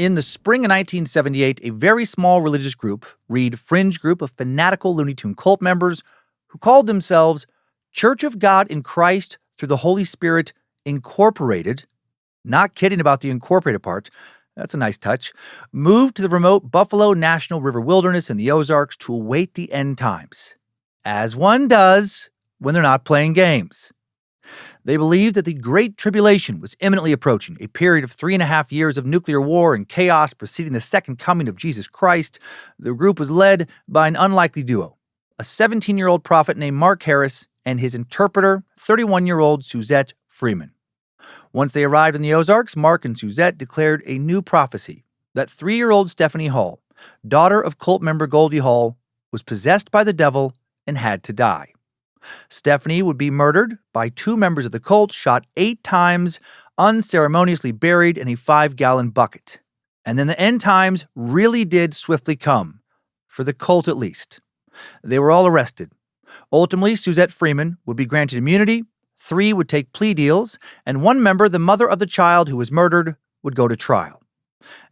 In the spring of 1978, a very small religious group, read fringe group of fanatical Looney Tune cult members who called themselves Church of God in Christ through the Holy Spirit Incorporated, not kidding about the incorporated part, that's a nice touch, moved to the remote Buffalo National River Wilderness in the Ozarks to await the end times, as one does when they're not playing games. They believed that the Great Tribulation was imminently approaching, a period of 3.5 years of nuclear war and chaos preceding the second coming of Jesus Christ. The group was led by an unlikely duo, a 17-year-old prophet named Mark Harris and his interpreter, 31-year-old Suzette Freeman. Once they arrived in the Ozarks, Mark and Suzette declared a new prophecy that 3-year-old Stephanie Hall, daughter of cult member Goldie Hall, was possessed by the devil and had to die. Stephanie would be murdered by 2 members of the cult, shot 8 times, unceremoniously buried in a 5-gallon bucket. And then the end times really did swiftly come, for the cult at least. They were all arrested. Ultimately, Suzette Freeman would be granted immunity, 3 would take plea deals, and 1 member, the mother of the child who was murdered, would go to trial.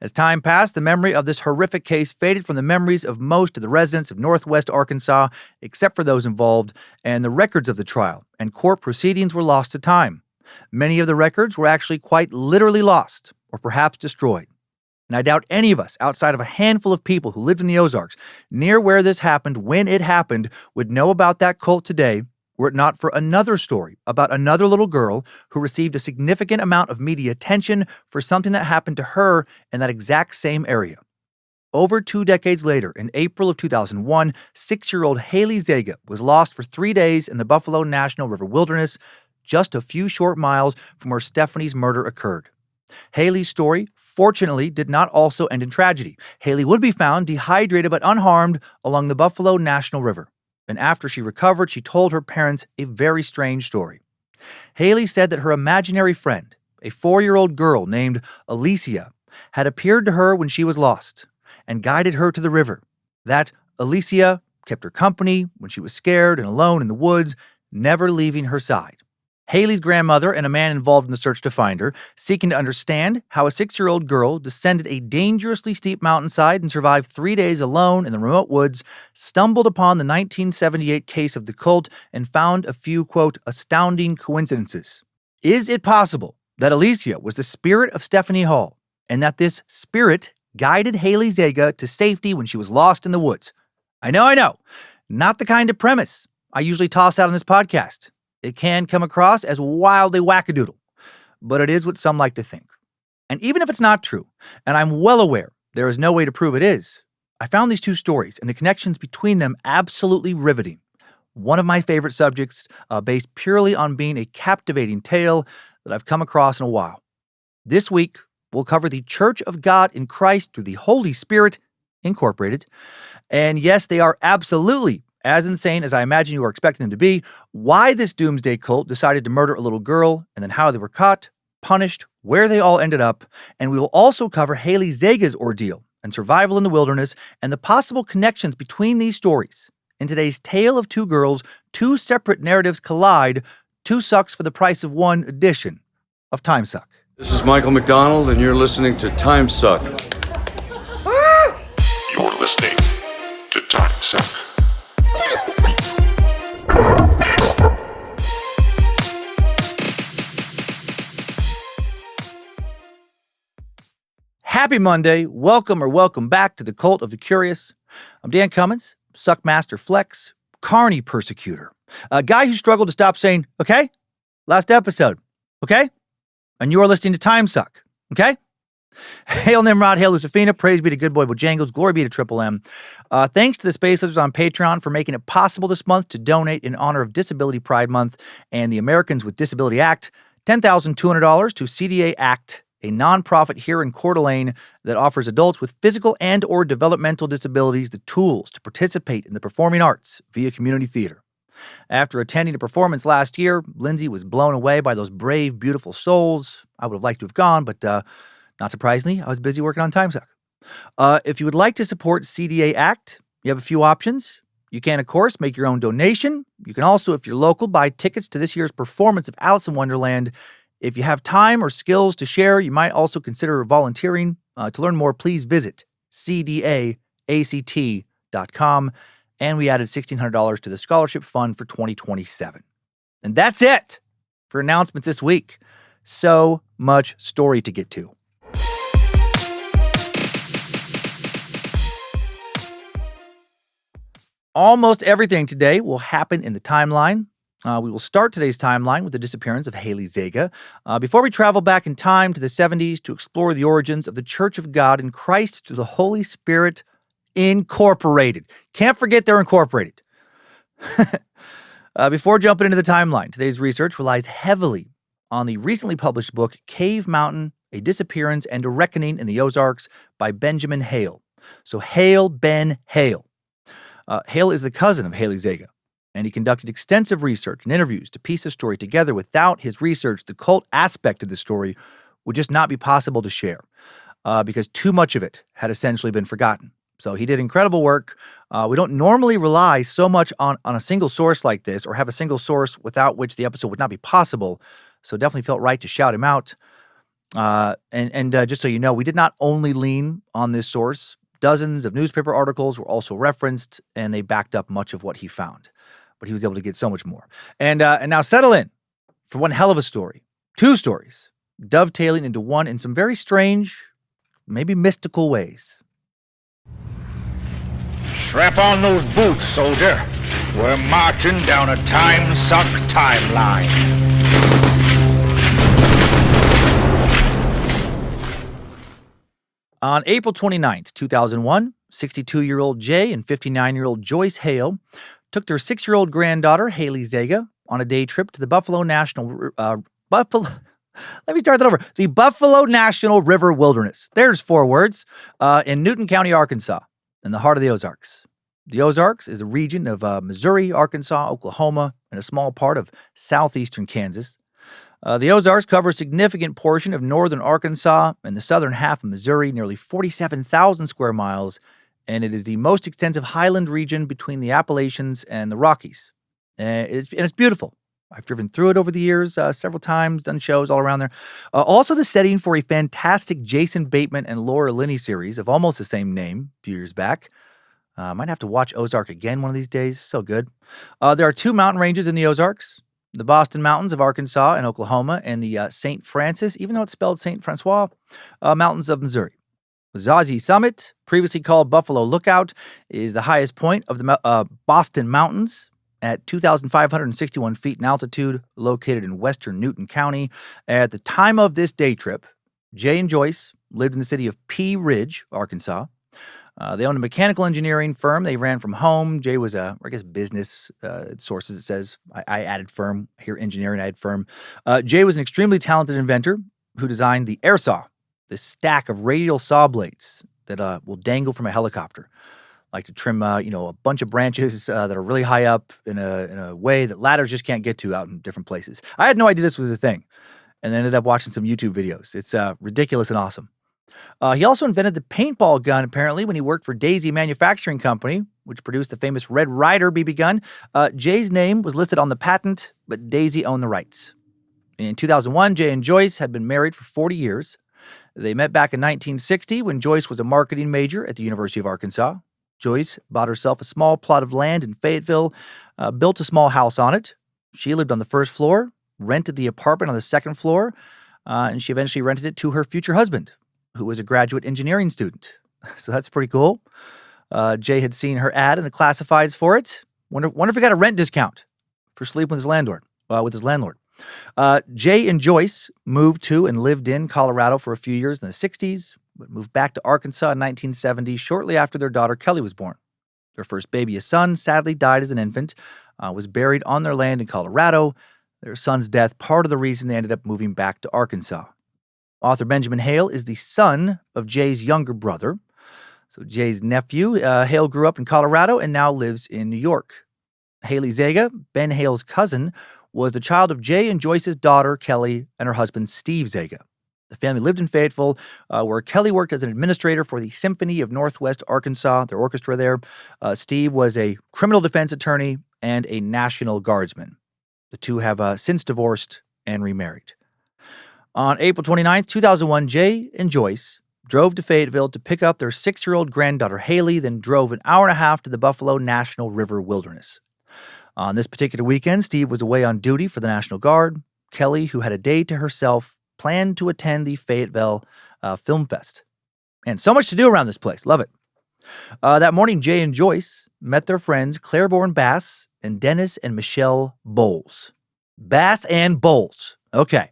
As time passed, the memory of this horrific case faded from the memories of most of the residents of Northwest Arkansas, except for those involved, and the records of the trial and court proceedings were lost to time. Many of the records were actually quite literally lost, or perhaps destroyed. And I doubt any of us, outside of a handful of people who lived in the Ozarks, near where this happened, when it happened, would know about that cult today, were it not for another story about another little girl who received a significant amount of media attention for something that happened to her in that exact same area. Over 2 decades later, in April of 2001, 6-year-old Haley Zega was lost for 3 days in the Buffalo National River Wilderness, just a few short miles from where Stephanie's murder occurred. Haley's story, fortunately, did not also end in tragedy. Haley would be found dehydrated but unharmed along the Buffalo National River. And after she recovered, she told her parents a very strange story. Haley said that her imaginary friend, a 4-year-old girl named Alicia, had appeared to her when she was lost and guided her to the river. That Alicia kept her company when she was scared and alone in the woods, never leaving her side. Haley's grandmother and a man involved in the search to find her, seeking to understand how a 6-year-old girl descended a dangerously steep mountainside and survived 3 days alone in the remote woods, stumbled upon the 1978 case of the cult and found a few, quote, astounding coincidences. Is it possible that Alicia was the spirit of Stephanie Hall and that this spirit guided Haley Zega to safety when she was lost in the woods? I know. Not the kind of premise I usually toss out on this podcast. It can come across as wildly wackadoodle, but it is what some like to think. And even if it's not true, and I'm well aware there is no way to prove it is, I found these 2 stories and the connections between them absolutely riveting. One of my favorite subjects, based purely on being a captivating tale that I've come across in a while. This week, we'll cover the Church of God in Christ through the Holy Spirit Incorporated. And yes, they are absolutely as insane as I imagine you are expecting them to be, why this doomsday cult decided to murder a little girl, and then how they were caught, punished, where they all ended up, and we will also cover Haley Zega's ordeal and survival in the wilderness and the possible connections between these stories. In today's Tale of 2 Girls, 2 separate narratives collide, 2 sucks for the price of 1 edition of Timesuck. This is Michael McDonald, and you're listening to Timesuck. You're listening to Timesuck. Happy Monday. Welcome back to the Cult of the Curious. I'm Dan Cummins, Suckmaster Flex, Carney Persecutor, a guy who struggled to stop saying, okay, last episode, okay? And you are listening to Timesuck, okay? Hail Nimrod, hail Lucifina, praise be to good boy Bojangles, glory be to Triple M. Thanks to the Space Lizards on Patreon for making it possible this month to donate in honor of Disability Pride Month and the Americans with Disability Act, $10,200 to CDA Act, a nonprofit here in Coeur d'Alene that offers adults with physical and or developmental disabilities the tools to participate in the performing arts via community theater. After attending a performance last year, Lindsay was blown away by those brave, beautiful souls. I would have liked to have gone, but not surprisingly, I was busy working on Timesuck. If you would like to support CDA Act, you have a few options. You can, of course, make your own donation. You can also, if you're local, buy tickets to this year's performance of Alice in Wonderland. If you have time or skills to share, you might also consider volunteering To learn more, please visit cdaact.com. And we added $1,600 to the scholarship fund for 2027. And that's it for announcements this week. So much story to get to. Almost everything today will happen in the timeline. We will start today's timeline with the disappearance of Haley Zega before we travel back in time to the 70s to explore the origins of the Church of God in Christ through the Holy Spirit Incorporated. Can't forget they're incorporated. Before jumping into the timeline, today's research relies heavily on the recently published book Cave Mountain, A Disappearance and a Reckoning in the Ozarks by Benjamin Hale. So Hale Ben Hale. Hale is the cousin of Haley Zega, and he conducted extensive research and interviews to piece the story together. Without his research, the cult aspect of the story would just not be possible to share because too much of it had essentially been forgotten. So he did incredible work. We don't normally rely so much on a single source like this or have a single source without which the episode would not be possible. So definitely felt right to shout him out. And just so you know, we did not only lean on this source. Dozens of newspaper articles were also referenced, and they backed up much of what he found. But he was able to get so much more. And now settle in for one hell of a story. Two stories, dovetailing into one in some very strange, maybe mystical ways. Strap on those boots, soldier. We're marching down a Timesuck timeline. On April 29th, 2001, 62-year-old Jay and 59-year-old Joyce Hale took their 6-year-old granddaughter, Haley Zega, on a day trip to the Buffalo National River Wilderness. There's 4 words. In Newton County, Arkansas, in the heart of the Ozarks. The Ozarks is a region of Missouri, Arkansas, Oklahoma, and a small part of southeastern Kansas. The Ozarks cover a significant portion of northern Arkansas and the southern half of Missouri, nearly 47,000 square miles, and it is the most extensive highland region between the Appalachians and the Rockies. It's beautiful. I've driven through it over the years several times, done shows all around there. Also the setting for a fantastic Jason Bateman and Laura Linney series of almost the same name a few years back. Might have to watch Ozark again one of these days. So good. There are 2 mountain ranges in the Ozarks. The Boston Mountains of Arkansas and Oklahoma, and the St. Francis, even though it's spelled St. Francois, Mountains of Missouri. Zazi Summit, previously called Buffalo Lookout, is the highest point of the Boston Mountains at 2,561 feet in altitude, located in western Newton County. At the time of this day trip, Jay and Joyce lived in the city of Pea Ridge, Arkansas. They owned a mechanical engineering firm. They ran from home. Jay was business sources, it says. I added firm. Here, engineering, I added firm. Jay was an extremely talented inventor who designed the air saw, this stack of radial saw blades that will dangle from a helicopter. Like to trim, a bunch of branches that are really high up in a way that ladders just can't get to out in different places. I had no idea this was a thing, and then ended up watching some YouTube videos. It's ridiculous and awesome. He also invented the paintball gun, apparently, when he worked for Daisy Manufacturing Company, which produced the famous Red Ryder BB gun. Jay's name was listed on the patent, but Daisy owned the rights. In 2001, Jay and Joyce had been married for 40 years. They met back in 1960 when Joyce was a marketing major at the University of Arkansas. Joyce bought herself a small plot of land in Fayetteville, built a small house on it. She lived on the first floor, rented the apartment on the second floor, and she eventually rented it to her future husband, who was a graduate engineering student. So that's pretty cool. Jay had seen her ad in the classifieds for it. Wonder if he got a rent discount for sleeping with his landlord. Jay and Joyce moved to and lived in Colorado for a few years in the 60s, but moved back to Arkansas in 1970, shortly after their daughter Kelly was born. Their first baby, a son, sadly died as an infant, was buried on their land in Colorado. Their son's death, part of the reason they ended up moving back to Arkansas. Author Benjamin Hale is the son of Jay's younger brother. So Jay's nephew, Hale, grew up in Colorado and now lives in New York. Haley Zega, Ben Hale's cousin, was the child of Jay and Joyce's daughter, Kelly, and her husband, Steve Zega. The family lived in Fayetteville, where Kelly worked as an administrator for the Symphony of Northwest Arkansas, their orchestra there. Steve was a criminal defense attorney and a National Guardsman. The two have since divorced and remarried. On April 29th, 2001, Jay and Joyce drove to Fayetteville to pick up their 6-year-old granddaughter Haley, then drove an hour and a half to the Buffalo National River Wilderness. On this particular weekend, Steve was away on duty for the National Guard. Kelly, who had a day to herself, planned to attend the Fayetteville Film Fest. And so much to do around this place. Love it. That morning, Jay and Joyce met their friends Claiborne Bass and Dennis and Michelle Bowles. Bass and Bowles. Okay.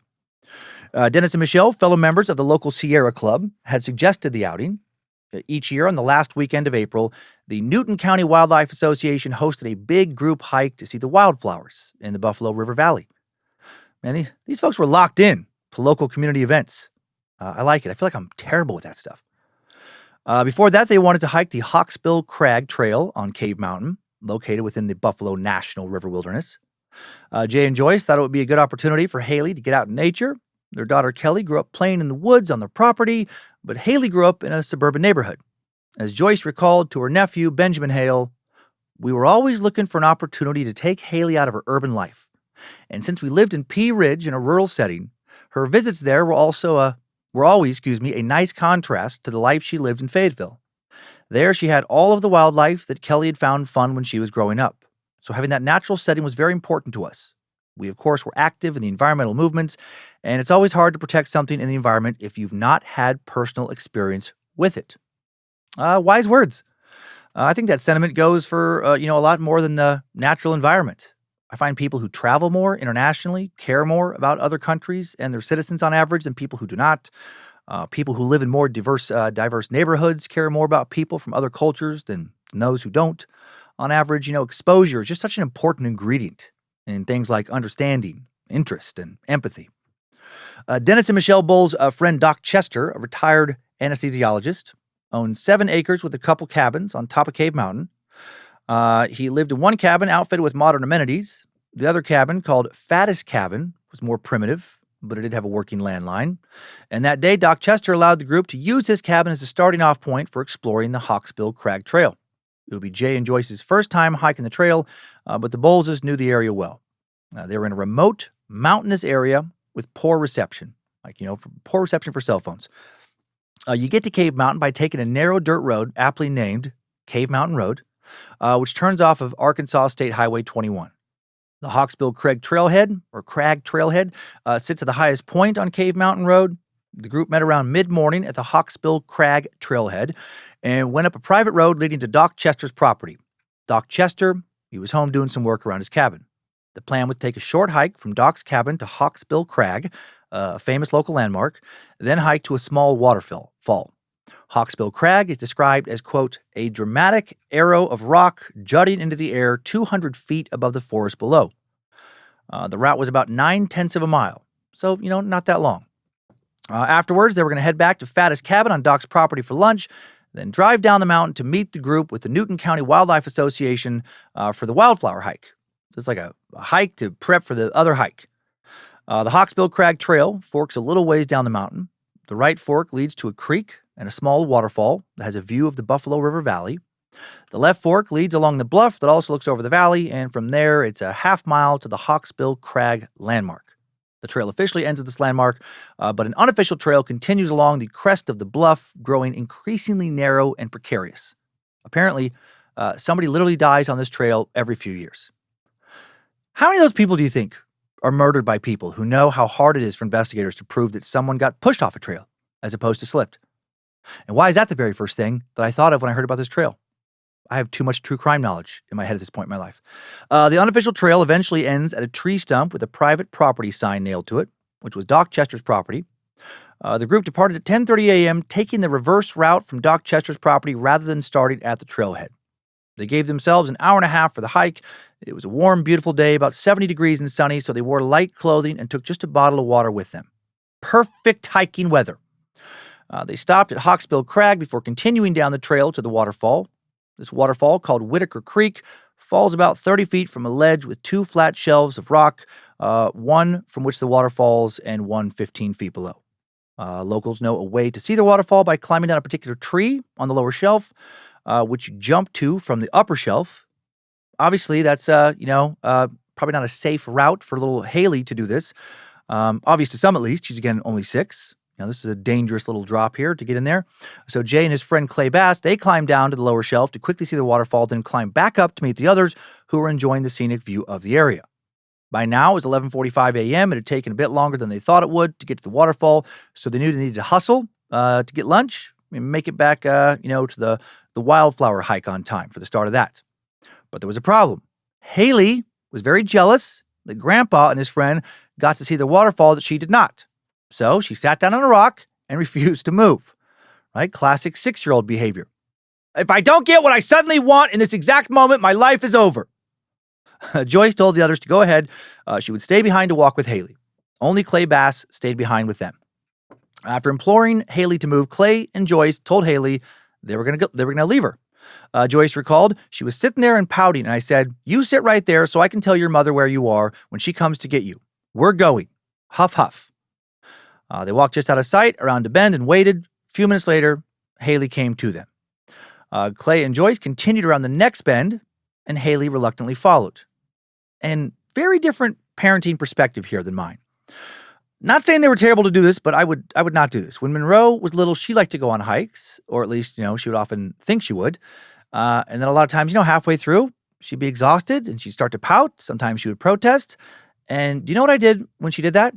Dennis and Michelle, fellow members of the local Sierra Club, had suggested the outing. Each year on the last weekend of April, the Newton County Wildlife Association hosted a big group hike to see the wildflowers in the Buffalo River Valley. Man, these folks were locked in to local community events. I like it. I feel like I'm terrible with that stuff. Before that, they wanted to hike the Hawksbill Crag Trail on Cave Mountain, located within the Buffalo National River Wilderness. Jay and Joyce thought it would be a good opportunity for Haley to get out in nature. Their daughter Kelly grew up playing in the woods on their property, but Haley grew up in a suburban neighborhood. As Joyce recalled to her nephew, Benjamin Hale, "We were always looking for an opportunity to take Haley out of her urban life. And since we lived in Pea Ridge in a rural setting, her visits there were always a nice contrast to the life she lived in Fayetteville. There she had all of the wildlife that Kelly had found fun when she was growing up. So having that natural setting was very important to us. We, of course, were active in the environmental movements, and it's always hard to protect something in the environment if you've not had personal experience with it." Wise words. I think that sentiment goes for, a lot more than the natural environment. I find people who travel more internationally care more about other countries and their citizens on average than people who do not. People who live in more diverse neighborhoods care more about people from other cultures than those who don't. On average, exposure is just such an important ingredient in things like understanding, interest, and empathy. Dennis and Michelle Bowles' friend Doc Chester, a retired anesthesiologist, owned 7 acres with a couple cabins on top of Cave Mountain. He lived in one cabin outfitted with modern amenities. The other cabin, called Fattest Cabin, was more primitive, but it did have a working landline. And that day, Doc Chester allowed the group to use his cabin as a starting off point for exploring the Hawksbill Crag Trail. It would be Jay and Joyce's first time hiking the trail, but the Bowleses knew the area well. They were in a remote, mountainous area with poor reception, poor reception for cell phones. You get to Cave Mountain by taking a narrow dirt road aptly named Cave Mountain Road, which turns off of Arkansas State Highway 21. The Hawksbill Crag Trailhead, sits at the highest point on Cave Mountain Road. The group met around mid-morning at the Hawksbill Crag Trailhead and went up a private road leading to Doc Chester's property. Doc Chester, he was home doing some work around his cabin. The plan was to take a short hike from Doc's cabin to Hawksbill Crag, a famous local landmark, then hike to a small waterfall. Hawksbill Crag is described as, quote, "a dramatic arrow of rock jutting into the air 200 feet above the forest below." The route was about 9/10 of a mile, so, not that long. Afterwards, they were going to head back to Fattest Cabin on Doc's property for lunch, then drive down the mountain to meet the group with the Newton County Wildlife Association for the wildflower hike. So it's like a hike to prep for the other hike. The Hawksbill Crag Trail forks a little ways down the mountain. The right fork leads to a creek and a small waterfall that has a view of the Buffalo River Valley. The left fork leads along the bluff that also looks over the valley, and from there, it's a half mile to the Hawksbill Crag landmark. The trail officially ends at this landmark, but an unofficial trail continues along the crest of the bluff, growing increasingly narrow and precarious. Apparently, somebody literally dies on this trail every few years. How many of those people do you think are murdered by people who know how hard it is for investigators to prove that someone got pushed off a trail as opposed to slipped? And why is that the very first thing that I thought of when I heard about this trail? I have too much true crime knowledge in my head at this point in my life. The unofficial trail eventually ends at a tree stump with a private property sign nailed to it, which was Doc Chester's property. The group departed at 10:30 a.m., taking the reverse route from Doc Chester's property rather than starting at the trailhead. They gave themselves an hour and a half for the hike. It was a warm, beautiful day, about 70 degrees and sunny, so they wore light clothing and took just a bottle of water with them. Perfect hiking weather. They stopped at Hawksbill Crag before continuing down the trail to the waterfall. This waterfall, called Whitaker Creek, falls about 30 feet from a ledge with 2 flat shelves of rock, one from which the water falls and one 15 feet below. Locals know a way to see the waterfall by climbing down a particular tree on the lower shelf, which you jump to from the upper shelf. Obviously, that's, probably not a safe route for little Haley to do this. Obvious to some, at least. She's, again, only 6. This is a dangerous little drop here to get in there. So Jay and his friend Clay Bass, they climbed down to the lower shelf to quickly see the waterfall, then climb back up to meet the others who were enjoying the scenic view of the area. By now, it was 11:45 a.m. It had taken a bit longer than they thought it would to get to the waterfall, so they knew they needed to hustle to get lunch and make it back, to the wildflower hike on time for the start of that. But there was a problem. Haley was very jealous that Grandpa and his friend got to see the waterfall that she did not. So she sat down on a rock and refused to move. Right? Classic 6-year-old behavior. If I don't get what I suddenly want in this exact moment, my life is over. Joyce told the others to go ahead. She would stay behind to walk with Haley. Only Clay Bass stayed behind with them. After imploring Haley to move, Clay and Joyce told Haley they were going to leave her. Joyce recalled, she was sitting there and pouting, and I said, "You sit right there so I can tell your mother where you are when she comes to get you. We're going." Huff, huff. They walked just out of sight, around a bend, and waited. A few minutes later, Haley came to them. Clay and Joyce continued around the next bend, and Haley reluctantly followed. And very different parenting perspective here than mine. Not saying they were terrible to do this, but I would not do this. When Monroe was little, she liked to go on hikes, or at least, she would often think she would. And then a lot of times, halfway through, she'd be exhausted and she'd start to pout. Sometimes she would protest. And do you know what I did when she did that?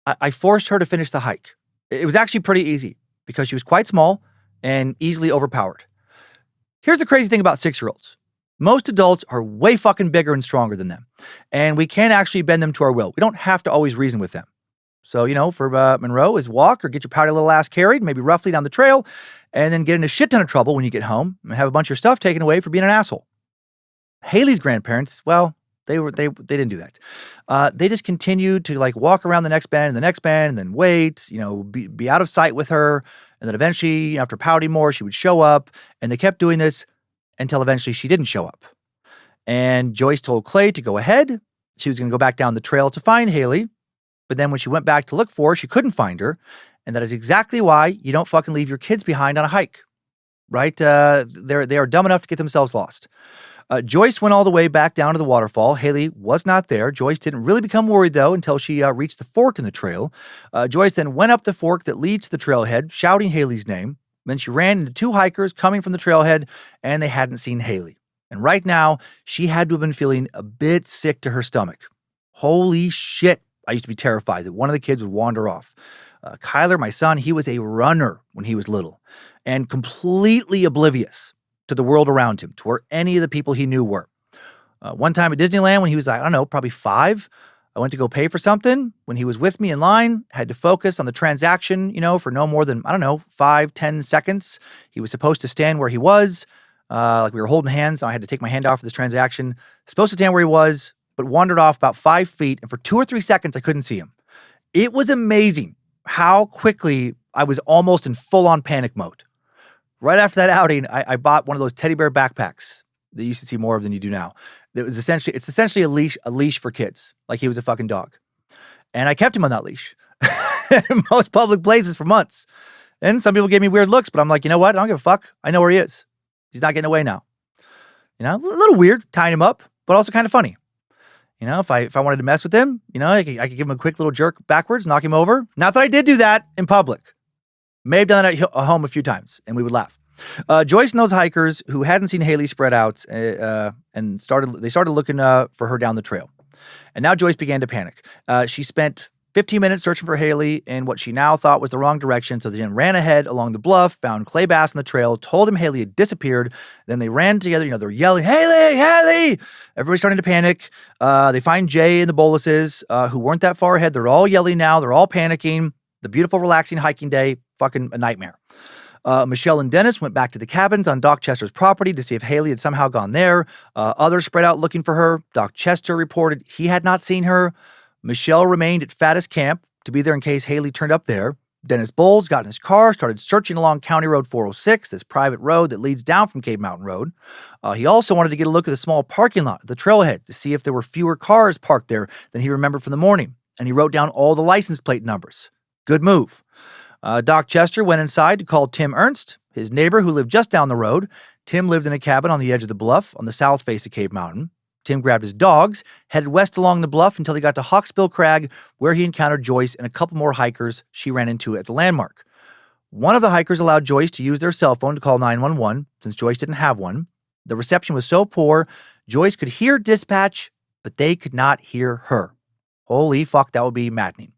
I forced her to finish the hike. It was actually pretty easy because she was quite small and easily overpowered. Here's the crazy thing about 6-year-olds. Most adults are way fucking bigger and stronger than them. And we can't actually bend them to our will. We don't have to always reason with them. So, for Monroe is walk or get your pouty little ass carried, maybe roughly down the trail, and then get in a shit ton of trouble when you get home and have a bunch of stuff taken away for being an asshole. Haley's grandparents, well, they didn't do that. They just continued to walk around the next bend and then wait, be out of sight with her. And then eventually, after pouting more, she would show up, and they kept doing this until eventually she didn't show up. And Joyce told Clay to go ahead. She was going to go back down the trail to find Haley. But then when she went back to look for her, she couldn't find her. And that is exactly why you don't fucking leave your kids behind on a hike, right? They are dumb enough to get themselves lost. Joyce went all the way back down to the waterfall. Haley was not there. Joyce didn't really become worried, though, until she reached the fork in the trail. Joyce then went up the fork that leads to the trailhead, shouting Haley's name. Then she ran into 2 hikers coming from the trailhead, and they hadn't seen Haley. And right now, she had to have been feeling a bit sick to her stomach. Holy shit. I used to be terrified that one of the kids would wander off. Kyler, my son, he was a runner when he was little and completely oblivious to the world around him, to where any of the people he knew were. One time at Disneyland when he was, probably 5, I went to go pay for something. When he was with me in line, had to focus on the transaction, for no more than, 5-10 seconds. He was supposed to stand where he was, we were holding hands. So I had to take my hand off for this transaction. Supposed to stand where he was, but wandered off about 5 feet, and for 2 or 3 seconds, I couldn't see him. It was amazing how quickly I was almost in full-on panic mode. Right after that outing, I bought one of those teddy bear backpacks that you used to see more of than you do now. It's essentially a leash for kids, like he was a fucking dog. And I kept him on that leash in most public places for months. And some people gave me weird looks, but I'm like, you know what? I don't give a fuck. I know where he is. He's not getting away now. A little weird tying him up, but also kind of funny. If I wanted to mess with him, I could give him a quick little jerk backwards, knock him over. Not that I did do that in public. May have done that at home a few times, and we would laugh. Joyce and those hikers who hadn't seen Haley spread out and started looking for her down the trail. And now Joyce began to panic. She spent 15 minutes searching for Haley in what she now thought was the wrong direction, so they then ran ahead along the bluff, found Clay Bass on the trail, told him Haley had disappeared. Then they ran together, they're yelling, "Haley, Haley!" Everybody's starting to panic. They find Jay and the Boluses, who weren't that far ahead. They're all yelling now. They're all panicking. The beautiful, relaxing hiking day, fucking a nightmare. Michelle and Dennis went back to the cabins on Doc Chester's property to see if Haley had somehow gone there. Others spread out looking for her. Doc Chester reported he had not seen her. Michelle remained at Fattest Camp to be there in case Haley turned up there. Dennis Bowles got in his car, started searching along County Road 406, this private road that leads down from Cave Mountain Road. He also wanted to get a look at the small parking lot at the trailhead to see if there were fewer cars parked there than he remembered from the morning. And he wrote down all the license plate numbers. Good move. Doc Chester went inside to call Tim Ernst, his neighbor who lived just down the road. Tim lived in a cabin on the edge of the bluff on the south face of Cave Mountain. Tim grabbed his dogs, headed west along the bluff until he got to Hawksbill Crag, where he encountered Joyce and a couple more hikers she ran into at the landmark. One of the hikers allowed Joyce to use their cell phone to call 911, since Joyce didn't have one. The reception was so poor, Joyce could hear dispatch, but they could not hear her. Holy fuck, that would be maddening.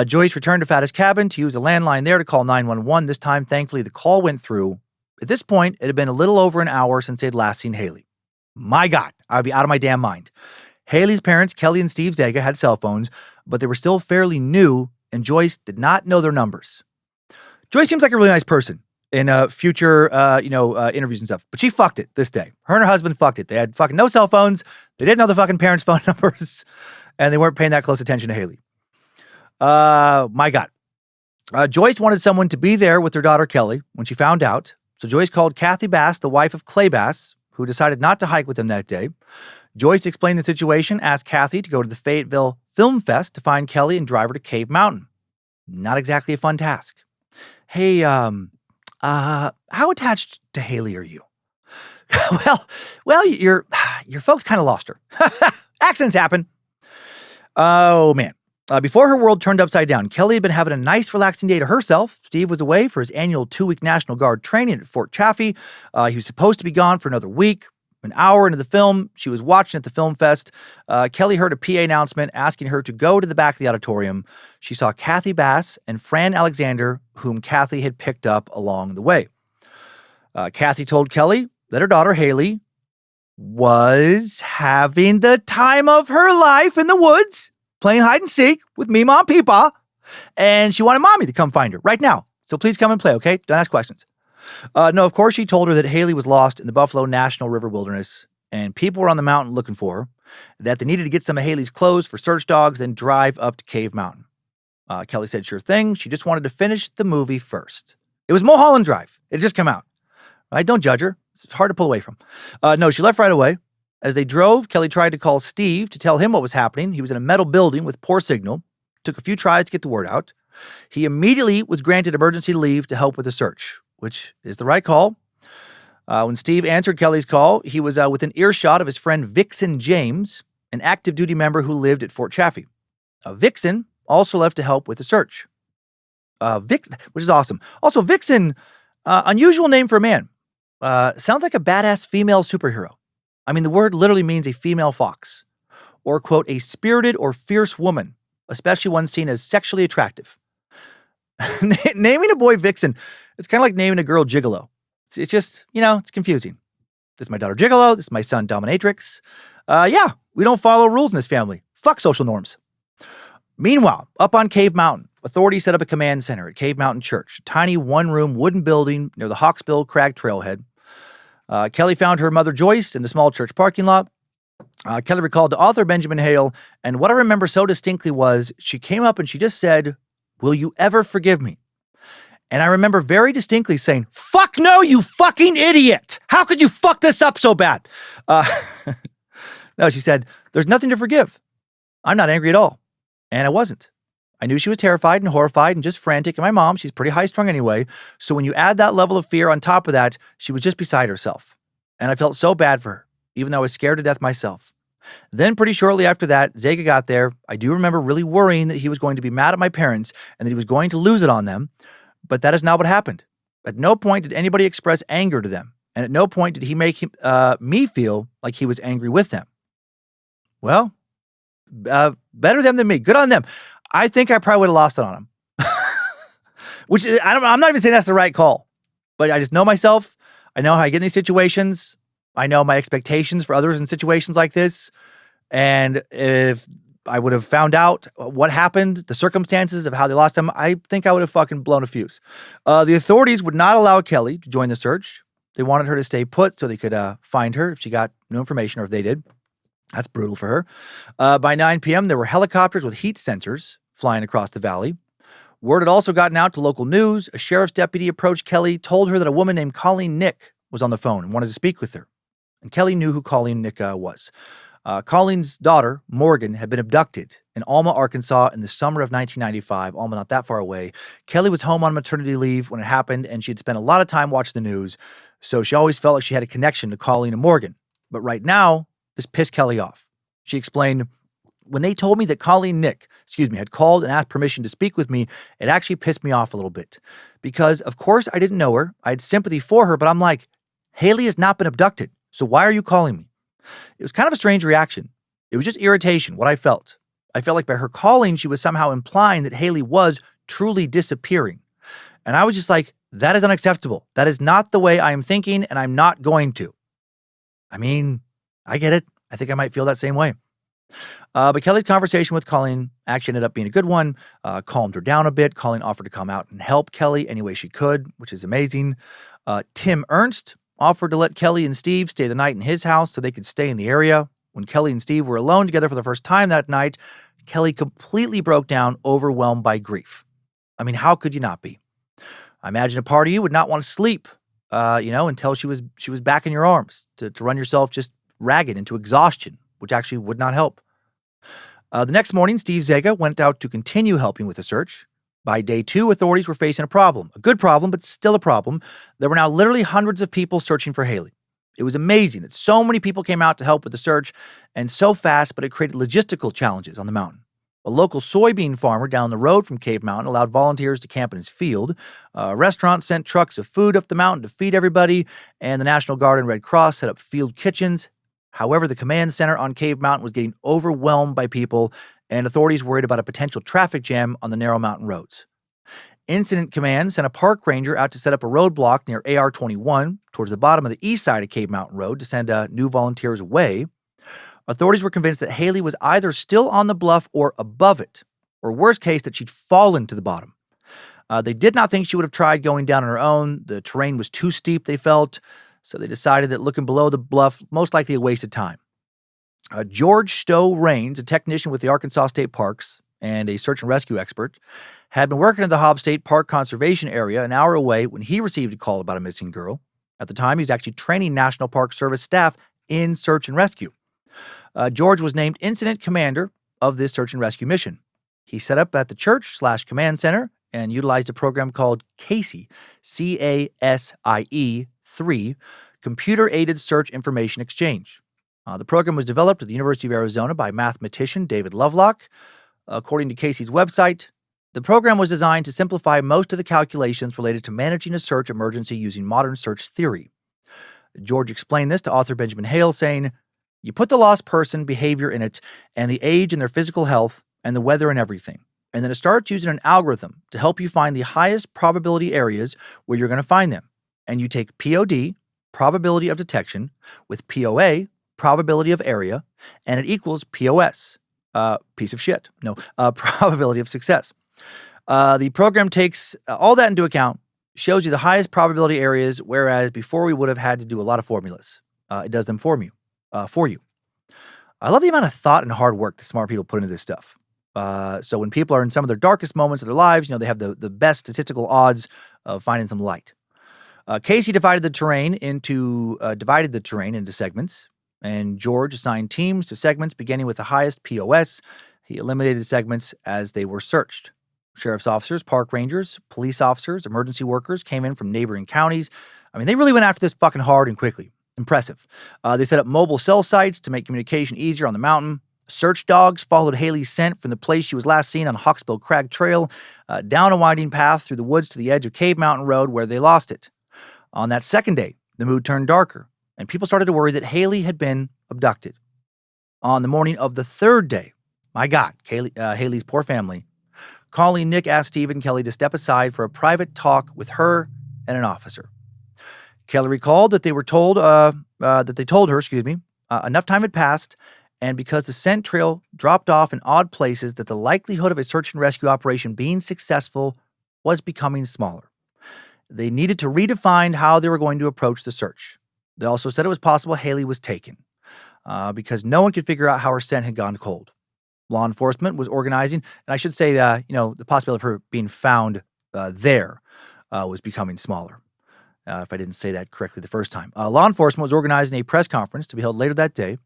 Joyce returned to Fatta's cabin to use a landline there to call 911. This time, thankfully, the call went through. At this point, it had been a little over an hour since they had last seen Haley. My God, I would be out of my damn mind. Haley's parents, Kelly and Steve Zega, had cell phones, but they were still fairly new, and Joyce did not know their numbers. Joyce seems like a really nice person in future, interviews and stuff, but she fucked it this day. Her and her husband fucked it. They had fucking no cell phones. They didn't know the fucking parents' phone numbers, and they weren't paying that close attention to Haley. My God. Joyce wanted someone to be there with her daughter Kelly when she found out, so Joyce called Kathy Bass, the wife of Clay Bass, who decided not to hike with them that day. Joyce explained the situation, asked Kathy to go to the Fayetteville Film Fest to find Kelly and drive her to Cave Mountain. Not exactly a fun task. Hey, how attached to Haley are you? well, your folks kind of lost her. Accidents happen. Oh, man. Before her world turned upside down, Kelly had been having a nice, relaxing day to herself. Steve was away for his annual 2-week National Guard training at Fort Chaffee. He was supposed to be gone for another week. An hour into the film, she was watching at the film fest. Kelly heard a PA announcement asking her to go to the back of the auditorium. She saw Kathy Bass and Fran Alexander, whom Kathy had picked up along the way. Kathy told Kelly that her daughter, Haley, was having the time of her life in the woods, playing hide and seek with me, Mom, Peepaw, and she wanted Mommy to come find her right now. So please come and play, okay? Don't ask questions. No, of course, she told her that Haley was lost in the Buffalo National River Wilderness, and people were on the mountain looking for her, that they needed to get some of Haley's clothes for search dogs, then drive up to Cave Mountain. Kelly said, sure thing. She just wanted to finish the movie first. It was Mulholland Drive. It just came out. Right? Don't judge her. It's hard to pull away from. No, she left right away. As they drove, Kelly tried to call Steve to tell him what was happening. He was in a metal building with poor signal. Took a few tries to get the word out. He immediately was granted emergency leave to help with the search, which is the right call. When Steve answered Kelly's call, he was within earshot of his friend Vixen James, an active duty member who lived at Fort Chaffee. Vixen also left to help with the search. Which is awesome. Also, Vixen, unusual name for a man. Sounds like a badass female superhero. I mean, the word literally means a female fox, or, quote, a spirited or fierce woman, especially one seen as sexually attractive. Naming a boy Vixen, it's kind of like naming a girl Gigolo. It's just, it's confusing. This is my daughter Gigolo. This is my son Dominatrix. Yeah, we don't follow rules in this family. Fuck social norms. Meanwhile, up on Cave Mountain, authorities set up a command center at Cave Mountain Church, a tiny one-room wooden building near the Hawksbill Crag trailhead. Kelly found her mother Joyce in the small church parking lot. Kelly recalled to author Benjamin Hale, and what I remember so distinctly was she came up and she just said, "Will you ever forgive me?" And I remember very distinctly saying, "Fuck no, you fucking idiot! How could you fuck this up so bad?" No, she said, "There's nothing to forgive. I'm not angry at all." And I wasn't. I knew she was terrified and horrified and just frantic. And my mom, she's pretty high-strung anyway. So when you add that level of fear on top of that, she was just beside herself. And I felt so bad for her, even though I was scared to death myself. Then pretty shortly after that, Zega got there. I do remember really worrying that he was going to be mad at my parents and that he was going to lose it on them. But that is not what happened. At no point did anybody express anger to them. And at no point did he make me feel like he was angry with them. Well, better them than me. Good on them. I think I probably would have lost it on him. Which, I'm not even saying that's the right call. But I just know myself. I know how I get in these situations. I know my expectations for others in situations like this. And if I would have found out what happened, the circumstances of how they lost him, I think I would have fucking blown a fuse. The authorities would not allow Kelly to join the search. They wanted her to stay put so they could find her if she got new information or if they did. That's brutal for her. By 9 p.m., there were helicopters with heat sensors flying across the valley. Word had also gotten out to local news. A sheriff's deputy approached Kelly, told her that a woman named Colleen Nick was on the phone and wanted to speak with her. And Kelly knew who Colleen Nick was. Colleen's daughter, Morgan, had been abducted in Alma, Arkansas in the summer of 1995. Alma, not that far away. Kelly was home on maternity leave when it happened, and she had spent a lot of time watching the news, so she always felt like she had a connection to Colleen and Morgan. But right now, This pissed Kelly off. She explained, when they told me that Colleen Nick, had called and asked permission to speak with me, it actually pissed me off a little bit. Because, of course, I didn't know her. I had sympathy for her, but I'm like, Haley has not been abducted, so why are you calling me? It was kind of a strange reaction. It was just irritation, what I felt. I felt like by her calling, she was somehow implying that Haley was truly disappearing. And I was just like, that is unacceptable. That is not the way I am thinking, and I'm not going to. I mean, I get it. I think I might feel that same way. But Kelly's conversation with Colleen actually ended up being a good one, calmed her down a bit. Colleen offered to come out and help Kelly any way she could, which is amazing. Tim Ernst offered to let Kelly and Steve stay the night in his house so they could stay in the area. When Kelly and Steve were alone together for the first time that night, Kelly completely broke down, overwhelmed by grief. I mean, how could you not be? I imagine a part of you would not want to sleep, until she was back in your arms, to run yourself just ragged into exhaustion, which actually would not help. The next morning, Steve Zega went out to continue helping with the search. By day 2, authorities were facing a problem. A good problem, but still a problem. There were now literally hundreds of people searching for Haley. It was amazing that so many people came out to help with the search, and so fast, but it created logistical challenges on the mountain. A local soybean farmer down the road from Cave Mountain allowed volunteers to camp in his field. A restaurant sent trucks of food up the mountain to feed everybody, and the National Guard and Red Cross set up field kitchens. However, the command center on Cave Mountain was getting overwhelmed by people, and authorities worried about a potential traffic jam on the narrow mountain roads. Incident Command sent a park ranger out to set up a roadblock near AR-21 towards the bottom of the east side of Cave Mountain Road to send new volunteers away. Authorities were convinced that Haley was either still on the bluff or above it, or worst case, that she'd fallen to the bottom. They did not think she would have tried going down on her own. The terrain was too steep, they felt, so they decided that looking below the bluff, most likely a waste of time. George Stowe Rains, a technician with the Arkansas State Parks and a search and rescue expert, had been working at the Hobbs State Park Conservation Area an hour away when he received a call about a missing girl. At the time, he was actually training National Park Service staff in search and rescue. George was named incident commander of this search and rescue mission. He set up at the church/command center and utilized a program called CASIE, CASIE 3, Computer-Aided Search Information Exchange. The program was developed at the University of Arizona by mathematician David Lovelock. According to CASIE's website, the program was designed to simplify most of the calculations related to managing a search emergency using modern search theory. George explained this to author Benjamin Hale, saying, "You put the lost person behavior in it, and the age and their physical health, and the weather and everything. And then it starts using an algorithm to help you find the highest probability areas where you're going to find them. And you take POD, probability of detection, with POA, probability of area, and it equals POS, piece of shit. No, probability of success. The program takes all that into account, shows you the highest probability areas, whereas before we would have had to do a lot of formulas. It does them for you. I love the amount of thought and hard work that smart people put into this stuff. So when people are in some of their darkest moments of their lives, they have the best statistical odds of finding some light. CASIE divided the terrain into segments, and George assigned teams to segments beginning with the highest POS. He eliminated segments as they were searched. Sheriff's officers, park rangers, police officers, emergency workers came in from neighboring counties. I mean, they really went after this fucking hard and quickly. Impressive. They set up mobile cell sites to make communication easier on the mountain. Search dogs followed Haley's scent from the place she was last seen on Hawksbill Crag Trail down a winding path through the woods to the edge of Cave Mountain Road where they lost it. On that second day, the mood turned darker, and people started to worry that Haley had been abducted. On the morning of the third day, my God, Haley's poor family, Colleen Nick asked Steve and Kelly to step aside for a private talk with her and an officer. Kelly recalled that they told her, enough time had passed, and because the scent trail dropped off in odd places, that the likelihood of a search and rescue operation being successful was becoming smaller. They needed to redefine how they were going to approach the search. They also said it was possible Haley was taken, because no one could figure out how her scent had gone cold. Law enforcement was organizing, and I should say that, the possibility of her being found there was becoming smaller. If I didn't say that correctly the first time. Law enforcement was organizing a press conference to be held later that day.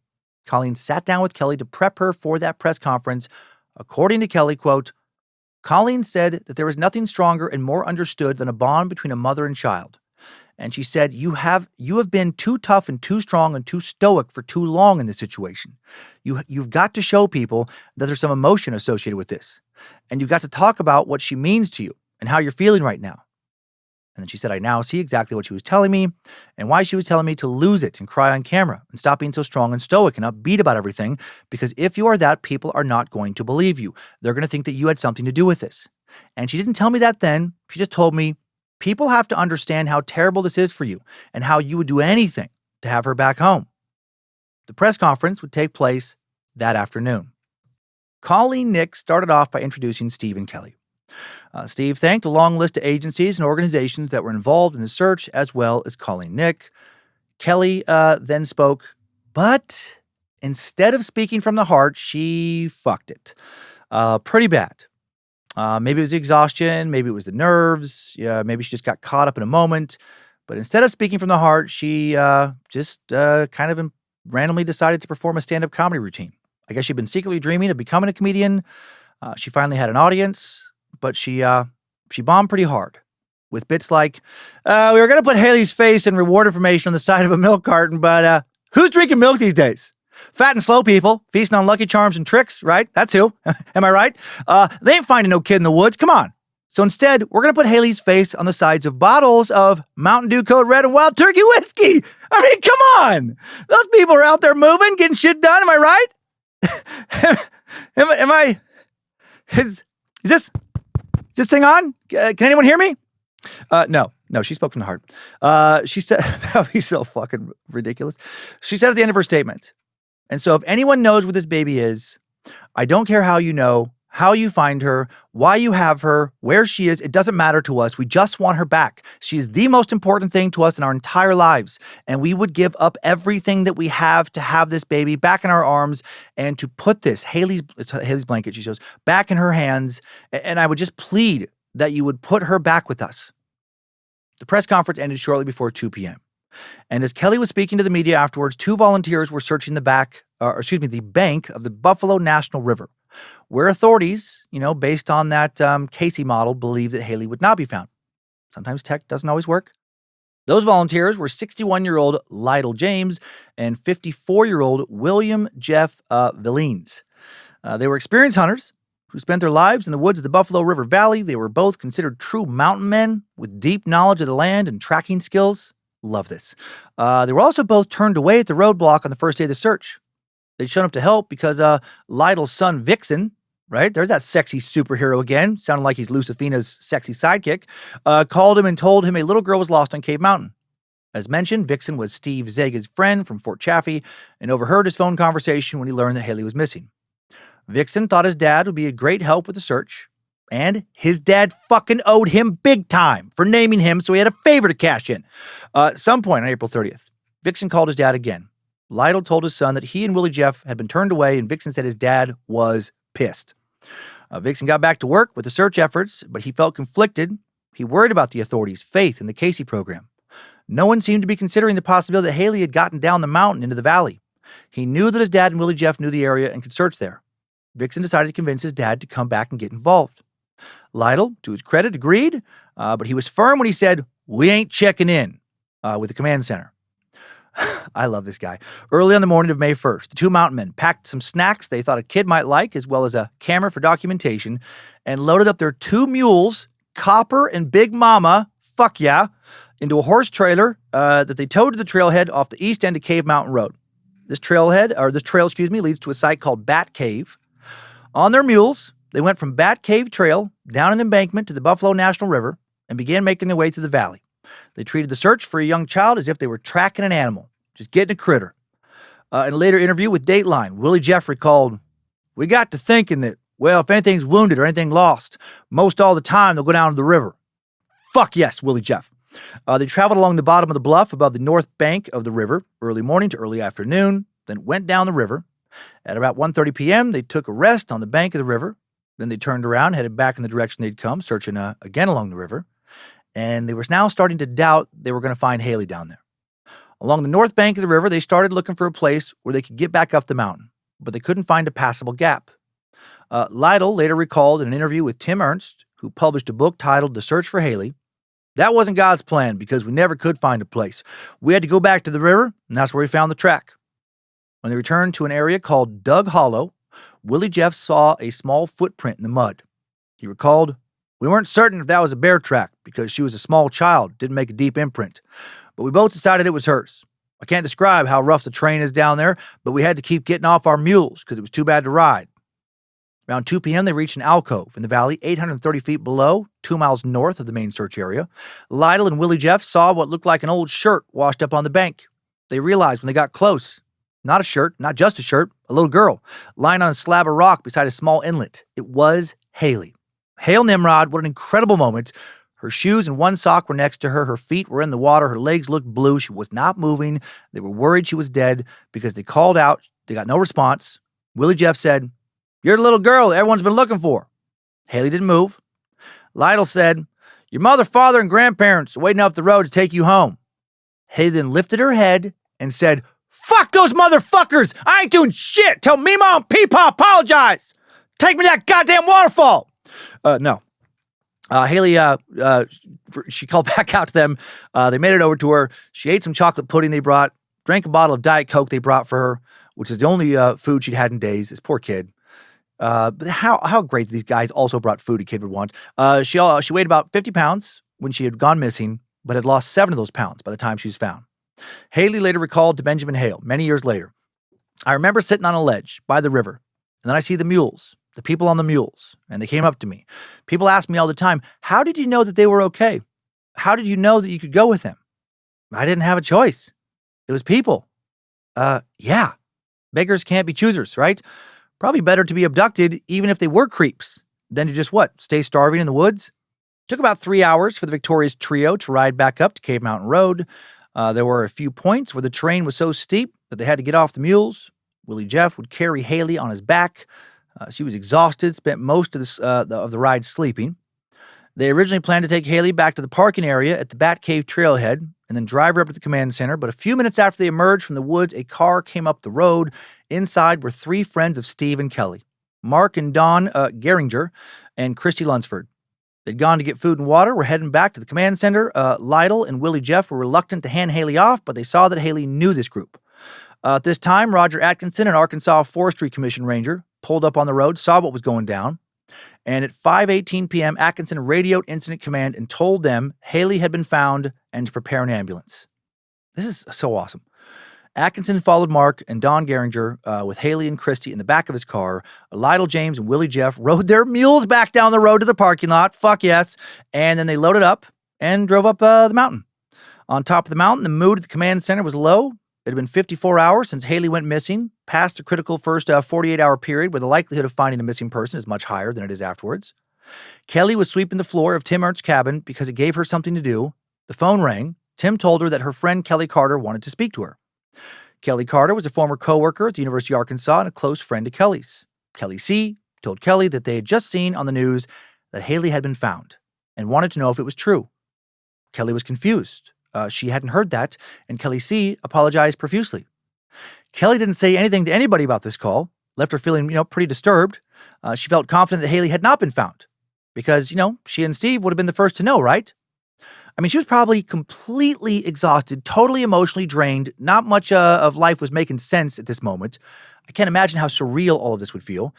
Colleen sat down with Kelly to prep her for that press conference. According to Kelly, quote, "Colleen said that there was nothing stronger and more understood than a bond between a mother and child. And she said, you have been too tough and too strong and too stoic for too long in this situation. You've got to show people that there's some emotion associated with this. And you've got to talk about what she means to you and how you're feeling right now. And then she said, I now see exactly what she was telling me and why she was telling me to lose it and cry on camera and stop being so strong and stoic and upbeat about everything. Because if you are that, people are not going to believe you. They're going to think that you had something to do with this. And she didn't tell me that then. She just told me, people have to understand how terrible this is for you and how you would do anything to have her back home. The press conference would take place that afternoon. Colleen Nick started off by introducing Steve and Kelly. Steve thanked a long list of agencies and organizations that were involved in the search, as well as Colleen Nick. Kelly then spoke, but instead of speaking from the heart, she fucked it. Pretty bad. Maybe it was the exhaustion, maybe it was the nerves, maybe she just got caught up in a moment. But instead of speaking from the heart, she just kind of randomly decided to perform a stand-up comedy routine. I guess she'd been secretly dreaming of becoming a comedian. She finally had an audience. But she bombed pretty hard with bits like, we were going to put Haley's face and reward information on the side of a milk carton, but who's drinking milk these days? Fat and slow people, feasting on Lucky Charms and tricks, right? That's who. Am I right? They ain't finding no kid in the woods. Come on. So instead, we're going to put Haley's face on the sides of bottles of Mountain Dew Code Red and Wild Turkey whiskey. I mean, come on. Those people are out there moving, getting shit done. Am I right? am I... Is this thing on? Can anyone hear me? No, she spoke from the heart. She said, that would be so fucking ridiculous. She said at the end of her statement, and so if anyone knows what this baby is, I don't care how you know, how you find her, why you have her, where she is, it doesn't matter to us. We just want her back. She is the most important thing to us in our entire lives. And we would give up everything that we have to have this baby back in our arms and to put this, Haley's blanket, she shows, back in her hands. And I would just plead that you would put her back with us. The press conference ended shortly before 2 p.m. And as Kelly was speaking to the media afterwards, 2 volunteers were searching the bank of the Buffalo National River, where authorities, based on that Casey model, believed that Haley would not be found. Sometimes tech doesn't always work. Those volunteers were 61-year-old Lytle James and 54-year-old William Jeff Villines. They were experienced hunters who spent their lives in the woods of the Buffalo River Valley. They were both considered true mountain men with deep knowledge of the land and tracking skills. Love this. They were also both turned away at the roadblock on the first day of the search. They'd shown up to help because Lytle's son, Vixen, right? There's that sexy superhero again, sounding like he's Lucifina's sexy sidekick, called him and told him a little girl was lost on Cave Mountain. As mentioned, Vixen was Steve Zega's friend from Fort Chaffee and overheard his phone conversation when he learned that Haley was missing. Vixen thought his dad would be a great help with the search, and his dad fucking owed him big time for naming him, so he had a favor to cash in. At some point on April 30th, Vixen called his dad again. Lytle told his son that he and Willie Jeff had been turned away, and Vixen said his dad was pissed. Vixen got back to work with the search efforts, but he felt conflicted. He worried about the authorities' faith in the Casey program. No one seemed to be considering the possibility that Haley had gotten down the mountain into the valley. He knew that his dad and Willie Jeff knew the area and could search there. Vixen decided to convince his dad to come back and get involved. Lytle, to his credit, agreed, but he was firm when he said, "We ain't checking in," with the command center. I love this guy. Early on the morning of May 1st, the 2 mountain men packed some snacks they thought a kid might like, as well as a camera for documentation, and loaded up their 2 mules, Copper and Big Mama, fuck yeah, into a horse trailer that they towed to the trailhead off the east end of Cave Mountain Road. This trail, leads to a site called Bat Cave. On their mules, they went from Bat Cave Trail down an embankment to the Buffalo National River and began making their way through the valley. They treated the search for a young child as if they were tracking an animal, just getting a critter. In a later interview with Dateline, Willie Jeff recalled, "We got to thinking that, well, if anything's wounded or anything lost, most all the time they'll go down to the river." Fuck yes, Willie Jeff. They traveled along the bottom of the bluff above the north bank of the river, early morning to early afternoon, then went down the river. At about 1:30 p.m., they took a rest on the bank of the river. Then they turned around, headed back in the direction they'd come, searching again along the river. And they were now starting to doubt they were going to find Haley down there. Along the north bank of the river, they started looking for a place where they could get back up the mountain, but they couldn't find a passable gap. Lytle later recalled in an interview with Tim Ernst, who published a book titled The Search for Haley, That wasn't God's plan because we never could find a place. We had to go back to the river, and that's where we found the track. When they returned to an area called Dug Hollow, Willie Jeff saw a small footprint in the mud. He recalled, "We weren't certain if that was a bear track because she was a small child, didn't make a deep imprint. But we both decided it was hers. I can't describe how rough the terrain is down there, but we had to keep getting off our mules because it was too bad to ride." Around 2 p.m., they reached an alcove in the valley 830 feet below, 2 miles north of the main search area. Lytle and Willie Jeff saw what looked like an old shirt washed up on the bank. They realized when they got close, not a shirt, not just a shirt, a little girl, lying on a slab of rock beside a small inlet. It was Haley. Hail Nimrod, what an incredible moment. Her shoes and one sock were next to her. Her feet were in the water. Her legs looked blue. She was not moving. They were worried she was dead because they called out. They got no response. Willie Jeff said, "You're the little girl everyone's been looking for." Haley didn't move. Lytle said, "Your mother, father, and grandparents are waiting up the road to take you home." Haley then lifted her head and said, "Fuck those motherfuckers! I ain't doing shit! Tell Meemaw and Peepaw apologize! Take me to that goddamn waterfall!" No. Haley, she called back out to them. They made it over to her. She ate some chocolate pudding they brought, drank a bottle of Diet Coke they brought for her, which is the only food she'd had in days. This poor kid. But how great these guys also brought food a kid would want. She weighed about 50 pounds when she had gone missing, but had lost 7 of those pounds by the time she was found. Haley later recalled to Benjamin Hale many years later, "I remember sitting on a ledge by the river, and then I see the mules, the people on the mules, and they came up to me. People ask me all the time, 'How did you know that they were okay? How did you know that you could go with them?' I didn't have a choice. It was people. Yeah. Beggars can't be choosers, right? Probably better to be abducted, even if they were creeps, than to just stay starving in the woods." It took about 3 hours for the victorious trio to ride back up to Cave Mountain Road. There were a few points where the terrain was so steep that they had to get off the mules. Willie Jeff would carry Haley on his back. She was exhausted, spent most of the ride sleeping. They originally planned to take Haley back to the parking area at the Bat Cave trailhead and then drive her up to the command center, but a few minutes after they emerged from the woods, a car came up the road. Inside were 3 friends of Steve and Kelly, Mark and Don Geringer, and Christy Lunsford. They'd gone to get food and water, were heading back to the command center. Lytle and Willie Jeff were reluctant to hand Haley off, but they saw that Haley knew this group. At this time, Roger Atkinson, an Arkansas Forestry Commission ranger, pulled up on the road, saw what was going down, and at 5:18 p.m., Atkinson radioed Incident Command and told them Haley had been found and to prepare an ambulance. This is so awesome. Atkinson followed Mark and Don Geringer with Haley and Christy in the back of his car. Lytle James and Willie Jeff rode their mules back down the road to the parking lot. Fuck yes. And then they loaded up and drove up the mountain. On top of the mountain, the mood at the command center was low. It had been 54 hours since Haley went missing, past the critical first 48-hour period where the likelihood of finding a missing person is much higher than it is afterwards. Kelly was sweeping the floor of Tim Ernst's cabin because it gave her something to do. The phone rang. Tim told her that her friend Kelly Carter wanted to speak to her. Kelly Carter was a former co-worker at the University of Arkansas and a close friend to Kelly's. Kelly C. told Kelly that they had just seen on the news that Haley had been found and wanted to know if it was true. Kelly was confused. She hadn't heard that, and Kelly C. apologized profusely. Kelly didn't say anything to anybody about this call, left her feeling, pretty disturbed. She felt confident that Haley had not been found because, she and Steve would have been the first to know, right? I mean, she was probably completely exhausted, totally emotionally drained. Not much of life was making sense at this moment. I can't imagine how surreal all of this would feel.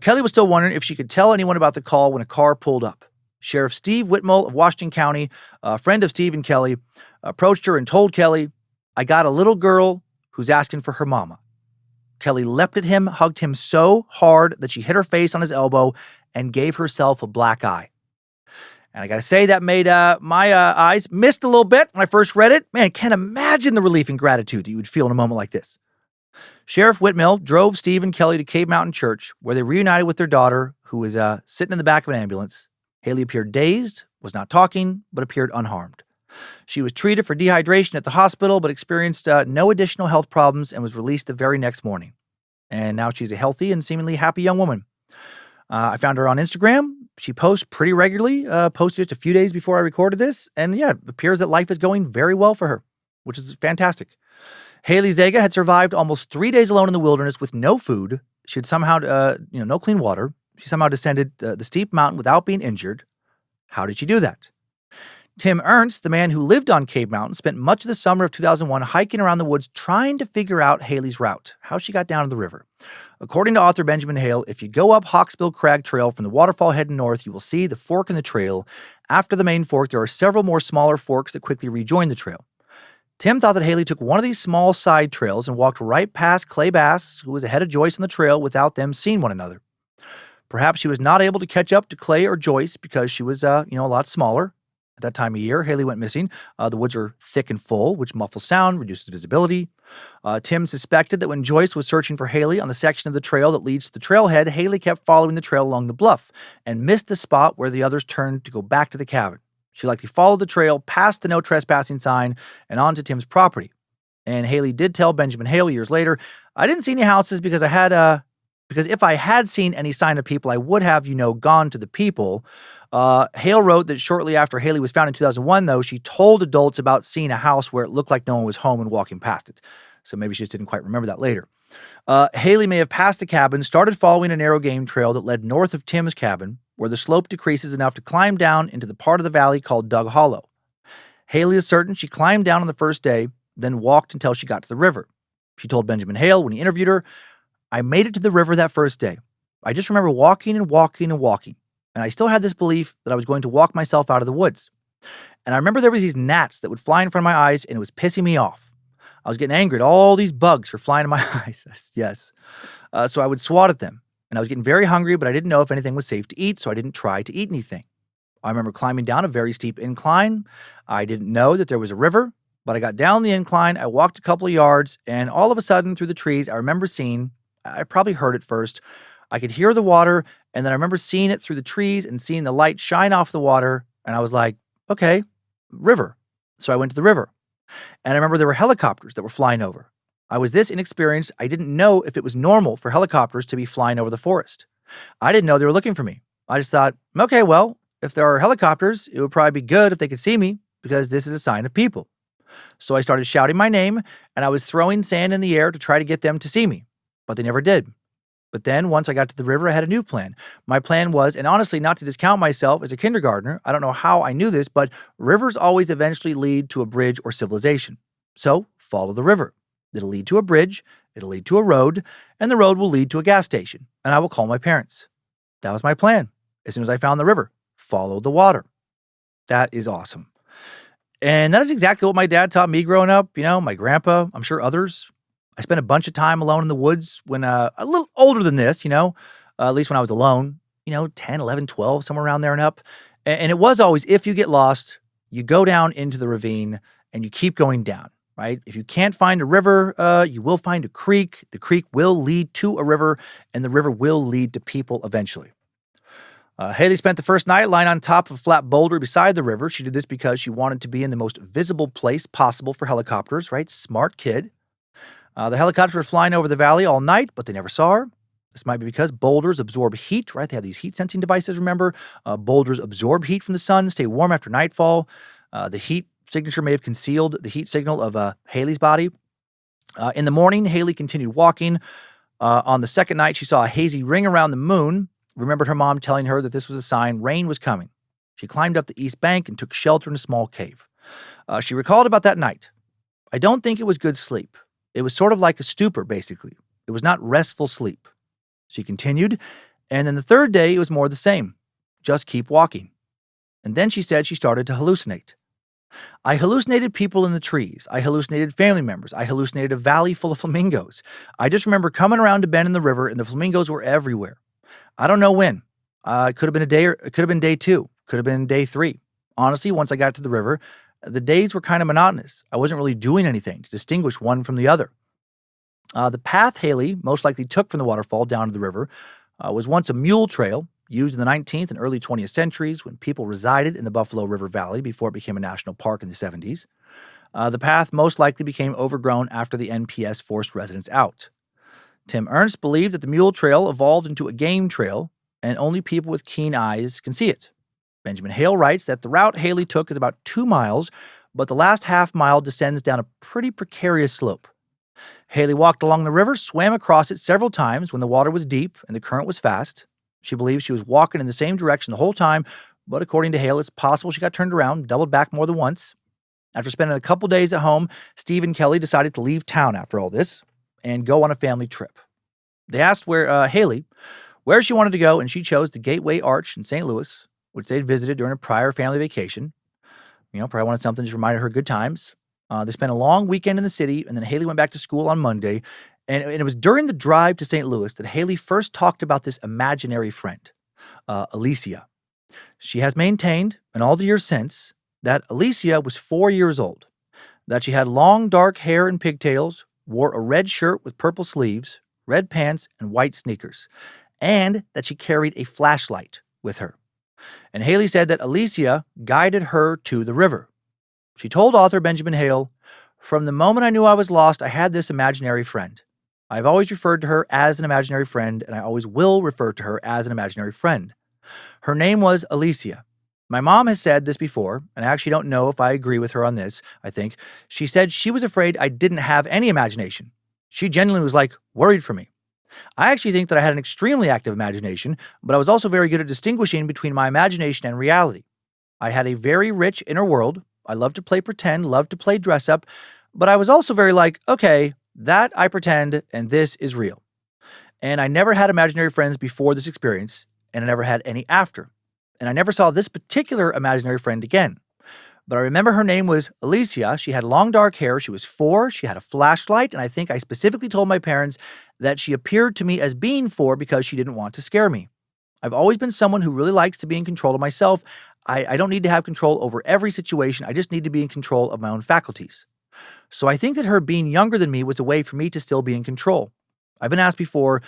Kelly was still wondering if she could tell anyone about the call when a car pulled up. Sheriff Steve Whitmore of Washington County, a friend of Steve and Kelly, approached her and told Kelly, "I got a little girl who's asking for her mama." Kelly leapt at him, hugged him so hard that she hit her face on his elbow and gave herself a black eye. And I gotta say, that made my eyes mist a little bit when I first read it. Man, I can't imagine the relief and gratitude that you would feel in a moment like this. Sheriff Whitmill drove Steve and Kelly to Cave Mountain Church, where they reunited with their daughter, who was sitting in the back of an ambulance. Haley appeared dazed, was not talking, but appeared unharmed. She was treated for dehydration at the hospital, but experienced no additional health problems and was released the very next morning. And now she's a healthy and seemingly happy young woman. I found her on Instagram. She posts pretty regularly, posted just a few days before I recorded this. And yeah, it appears that life is going very well for her, which is fantastic. Haley Zega had survived almost 3 days alone in the wilderness with no food. She had somehow, no clean water. She somehow descended the steep mountain without being injured. How did she do that? Tim Ernst, the man who lived on Cave Mountain, spent much of the summer of 2001 hiking around the woods trying to figure out Haley's route, how she got down to the river. According to author Benjamin Hale, if you go up Hawksbill Crag Trail from the waterfall heading north, you will see the fork in the trail. After the main fork, there are several more smaller forks that quickly rejoin the trail. Tim thought that Haley took one of these small side trails and walked right past Clay Bass, who was ahead of Joyce on the trail, without them seeing one another. Perhaps she was not able to catch up to Clay or Joyce because she was, a lot smaller. At that time of year, Haley went missing. The woods are thick and full, which muffles sound, reduces visibility. Tim suspected that when Joyce was searching for Haley on the section of the trail that leads to the trailhead, Haley kept following the trail along the bluff and missed the spot where the others turned to go back to the cabin. She likely followed the trail past the no trespassing sign and onto Tim's property. And Haley did tell Benjamin Hale years later, "I didn't see any houses because if I had seen any sign of people, I would have, gone to the people." Hale wrote that shortly after Haley was found in 2001, though, she told adults about seeing a house where it looked like no one was home and walking past it. So maybe she just didn't quite remember that later. Haley may have passed the cabin, started following a narrow game trail that led north of Tim's cabin, where the slope decreases enough to climb down into the part of the valley called Dug Hollow. Haley is certain she climbed down on the first day, then walked until she got to the river. She told Benjamin Hale when he interviewed her, "I made it to the river that first day. I just remember walking and walking and walking. And I still had this belief that I was going to walk myself out of the woods. And I remember there was these gnats that would fly in front of my eyes, and it was pissing me off. I was getting angry at all these bugs for flying in my eyes." Yes. So I would swat at them. And I was getting very hungry, but I didn't know if anything was safe to eat, so I didn't try to eat anything. I remember climbing down a very steep incline. I didn't know that there was a river, but I got down the incline, I walked a couple of yards, and all of a sudden through the trees, I remember seeing, I probably heard it first, I could hear the water, and then I remember seeing it through the trees and seeing the light shine off the water, and I was like, okay, river. So I went to the river. And I remember there were helicopters that were flying over. I was this inexperienced, I didn't know if it was normal for helicopters to be flying over the forest. I didn't know they were looking for me. I just thought, okay, well, if there are helicopters, it would probably be good if they could see me, because this is a sign of people. So I started shouting my name, and I was throwing sand in the air to try to get them to see me, but they never did. But then once I got to the river, I had a new plan. My plan was, and honestly, not to discount myself as a kindergartner, I don't know how I knew this, but rivers always eventually lead to a bridge or civilization. So follow the river. It'll lead to a bridge, it'll lead to a road, and the road will lead to a gas station, and I will call my parents. That was my plan. As soon as I found the river, follow the water. That is awesome. And that is exactly what my dad taught me growing up, my grandpa, I'm sure others. I spent a bunch of time alone in the woods when a little older than this, at least when I was alone, 10, 11, 12, somewhere around there and up. And it was always, if you get lost, you go down into the ravine and you keep going down, right? If you can't find a river, you will find a creek. The creek will lead to a river, and the river will lead to people eventually. Haley spent the first night lying on top of a flat boulder beside the river. She did this because she wanted to be in the most visible place possible for helicopters, right? Smart kid. The helicopters were flying over the valley all night, but they never saw her. This might be because boulders absorb heat, right? They have these heat-sensing devices, remember? Boulders absorb heat from the sun, stay warm after nightfall. The heat signature may have concealed the heat signal of Haley's body. In the morning, Haley continued walking. On the second night, she saw a hazy ring around the moon, remembered her mom telling her that this was a sign rain was coming. She climbed up the east bank and took shelter in a small cave. She recalled about that night. "I don't think it was good sleep. It was sort of like a stupor, basically. It was not restful sleep." She continued, and then the third day, it was more the same. Just keep walking. And then she said she started to hallucinate. "I hallucinated people in the trees. I hallucinated family members. I hallucinated a valley full of flamingos. I just remember coming around a bend in the river, and the flamingos were everywhere. I don't know when. It could have been a day, or it could have been day 2. Could have been day 3. Honestly, once I got to the river, the days were kind of monotonous. I wasn't really doing anything to distinguish one from the other." The path Haley most likely took from the waterfall down to the river was once a mule trail used in the 19th and early 20th centuries when people resided in the Buffalo River Valley before it became a national park in the 70s. The path most likely became overgrown after the NPS forced residents out. Tim Ernst believed that the mule trail evolved into a game trail, and only people with keen eyes can see it. Benjamin Hale writes that the route Haley took is about 2 miles, but the last half mile descends down a pretty precarious slope. Haley walked along the river, swam across it several times when the water was deep and the current was fast. She believes she was walking in the same direction the whole time, but according to Hale, it's possible she got turned around, doubled back more than once. After spending a couple days at home, Steve and Kelly decided to leave town after all this and go on a family trip. They asked Haley where she wanted to go, and she chose the Gateway Arch in St. Louis, which they'd visited during a prior family vacation. Probably wanted something to remind her of good times. They spent a long weekend in the city, and then Haley went back to school on Monday. And it was during the drive to St. Louis that Haley first talked about this imaginary friend, Alicia. She has maintained, in all the years since, that Alicia was 4 years old, that she had long dark hair and pigtails, wore a red shirt with purple sleeves, red pants, and white sneakers, and that she carried a flashlight with her. And Haley said that Alicia guided her to the river. She told author Benjamin Hale, "From the moment I knew I was lost, I had this imaginary friend. I've always referred to her as an imaginary friend, and I always will refer to her as an imaginary friend. Her name was Alicia. My mom has said this before, and I actually don't know if I agree with her on this, I think. She said she was afraid I didn't have any imagination. She genuinely was worried for me. I actually think that I had an extremely active imagination, but I was also very good at distinguishing between my imagination and reality. I had a very rich inner world. I loved to play pretend, loved to play dress up, but I was also very okay, that I pretend, and this is real. And I never had imaginary friends before this experience, and I never had any after. And I never saw this particular imaginary friend again. But I remember her name was Alicia. She had long dark hair. She was 4. She had a flashlight. And I think I specifically told my parents that she appeared to me as being 4 because she didn't want to scare me. I've always been someone who really likes to be in control of myself. I don't need to have control over every situation. I just need to be in control of my own faculties. So I think that her being younger than me was a way for me to still be in control. I've been asked before,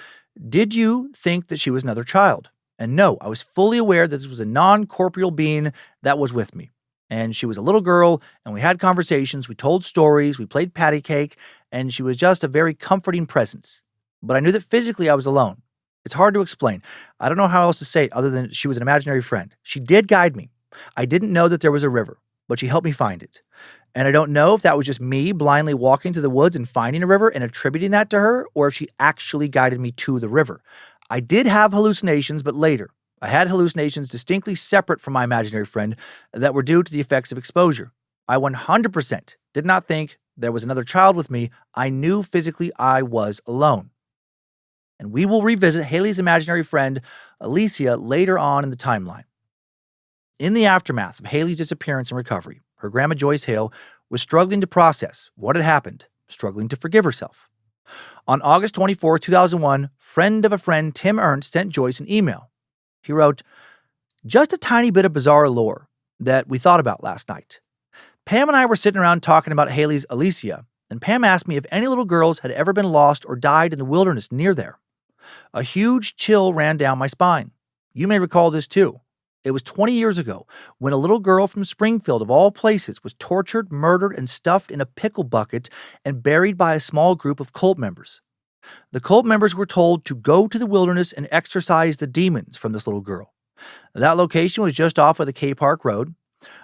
did you think that she was another child? And no, I was fully aware that this was a non-corporeal being that was with me. And she was a little girl, and we had conversations, we told stories, we played patty cake, and she was just a very comforting presence. But I knew that physically I was alone. It's hard to explain. I don't know how else to say it other than she was an imaginary friend. She did guide me. I didn't know that there was a river, but she helped me find it. And I don't know if that was just me blindly walking to the woods and finding a river and attributing that to her, or if she actually guided me to the river. I did have hallucinations, but later. I had hallucinations distinctly separate from my imaginary friend that were due to the effects of exposure. I 100% did not think there was another child with me. I knew physically I was alone. And we will revisit Haley's imaginary friend, Alicia, later on in the timeline. In the aftermath of Haley's disappearance and recovery, her grandma Joyce Hale was struggling to process what had happened, struggling to forgive herself. On August 24, 2001, friend of a friend Tim Ernst sent Joyce an email. He wrote, "Just a tiny bit of bizarre lore that we thought about last night. Pam and I were sitting around talking about Haley's Alicia, and Pam asked me if any little girls had ever been lost or died in the wilderness near there. A huge chill ran down my spine. You may recall this too. It was 20 years ago when a little girl from Springfield, of all places, was tortured, murdered, and stuffed in a pickle bucket and buried by a small group of cult members. The cult members were told to go to the wilderness and exorcise the demons from this little girl. That location was just off of the K Park Road,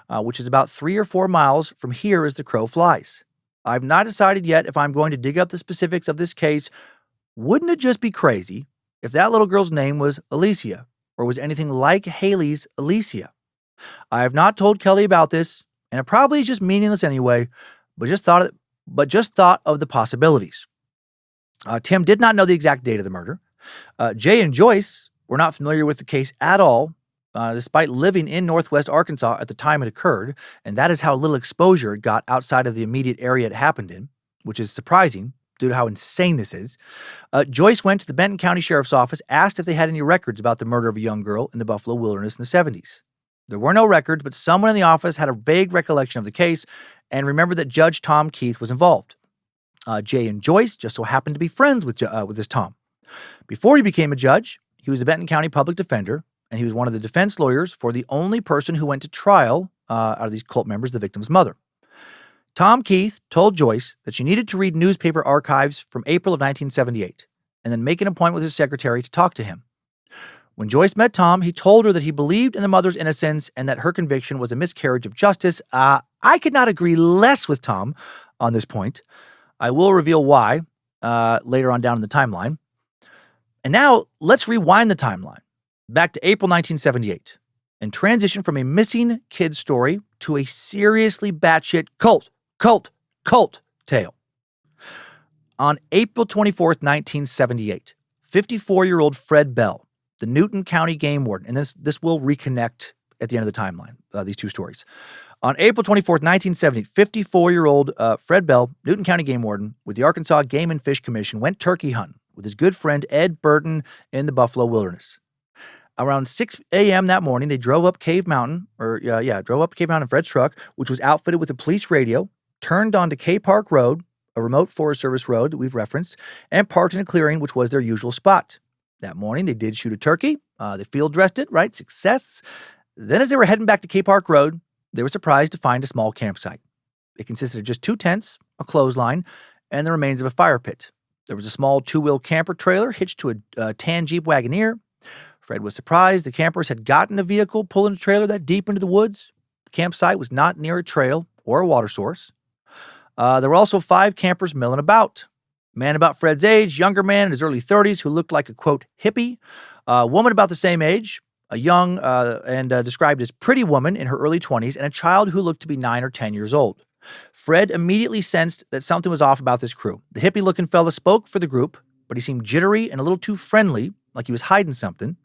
which is about 3 or 4 miles from here as the crow flies. I've not decided yet if I'm going to dig up the specifics of this case. Wouldn't it just be crazy if that little girl's name was Alicia, or was anything like Haley's Alicia? I have not told Kelly about this, and it probably is just meaningless anyway, but just thought of the possibilities." Tim did not know the exact date of the murder. Jay and Joyce were not familiar with the case at all, despite living in northwest Arkansas at the time it occurred, and that is how little exposure it got outside of the immediate area it happened in, which is surprising due to how insane this is. Joyce went to the Benton County Sheriff's Office, asked if they had any records about the murder of a young girl in the Buffalo wilderness in the 70s. There were no records, but someone in the office had a vague recollection of the case and remembered that Judge Tom Keith was involved. Jay and Joyce just so happened to be friends with this Tom. Before he became a judge, he was a Benton County public defender, and he was one of the defense lawyers for the only person who went to trial out of these cult members, the victim's mother. Tom Keith told Joyce that she needed to read newspaper archives from April of 1978 and then make an appointment with his secretary to talk to him. When Joyce met Tom, he told her that he believed in the mother's innocence and that her conviction was a miscarriage of justice. I could not agree less with Tom on this point. I will reveal why later on down in the timeline. And now let's rewind the timeline back to April 1978. and transitioned from a missing kid story to a seriously batshit cult tale. On April 24th, 1978, 54-year-old Fred Bell, the Newton County game warden, and this will reconnect at the end of the timeline, these two stories. On April 24th, 1970, 54-year-old Fred Bell, Newton County game warden with the Arkansas Game and Fish Commission, went turkey hunting with his good friend Ed Burton in the Buffalo Wilderness. Around 6 a.m. that morning, they drove up Cave Mountain in Fred's truck, which was outfitted with a police radio, turned onto K Park Road, a remote Forest Service road that we've referenced, and parked in a clearing, which was their usual spot. That morning, they did shoot a turkey. They field dressed it, right? Success. Then as they were heading back to K Park Road, they were surprised to find a small campsite. It consisted of just 2 tents, a clothesline, and the remains of a fire pit. There was a small 2-wheel camper trailer hitched to a tan Jeep Wagoneer. Fred was surprised the campers had gotten a vehicle pulling a trailer that deep into the woods. The campsite was not near a trail or a water source. There were also 5 campers milling about. A man about Fred's age, younger man in his early 30s who looked like a, quote, hippie. A woman about the same age, a young and described as pretty woman in her early 20s, and a child who looked to be 9 or 10 years old. Fred immediately sensed that something was off about this crew. The hippie-looking fella spoke for the group, but he seemed jittery and a little too friendly, like he was hiding something.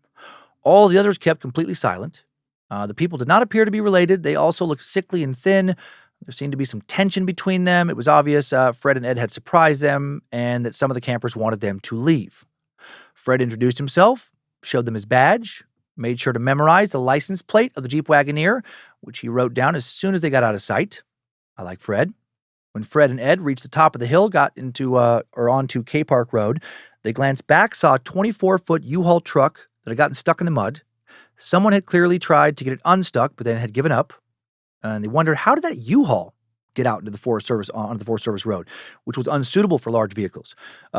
All the others kept completely silent. The people did not appear to be related. They also looked sickly and thin. There seemed to be some tension between them. It was obvious Fred and Ed had surprised them and that some of the campers wanted them to leave. Fred introduced himself, showed them his badge, made sure to memorize the license plate of the Jeep Wagoneer, which he wrote down as soon as they got out of sight. I like Fred. When Fred and Ed reached the top of the hill, got onto K Park Road, they glanced back, saw a 24-foot U-Haul truck that had gotten stuck in the mud. Someone had clearly tried to get it unstuck, but then had given up. And they wondered, how did that U-Haul get out onto the Forest Service road, which was unsuitable for large vehicles?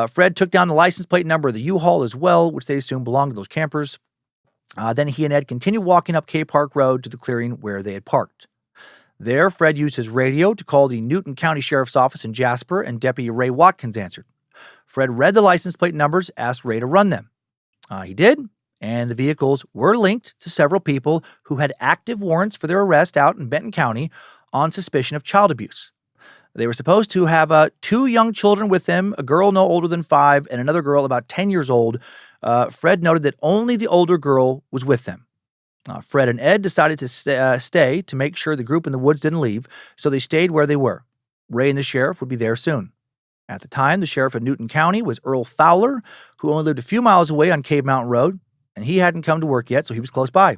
Fred took down the license plate number of the U-Haul as well, which they assumed belonged to those campers. Then he and Ed continued walking up K Park Road to the clearing where they had parked. There, Fred used his radio to call the Newton County Sheriff's Office in Jasper, and Deputy Ray Watkins answered. Fred read the license plate numbers, asked Ray to run them. He did, and the vehicles were linked to several people who had active warrants for their arrest out in Benton County on suspicion of child abuse. They were supposed to have 2 young children with them, a girl no older than 5 and another girl about 10 years old. Fred noted that only the older girl was with them. Fred and Ed decided to stay to make sure the group in the woods didn't leave, so they stayed where they were. Ray and the sheriff would be there soon. At the time, the sheriff of Newton County was Earl Fowler, who only lived a few miles away on Cave Mountain Road, and he hadn't come to work yet, so he was close by.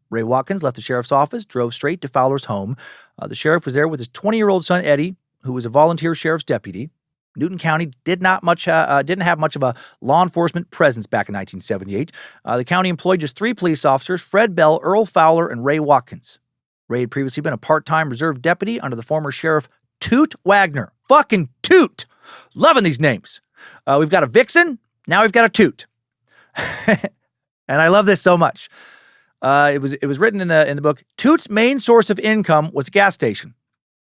Ray Watkins left the sheriff's office, drove straight to Fowler's home. The sheriff was there with his 20-year-old son, Eddie, who was a volunteer sheriff's deputy. Newton County didn't have much of a law enforcement presence back in 1978. The county employed just 3 police officers, Fred Bell, Earl Fowler, and Ray Watkins. Ray had previously been a part-time reserve deputy under the former sheriff Toot Wagner. Fucking Toot! Loving these names. We've got a Vixen, now we've got a Toot. And I love this so much. It was written in the book. Toot's main source of income was a gas station.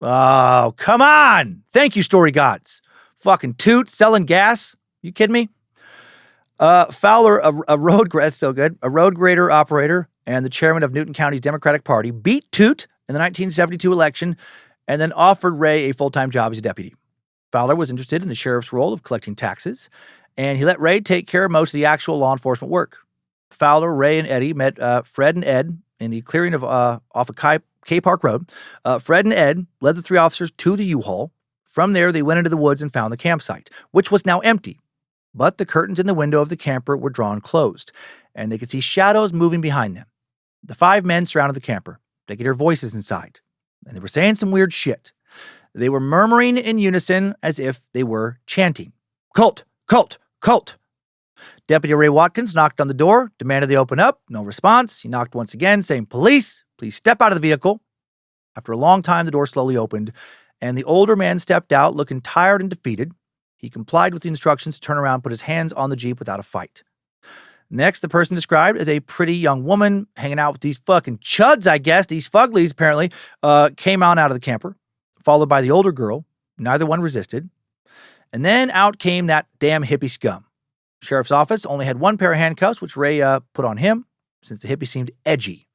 Oh, come on! Thank you, story gods. Fucking Toot selling gas? You kidding me? Fowler, a road grader operator and the chairman of Newton County's Democratic Party, beat Toot in the 1972 election and then offered Ray a full-time job as a deputy. Fowler was interested in the sheriff's role of collecting taxes, and he let Ray take care of most of the actual law enforcement work. Fowler, Ray, and Eddie met Fred and Ed in the clearing off of K Park Road. Fred and Ed led the 3 officers to the U-Haul. From there, they went into the woods and found the campsite, which was now empty. But the curtains in the window of the camper were drawn closed, and they could see shadows moving behind them. The 5 men surrounded the camper. They could hear voices inside, and they were saying some weird shit. They were murmuring in unison as if they were chanting. Cult! Cult! Cult! Deputy Ray Watkins knocked on the door, demanded they open up. No response. He knocked once again, saying, "Police, please step out of the vehicle." After a long time, the door slowly opened, and the older man stepped out, looking tired and defeated. He complied with the instructions to turn around and put his hands on the Jeep without a fight. Next, the person described as a pretty young woman hanging out with these fucking chuds, I guess, these fuglies apparently, came out of the camper, followed by the older girl. Neither one resisted. And then out came that damn hippie scum. The sheriff's office only had 1 pair of handcuffs, which Ray put on him, since the hippie seemed edgy.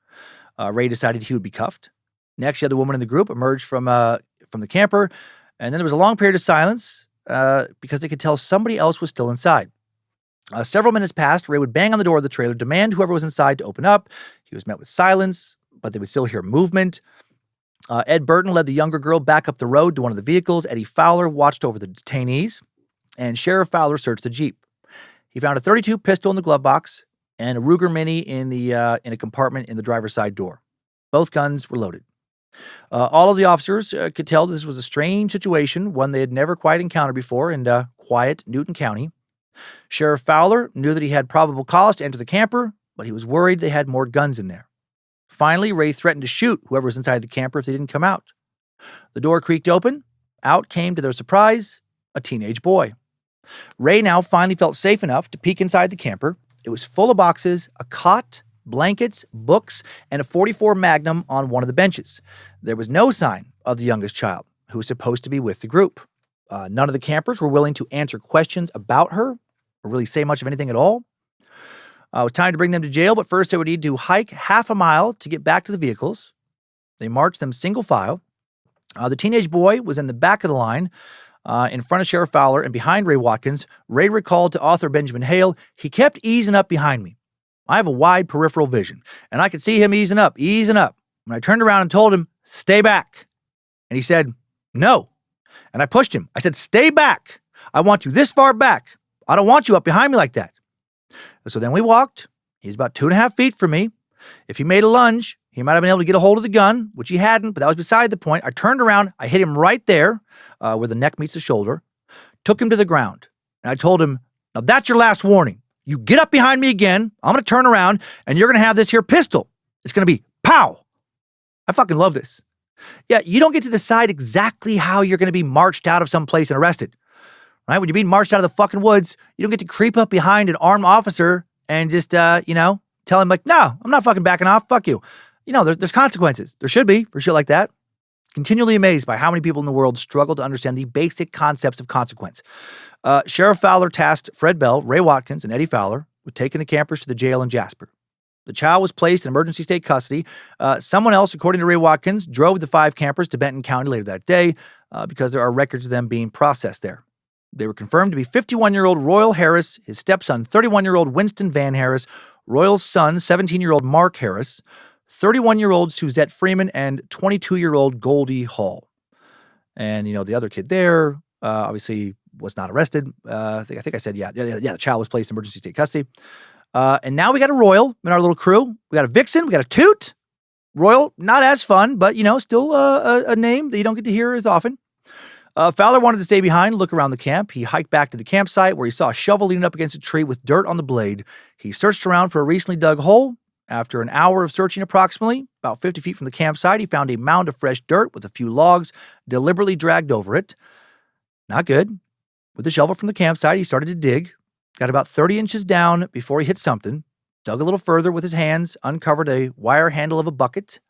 Ray decided he would be cuffed. Next, the other woman in the group emerged from the camper, and then there was a long period of silence because they could tell somebody else was still inside. Several minutes passed. Ray would bang on the door of the trailer, demand whoever was inside to open up. He was met with silence, but they would still hear movement. Ed Burton led the younger girl back up the road to one of the vehicles. Eddie Fowler watched over the detainees, and Sheriff Fowler searched the Jeep. He found a .32 pistol in the glove box and a Ruger Mini in a compartment in the driver's side door. Both guns were loaded. All of the officers could tell this was a strange situation, one they had never quite encountered before in quiet Newton County. Sheriff Fowler knew that he had probable cause to enter the camper, but he was worried they had more guns in there. Finally, Ray threatened to shoot whoever was inside the camper if they didn't come out. The door creaked open. Out came, to their surprise, a teenage boy. Ray now finally felt safe enough to peek inside the camper. It was full of boxes, a cot, blankets, books, and a .44 Magnum on one of the benches. There was no sign of the youngest child, who was supposed to be with the group. None of the campers were willing to answer questions about her or really say much of anything at all. It was time to bring them to jail, but first they would need to hike half a mile to get back to the vehicles. They marched them single file. The teenage boy was in the back of the line, in front of Sheriff Fowler and behind Ray Watkins. Ray recalled to author Benjamin Hale, "He kept easing up behind me. I have a wide peripheral vision, and I could see him easing up. When I turned around and told him, 'Stay back.' And he said, 'No.' And I pushed him. I said, 'Stay back. I want you this far back. I don't want you up behind me like that.' So then we walked. He was about 2.5 feet from me. If he made a lunge, he might have been able to get a hold of the gun, which he hadn't, but that was beside the point. I turned around. I hit him right there, where the neck meets the shoulder, took him to the ground. And I told him, 'Now that's your last warning. You get up behind me again, I'm going to turn around, and you're going to have this here pistol. It's going to be pow.' I fucking love this. Yeah, you don't get to decide exactly how you're going to be marched out of some place and arrested. Right? When you're being marched out of the fucking woods, you don't get to creep up behind an armed officer and just, tell him like, 'No, I'm not fucking backing off. Fuck you.' There's consequences. There should be for shit like that. Continually amazed by how many people in the world struggle to understand the basic concepts of consequence. Sheriff Fowler tasked Fred Bell, Ray Watkins, and Eddie Fowler with taking the campers to the jail in Jasper. The child was placed in emergency state custody. Someone else, according to Ray Watkins, drove the 5 campers to Benton County later that day because there are records of them being processed there. They were confirmed to be 51-year-old Royal Harris, his stepson, 31-year-old Winston Van Harris, Royal's son, 17-year-old Mark Harris, 31-year-old Suzette Freeman, and 22-year-old Goldie Hall. And, the other kid there obviously was not arrested. I think I said, yeah, the child was placed in emergency state custody. And now we got a Royal in our little crew. We got a Vixen. We got a Toot. Royal, not as fun, but, still a name that you don't get to hear as often. Fowler wanted to stay behind, look around the camp. He hiked back to the campsite where he saw a shovel leaning up against a tree with dirt on the blade. He searched around for a recently dug hole. After an hour of searching approximately, about 50 feet from the campsite, he found a mound of fresh dirt with a few logs deliberately dragged over it. Not good. With the shovel from the campsite, he started to dig. Got about 30 inches down before he hit something. Dug a little further with his hands, uncovered a wire handle of a bucket.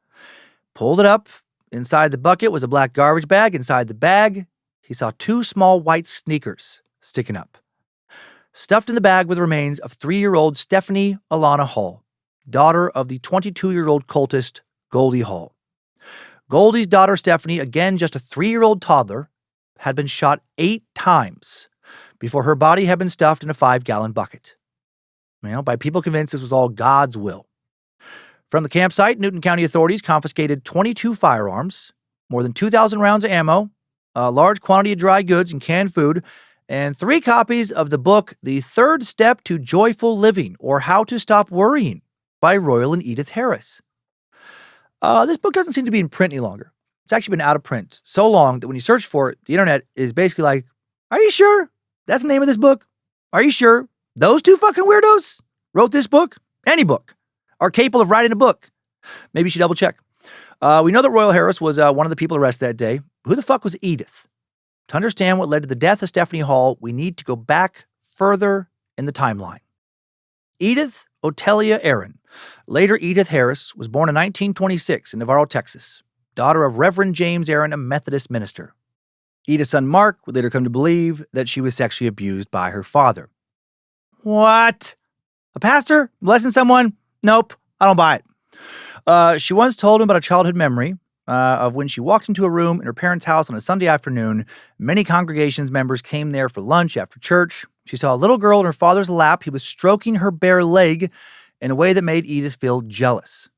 Pulled it up. Inside the bucket was a black garbage bag. Inside the bag, he saw 2 small white sneakers sticking up. Stuffed in the bag were the remains of 3-year-old Stephanie Alana Hall, daughter of the 22-year-old cultist Goldie Hall. Goldie's daughter Stephanie, again just a 3-year-old toddler, had been shot 8 times before her body had been stuffed in a 5-gallon bucket. By people convinced this was all God's will. From the campsite, Newton County authorities confiscated 22 firearms, more than 2,000 rounds of ammo, a large quantity of dry goods and canned food, and 3 copies of the book, The Third Step to Joyful Living, or How to Stop Worrying, by Royal and Edith Harris. This book doesn't seem to be in print any longer. It's actually been out of print so long that when you search for it, the internet is basically like, "Are you sure that's the name of this book? Are you sure those 2 fucking weirdos wrote this book? Any book are capable of writing a book." Maybe you should double check. We know that Royal Harris was one of the people arrested that day. Who the fuck was Edith? To understand what led to the death of Stephanie Hall, we need to go back further in the timeline. Edith Otelia Aaron, later Edith Harris, was born in 1926 in Navarro, Texas, daughter of Reverend James Aaron, a Methodist minister. Edith's son Mark would later come to believe that she was sexually abused by her father. What? A pastor blessing someone? Nope, I don't buy it. She once told him about a childhood memory of when she walked into a room in her parents' house on a Sunday afternoon. Many congregations members came there for lunch after church. She saw a little girl in her father's lap. He was stroking her bare leg in a way that made Edith feel jealous.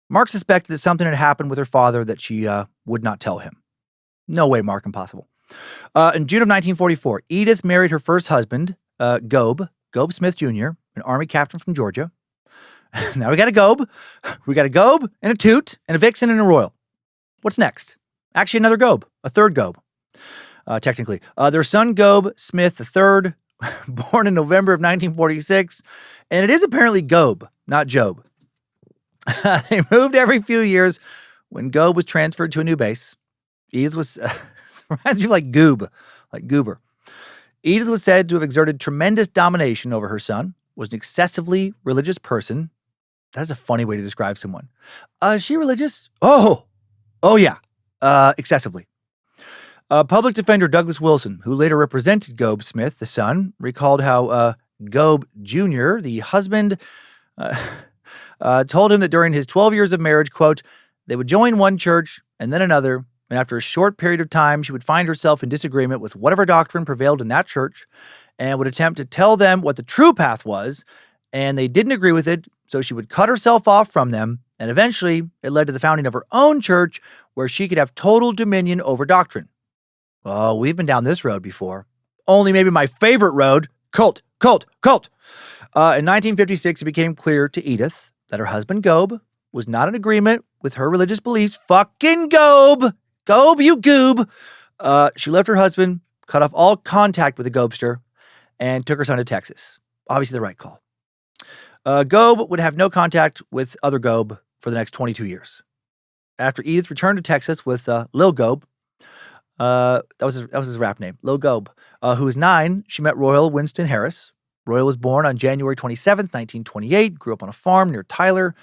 Mark suspected that something had happened with her father that she would not tell him. No way, Mark, impossible. In June of 1944, Edith married her first husband, Gobe Smith Jr., an Army captain from Georgia. Now we got a Gobe. We got a Gobe and a Toot and a Vixen and a Royal. What's next? Actually, another Gobe, a third Gobe, technically. Their son, Gobe Smith III, born in November of 1946, and it is apparently Gobe, not Job. They moved every few years when Gobe was transferred to a new base. Edith was, reminds me like Goob, like Goober. Edith was said to have exerted tremendous domination over her son, was an excessively religious person. That is a funny way to describe someone. Is she religious? Oh yeah, excessively. Public defender Douglas Wilson, who later represented Gobe Smith, the son, recalled how Gobe Jr., the husband, told him that during his 12 years of marriage, quote, they would join one church and then another, and after a short period of time, she would find herself in disagreement with whatever doctrine prevailed in that church and would attempt to tell them what the true path was, and they didn't agree with it, so she would cut herself off from them, and eventually it led to the founding of her own church where she could have total dominion over doctrine. Oh, we've been down this road before. Only maybe my favorite road, cult. In 1956, it became clear to Edith that her husband, Gobe, was not in agreement with her religious beliefs. Fucking Gobe! Gobe, you goob! She left her husband, cut off all contact with the Gobester, and took her son to Texas. Obviously the right call. Gobe would have no contact with other Gobe for the next 22 years. After Edith returned to Texas with Lil Gobe, that was his rap name, Lil Gobe, who was 9, she met Royal Winston Harris. Royal was born on January 27th, 1928, grew up on a farm near Tyler.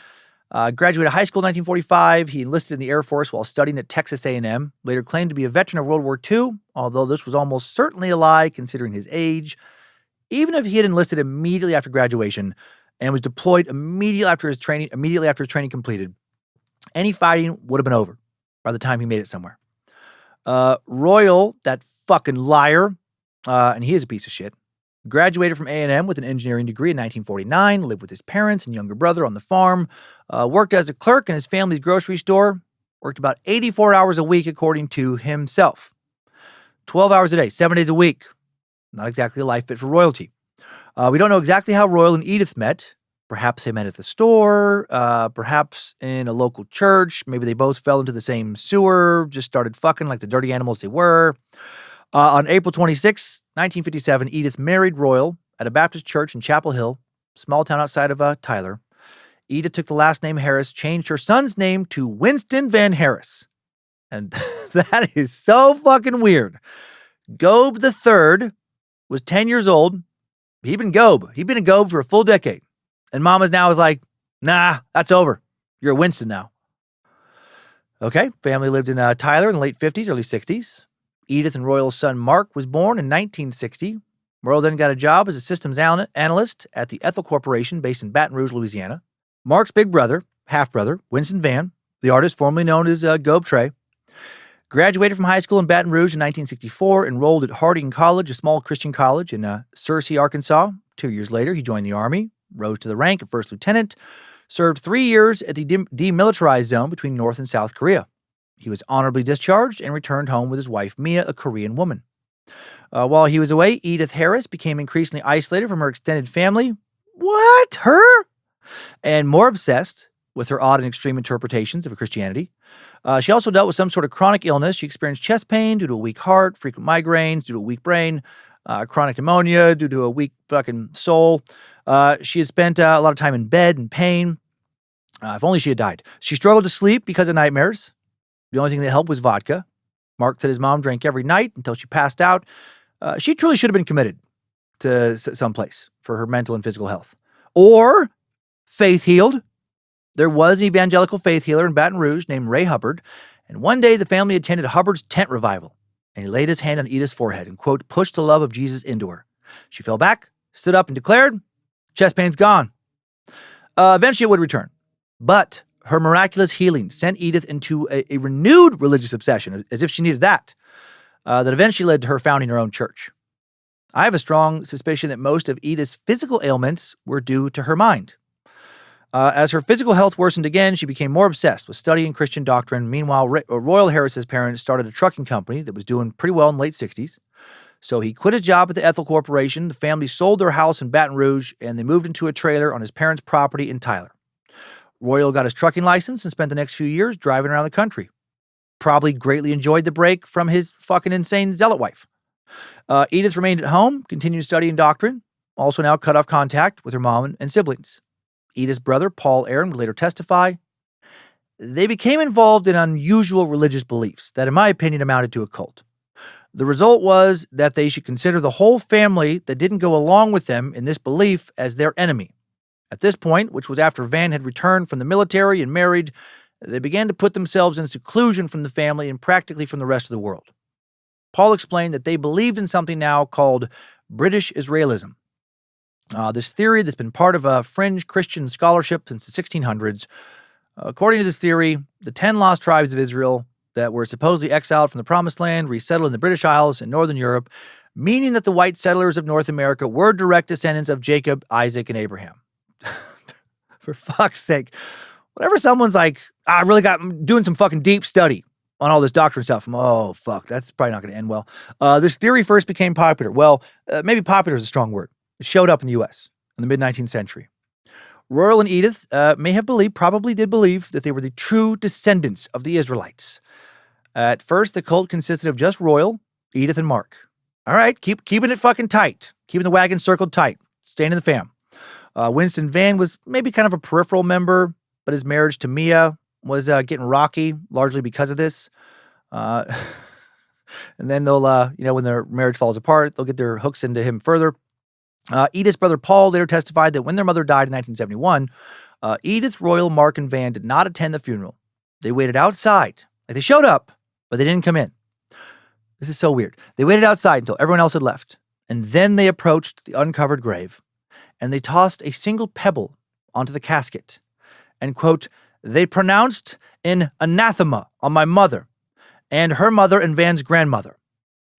Graduated high school in 1945. He enlisted in the Air Force while studying at Texas A&M. Later claimed to be a veteran of World War II, although this was almost certainly a lie considering his age. Even if he had enlisted immediately after graduation and was deployed immediately after his training completed, any fighting would have been over by the time he made it somewhere. Royal, that fucking liar, and he is a piece of shit, graduated from A&M with an engineering degree in 1949, lived with his parents and younger brother on the farm, worked as a clerk in his family's grocery store, worked about 84 hours a week according to himself. 12 hours a day, 7 days a week. Not exactly a life fit for royalty. We don't know exactly how Royal and Edith met. Perhaps they met at the store, perhaps in a local church. Maybe they both fell into the same sewer, just started fucking like the dirty animals they were. On April 26, 1957, Edith married Royal at a Baptist church in Chapel Hill, small town outside of Tyler. Edith took the last name Harris, changed her son's name to Winston Van Harris. And that is so fucking weird. Gobe III was 10 years old. He'd been a Gobe for a full decade. And Mama's now is like, nah, that's over. You're a Winston now. Okay, family lived in Tyler in the late 50s, early 60s. Edith and Royal's son Mark was born in 1960. Royal then got a job as a systems analyst at the Ethel Corporation based in Baton Rouge, Louisiana. Mark's big brother, half-brother, Winston Van, the artist formerly known as Gobe Trey, graduated from high school in Baton Rouge in 1964, enrolled at Harding College, a small Christian college in Searcy, Arkansas. 2 years later, he joined the Army, rose to the rank of first lieutenant, served 3 years at the demilitarized zone between North and South Korea. He was honorably discharged and returned home with his wife, Mia, a Korean woman. While he was away, Edith Harris became increasingly isolated from her extended family. What? Her? And more obsessed with her odd and extreme interpretations of Christianity. She also dealt with some sort of chronic illness. She experienced chest pain due to a weak heart, frequent migraines due to a weak brain, chronic pneumonia due to a weak fucking soul. She had spent a lot of time in bed in pain. If only she had died. She struggled to sleep because of nightmares. The only thing that helped was vodka. Mark said his mom drank every night until she passed out. She truly should have been committed to someplace for her mental and physical health. Or faith healed. There was an evangelical faith healer in Baton Rouge named Ray Hubbard, and one day the family attended Hubbard's tent revival, and he laid his hand on Edith's forehead and, quote, pushed the love of Jesus into her. She fell back, stood up, and declared, chest pain's gone. Eventually it would return. But Her miraculous healing sent Edith into a renewed religious obsession, as if she needed that eventually led to her founding her own church. I have a strong suspicion that most of Edith's physical ailments were due to her mind. As her physical health worsened again, she became more obsessed with studying Christian doctrine. Meanwhile, Royal Harris's parents started a trucking company that was doing pretty well in the late 60s. So he quit his job at the Ethel Corporation. The family sold their house in Baton Rouge, and they moved into a trailer on his parents' property in Tyler. Royal got his trucking license and spent the next few years driving around the country. Probably greatly enjoyed the break from his fucking insane zealot wife. Edith remained at home, continued studying doctrine, also now cut off contact with her mom and siblings. Edith's brother, Paul Aaron, would later testify. They became involved in unusual religious beliefs that, in my opinion, amounted to a cult. The result was that they should consider the whole family that didn't go along with them in this belief as their enemy. At this point, which was after Van had returned from the military and married, they began to put themselves in seclusion from the family and practically from the rest of the world. Paul explained that they believed in something now called British Israelism. This theory that's been part of a fringe Christian scholarship since the 1600s. According to this theory, the 10 lost tribes of Israel that were supposedly exiled from the Promised Land resettled in the British Isles in northern Europe, meaning that the white settlers of North America were direct descendants of Jacob, Isaac, and Abraham. For fuck's sake. Whenever someone's like, I'm doing some fucking deep study on all this doctrine stuff, oh, fuck, that's probably not going to end well. This theory first became popular. Well, maybe popular is a strong word. It showed up in the U.S. in the mid-19th century. Royal and Edith probably did believe that they were the true descendants of the Israelites. At first, the cult consisted of just Royal, Edith, and Mark. All right, keeping it fucking tight. Keeping the wagon circled tight. Staying in the fam. Winston Van was maybe kind of a peripheral member, but his marriage to Mia was getting rocky, largely because of this. And then they'll, when their marriage falls apart, they'll get their hooks into him further. Edith's brother Paul later testified that when their mother died in 1971, Edith, Royal, Mark, and Van did not attend the funeral. They waited outside. Like, they showed up, but they didn't come in. This is so weird. They waited outside until everyone else had left, and then they approached the uncovered grave, and they tossed a single pebble onto the casket, and, quote, they pronounced an anathema on my mother and her mother and Van's grandmother.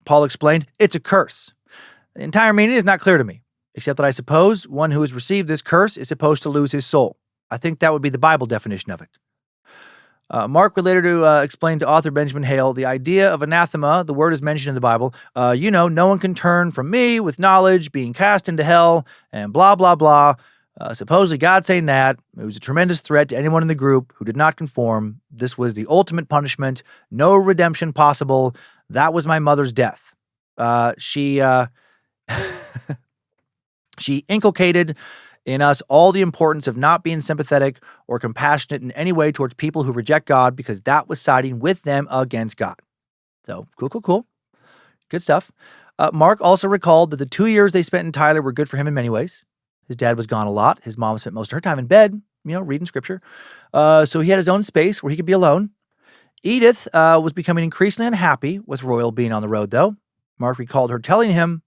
Paul explained, it's a curse. The entire meaning is not clear to me, except that I suppose one who has received this curse is supposed to lose his soul. I think that would be the Bible definition of it. Mark would later explain to author Benjamin Hale the idea of anathema. The word is mentioned in the Bible. No one can turn from me with knowledge, being cast into hell, and blah, blah, blah. Supposedly God saying that. It was a tremendous threat to anyone in the group who did not conform. This was the ultimate punishment. No redemption possible. That was my mother's death. She inculcated in us all the importance of not being sympathetic or compassionate in any way towards people who reject God, because that was siding with them against God. So, cool. Good stuff. Mark also recalled that the 2 years they spent in Tyler were good for him in many ways. His dad was gone a lot. His mom spent most of her time in bed, reading scripture. So he had his own space where he could be alone. Edith was becoming increasingly unhappy with Royal being on the road, though. Mark recalled her telling him,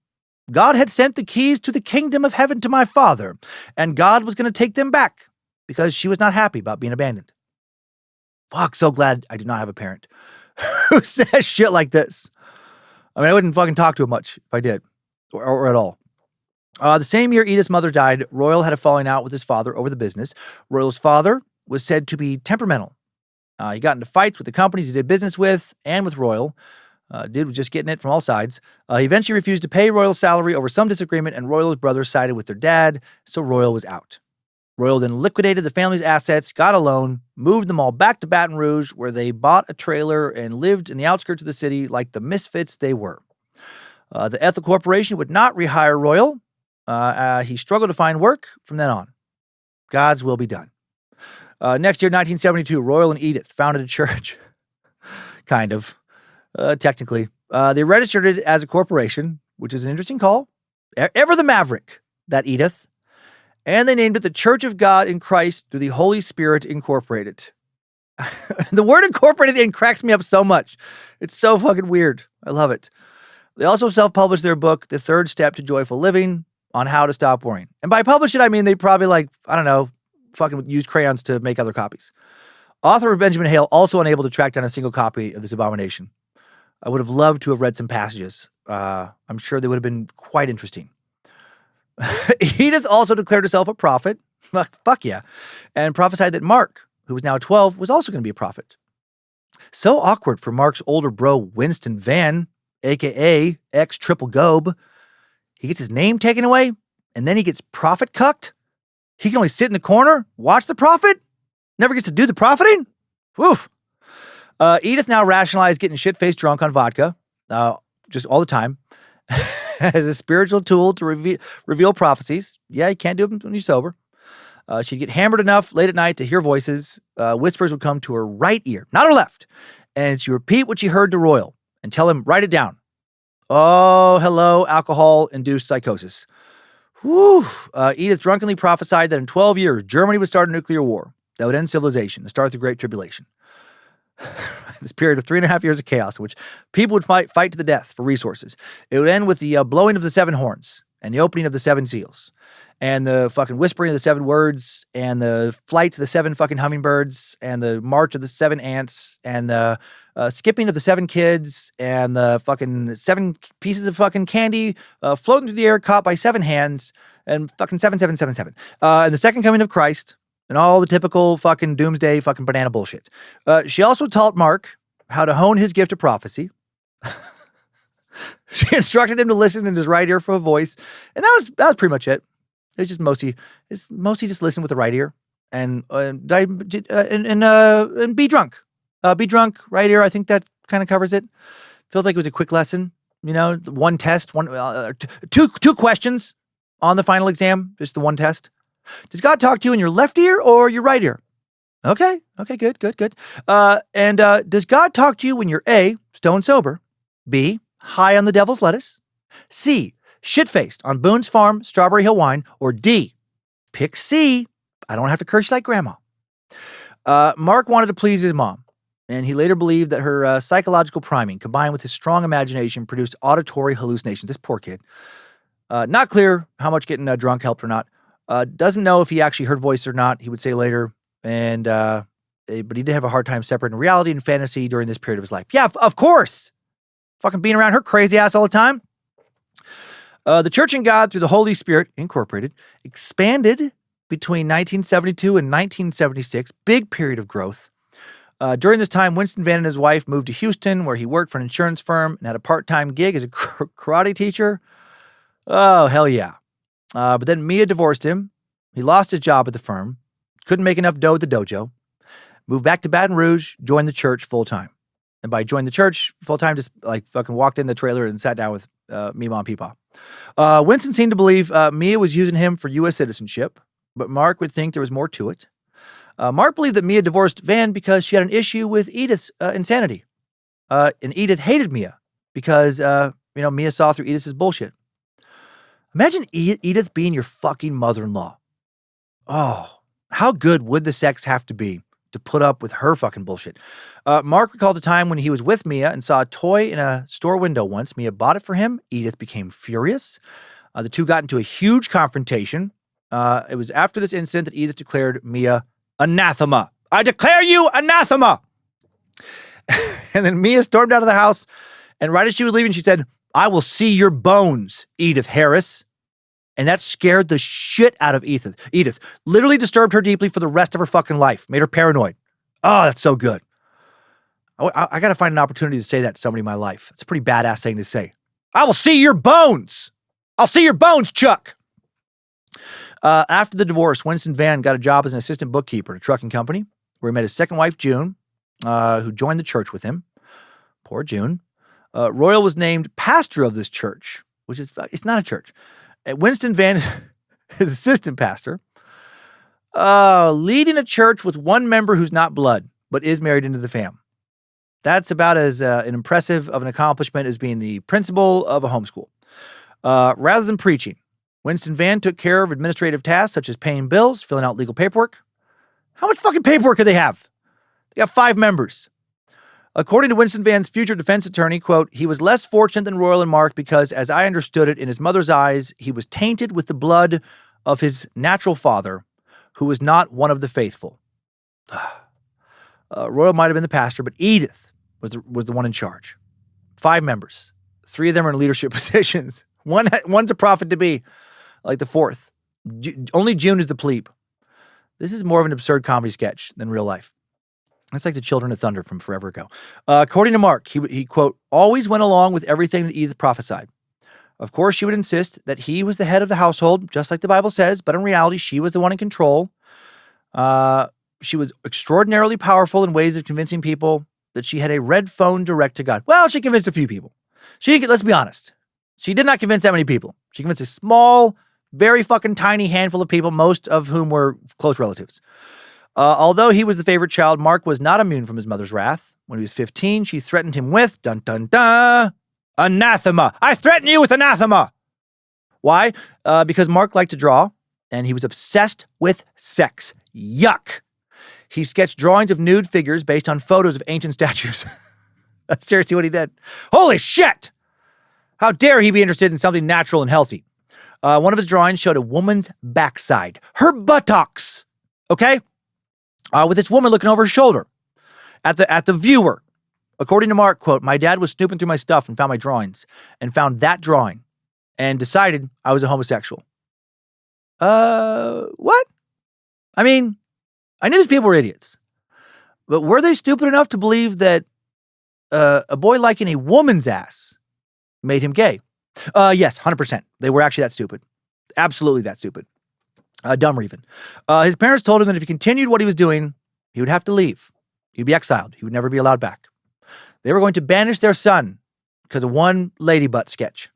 God had sent the keys to the kingdom of heaven to my father, and God was going to take them back because she was not happy about being abandoned. Fuck, so glad I did not have a parent who says shit like this. I mean, I wouldn't fucking talk to him much if I did, or at all. The same year Edith's mother died, Royal had a falling out with his father over the business. Royal's father was said to be temperamental. He got into fights with the companies he did business with and with Royal. Dude was just getting it from all sides. He eventually refused to pay Royal's salary over some disagreement, and Royal's brother sided with their dad, so Royal was out. Royal then liquidated the family's assets, got a loan, moved them all back to Baton Rouge, where they bought a trailer and lived in the outskirts of the city like the misfits they were. The Ethel Corporation would not rehire Royal. He struggled to find work from then on. God's will be done. Next year, 1972, Royal and Edith founded a church. Kind of. Technically. They registered it as a corporation, which is an interesting call. Ever the Maverick, that Edith. And they named it the Church of God in Christ through the Holy Spirit Incorporated. The word incorporated in cracks me up so much. It's so fucking weird. I love it. They also self-published their book, The Third Step to Joyful Living, on how to stop worrying. And by publish it, I mean they probably fucking used crayons to make other copies. Author Benjamin Hale also unable to track down a single copy of this abomination. I would have loved to have read some passages. I'm sure they would have been quite interesting. Edith also declared herself a prophet. Fuck yeah. And prophesied that Mark, who was now 12, was also going to be a prophet. So awkward for Mark's older bro, Winston Van, a.k.a. ex-Triple Gobe. He gets his name taken away, and then he gets prophet cucked. He can only sit in the corner, watch the prophet, never gets to do the profiting. Woof. Edith now rationalized getting shit-faced drunk on vodka, just all the time, as a spiritual tool to reveal prophecies. Yeah, you can't do them when you're sober. She'd get hammered enough late at night to hear voices. Whispers would come to her right ear, not her left, and she'd repeat what she heard to Royal and tell him, write it down. Oh, hello, alcohol-induced psychosis. Whew. Edith drunkenly prophesied that in 12 years, Germany would start a nuclear war that would end civilization and start the Great Tribulation. This period of 3.5 years of chaos in which people would fight to the death for resources. It would end with the blowing of the 7 horns and the opening of the 7 seals and the fucking whispering of the 7 words and the flight to the 7 fucking hummingbirds and the march of the 7 ants and the skipping of the 7 kids and the fucking 7 pieces of fucking candy floating through the air caught by 7 hands and fucking 7, and the second coming of Christ and all the typical fucking doomsday fucking banana bullshit. She also taught Mark how to hone his gift of prophecy. She instructed him to listen in his right ear for a voice, and that was pretty much it. It was just mostly just listen with the right ear and be drunk. Be drunk, right ear. I think that kind of covers it. Feels like it was a quick lesson. You know, one test, two questions on the final exam. Just the one test. Does God talk to you in your left ear or your right ear? Okay, good. And does God talk to you when you're A, stone sober, B, high on the devil's lettuce, C, shit-faced on Boone's Farm Strawberry Hill wine, or D, pick C, I don't have to curse you like grandma. Mark wanted to please his mom, and he later believed that her psychological priming combined with his strong imagination produced auditory hallucinations. This poor kid. Not clear how much getting drunk helped or not. Doesn't know if he actually heard voices or not, he would say later. And but he did have a hard time separating reality and fantasy during this period of his life. Yeah, of course. Fucking being around her crazy ass all the time. The Church and God through the Holy Spirit, Incorporated, expanded between 1972 and 1976. Big period of growth. During this time, Winston Van and his wife moved to Houston, where he worked for an insurance firm and had a part-time gig as a karate teacher. Oh, hell yeah. But then Mia divorced him. He lost his job at the firm. Couldn't make enough dough at the dojo. Moved back to Baton Rouge, joined the church full-time. And by joined the church full-time, just like fucking walked in the trailer and sat down with Mima and Peepaw. Winston seemed to believe Mia was using him for U.S. citizenship, but Mark would think there was more to it. Mark believed that Mia divorced Van because she had an issue with Edith's insanity. And Edith hated Mia because, Mia saw through Edith's bullshit. Imagine Edith being your fucking mother-in-law. Oh, how good would the sex have to be to put up with her fucking bullshit? Mark recalled a time when he was with Mia and saw a toy in a store window once. Mia bought it for him. Edith became furious. The two got into a huge confrontation. It was after this incident that Edith declared Mia anathema. I declare you anathema. And then Mia stormed out of the house, and right as she was leaving, she said, I will see your bones, Edith Harris. And that scared the shit out of Edith. Edith literally disturbed her deeply for the rest of her fucking life. Made her paranoid. Oh, that's so good. I got to find an opportunity to say that to somebody in my life. It's a pretty badass thing to say. I will see your bones. I'll see your bones, Chuck. After the divorce, Winston Van got a job as an assistant bookkeeper at a trucking company where he met his second wife, June, who joined the church with him. Poor June. Royal was named pastor of this church, which is, it's not a church. Winston Van is assistant pastor, leading a church with one member who's not blood, but is married into the fam. That's about as an impressive of an accomplishment as being the principal of a homeschool. Rather than preaching, Winston Van took care of administrative tasks such as paying bills, filling out legal paperwork. How much fucking paperwork do they have? They got 5 members. According to Winston Van's future defense attorney, quote, he was less fortunate than Royal and Mark because, as I understood it, in his mother's eyes, he was tainted with the blood of his natural father, who was not one of the faithful. Royal might have been the pastor, but Edith was the one in charge. 5 members. 3 of them are in leadership positions. One's a prophet-to-be, like the 4th. Only June is the plebe. This is more of an absurd comedy sketch than real life. It's like the Children of Thunder from forever ago. According to Mark, he, quote, always went along with everything that Edith prophesied. Of course, she would insist that he was the head of the household, just like the Bible says, but in reality, she was the one in control. She was extraordinarily powerful in ways of convincing people that she had a red phone direct to God. Well, she convinced a few people. Let's be honest. She did not convince that many people. She convinced a small, very fucking tiny handful of people, most of whom were close relatives. Although he was the favorite child, Mark was not immune from his mother's wrath. When he was 15, she threatened him with, dun dun dun, anathema. I threaten you with anathema. Why? Because Mark liked to draw, and he was obsessed with sex. Yuck. He sketched drawings of nude figures based on photos of ancient statues. That's seriously what he did. Holy shit! How dare he be interested in something natural and healthy? One of his drawings showed a woman's backside. Her buttocks. Okay? With this woman looking over her shoulder at the viewer. According to Mark, quote, my dad was snooping through my stuff and found my drawings and found that drawing and decided I was a homosexual. What? I mean, I knew these people were idiots, but were they stupid enough to believe that a boy liking a woman's ass made him gay? Yes, 100%. They were actually that stupid. Absolutely that stupid. Dumber even. His parents told him that if he continued what he was doing, he would have to leave. He'd be exiled. He would never be allowed back. They were going to banish their son because of one lady butt sketch.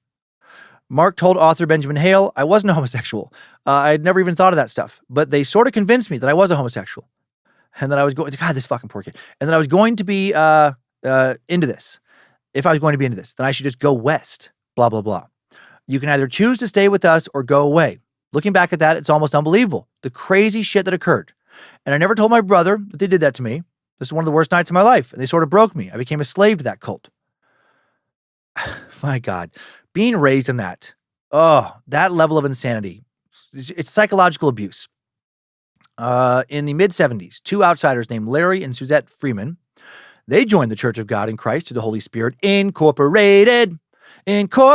Mark told author Benjamin Hale, I wasn't a homosexual. I had never even thought of that stuff, but they sort of convinced me that I was a homosexual. And that I was going, God, this fucking poor kid. And that I was going to be into this. If I was going to be into this, then I should just go west. Blah, blah, blah. You can either choose to stay with us or go away. Looking back at that, it's almost unbelievable. The crazy shit that occurred. And I never told my brother that they did that to me. This is one of the worst nights of my life. And they sort of broke me. I became a slave to that cult. My God. Being raised in that. Oh, that level of insanity. It's psychological abuse. In the mid-70s, 2 outsiders named Larry and Suzette Freeman, they joined the Church of God in Christ through the Holy Spirit Incorporated. What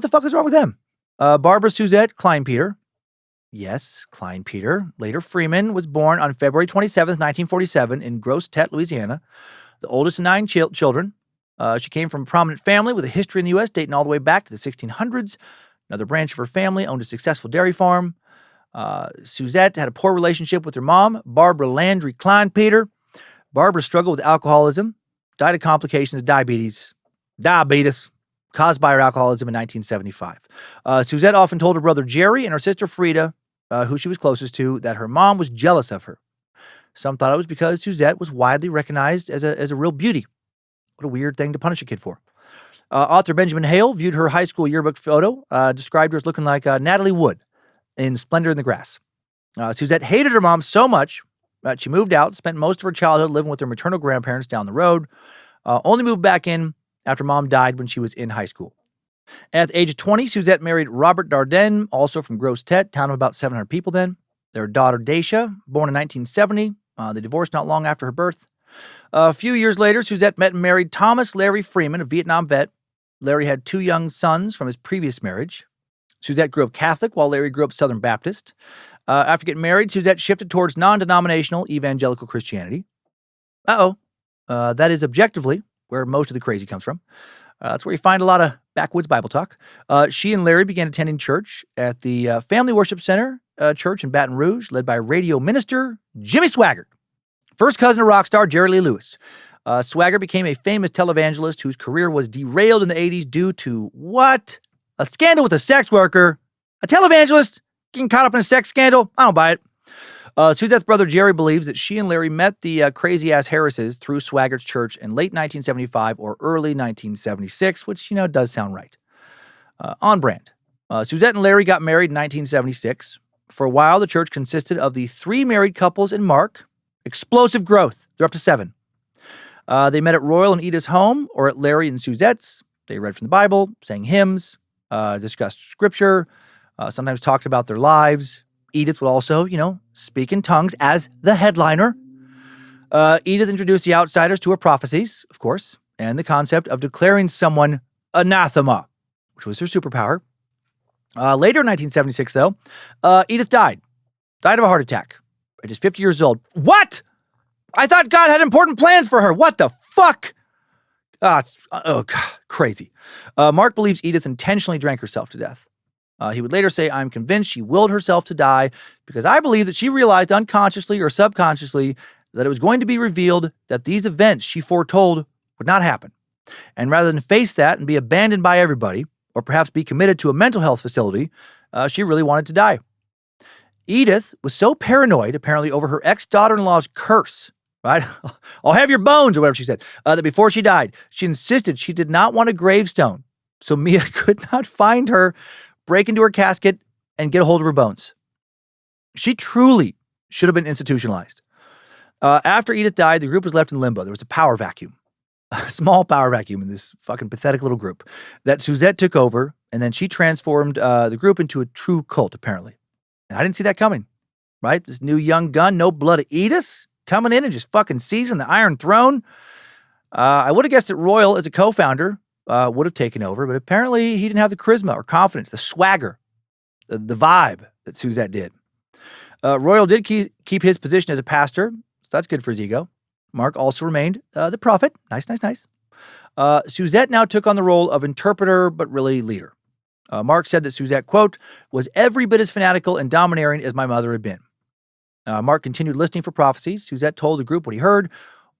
the fuck is wrong with them? Barbara Suzette Klein-Peter. Yes, Klein-Peter, later Freeman, was born on February 27th, 1947 in Grosse Tete, Louisiana, the oldest of 9 children. She came from a prominent family with a history in the U.S. dating all the way back to the 1600s. Another branch of her family owned a successful dairy farm. Suzette had a poor relationship with her mom, Barbara Landry Klein-Peter. Barbara struggled with alcoholism, died of complications of diabetes caused by her alcoholism in 1975. Suzette often told her brother Jerry and her sister Frida, who she was closest to, that her mom was jealous of her. Some thought it was because Suzette was widely recognized as a real beauty. What a weird thing to punish a kid for. Author Benjamin Hale viewed her high school yearbook photo, described her as looking like Natalie Wood in Splendor in the Grass. Suzette hated her mom so much that she moved out, spent most of her childhood living with her maternal grandparents down the road, only moved back in after mom died when she was in high school. At the age of 20, Suzette married Robert Dardenne, also from Grosse Tete, town of about 700 people then. Their daughter, Dacia, born in 1970. They divorced not long after her birth. A few years later, Suzette met and married Thomas Larry Freeman, a Vietnam vet. Larry had 2 young sons from his previous marriage. Suzette grew up Catholic, while Larry grew up Southern Baptist. After getting married, Suzette shifted towards non-denominational evangelical Christianity. That is objectively where most of the crazy comes from. That's where you find a lot of backwoods Bible talk. She and Larry began attending church at the Family Worship Center church in Baton Rouge, led by radio minister Jimmy Swaggart. First cousin of rock star Jerry Lee Lewis. Swaggart became a famous televangelist whose career was derailed in the 80s due to what? A scandal with a sex worker. A televangelist getting caught up in a sex scandal? I don't buy it. Suzette's brother Jerry believes that she and Larry met the crazy-ass Harrises through Swaggart's church in late 1975 or early 1976, which, does sound right. On brand. Suzette and Larry got married in 1976. For a while, the church consisted of the 3 married couples and Mark. Explosive growth. They're up to 7. They met at Royal and Edith's home or at Larry and Suzette's. They read from the Bible, sang hymns, discussed scripture, sometimes talked about their lives. Edith would also, speak in tongues as the headliner. Edith introduced the outsiders to her prophecies, of course, and the concept of declaring someone anathema, which was her superpower. Later in 1976, though, Edith died of a heart attack at just 50 years old. What? I thought God had important plans for her. What the fuck? God, crazy. Mark believes Edith intentionally drank herself to death. He would later say, I'm convinced she willed herself to die because I believe that she realized unconsciously or subconsciously that it was going to be revealed that these events she foretold would not happen. And rather than face that and be abandoned by everybody, or perhaps be committed to a mental health facility, she really wanted to die. Edith was so paranoid, apparently, over her ex-daughter-in-law's curse, right? I'll have your bones, or whatever she said, that before she died, she insisted she did not want a gravestone. So Mia could not find her, break into her casket, and get a hold of her bones. She truly should have been institutionalized. After Edith died, the group was left in limbo. There was a power vacuum, a small power vacuum in this fucking pathetic little group that Suzette took over, and then she transformed the group into a true cult, apparently. And I didn't see that coming, right? This new young gun, no blood Edith, coming in and just fucking seizing the Iron Throne. I would have guessed that Royal, as a co-founder, would have taken over, but apparently he didn't have the charisma or confidence, the swagger, the vibe that Suzette did. Royal did keep his position as a pastor, so that's good for his ego. Mark also remained the prophet. Nice. Suzette now took on the role of interpreter, but really leader. Mark said that Suzette, quote, was every bit as fanatical and domineering as my mother had been. Mark continued listening for prophecies. Suzette told the group what he heard,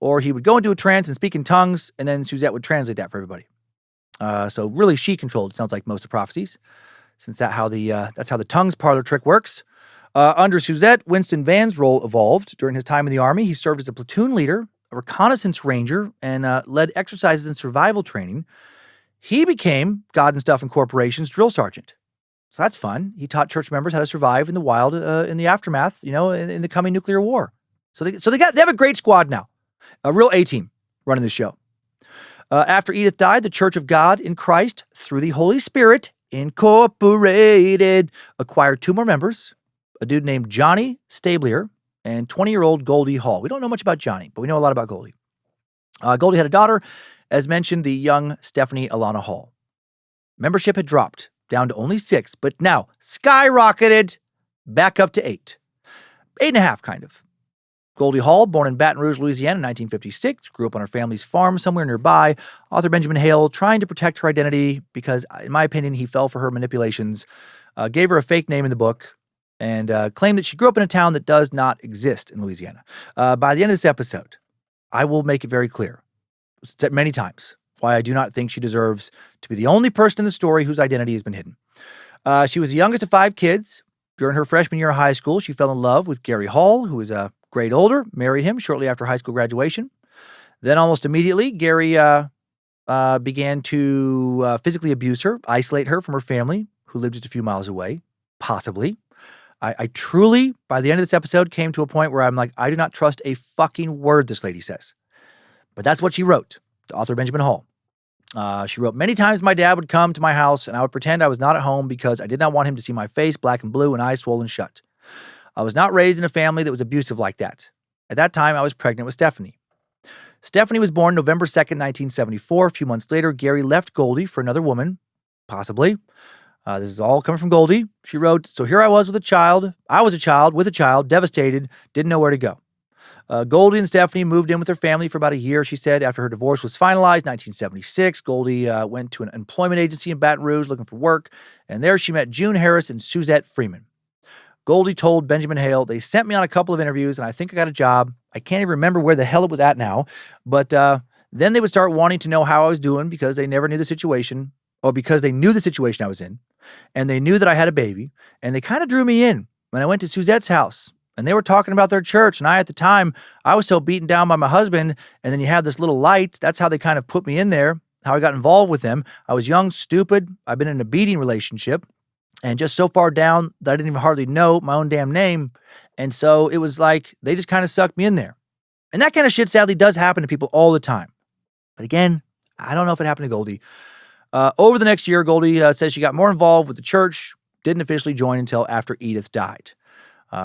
or he would go into a trance and speak in tongues, and then Suzette would translate that for everybody. So really she controlled, it sounds like, most of the prophecies, since that's how the tongues parlor trick works. Under Suzette, Winston Van's role evolved. During his time in the Army, he served as a platoon leader, a reconnaissance ranger, and led exercises and survival training. He became God and Stuff Incorporation's drill sergeant. So that's fun. He taught church members how to survive in the wild in the aftermath, in the coming nuclear war. So they have a great squad now, a real A-team running the show. After Edith died, the Church of God in Christ, through the Holy Spirit, Incorporated, acquired two more members, a dude named Johnny Stablier and 20-year-old Goldie Hall. We don't know much about Johnny, but we know a lot about Goldie. Goldie had a daughter, as mentioned, the young Stephanie Alana Hall. Membership had dropped down to only 6, but now skyrocketed back up to 8. 8.5, kind of. Goldie Hall, born in Baton Rouge, Louisiana in 1956, grew up on her family's farm somewhere nearby. Author Benjamin Hale, trying to protect her identity because, in my opinion, he fell for her manipulations, gave her a fake name in the book, and claimed that she grew up in a town that does not exist in Louisiana. By the end of this episode, I will make it very clear, said many times, why I do not think she deserves to be the only person in the story whose identity has been hidden. She was the youngest of 5 kids. During her freshman year of high school, she fell in love with Gary Hall, who was a grade older, married him shortly after high school graduation. Then almost immediately, Gary began to physically abuse her, isolate her from her family, who lived just a few miles away, possibly. I truly, by the end of this episode, came to a point where I'm like, I do not trust a fucking word this lady says. But that's what she wrote to author Benjamin Hall. She wrote, many times my dad would come to my house and I would pretend I was not at home because I did not want him to see my face black and blue and eyes swollen shut. I was not raised in a family that was abusive like that. At that time, I was pregnant with Stephanie. Stephanie was born November 2nd, 1974. A few months later, Gary left Goldie for another woman, possibly. This is all coming from Goldie. She wrote, so here I was with a child. I was a child with a child, devastated, didn't know where to go. Goldie and Stephanie moved in with her family for about a year, she said, after her divorce was finalized, 1976. Goldie went to an employment agency in Baton Rouge looking for work, and there she met June Harris and Suzette Freeman. Goldie told Benjamin Hale, they sent me on a couple of interviews, and I think I got a job. I can't even remember where the hell it was at now, but then they would start wanting to know how I was doing because they never knew the situation, or because they knew the situation I was in, and they knew that I had a baby, and they kind of drew me in when I went to Suzette's house. And they were talking about their church. And at the time, I was so beaten down by my husband. And then you have this little light. That's how they kind of put me in there, how I got involved with them. I was young, stupid. I've been in a beating relationship and just so far down that I didn't even hardly know my own damn name. And so it was like they just kind of sucked me in there. And that kind of shit sadly does happen to people all the time. But again, I don't know if it happened to Goldie. Over the next year, Goldie says she got more involved with the church, didn't officially join until after Edith died.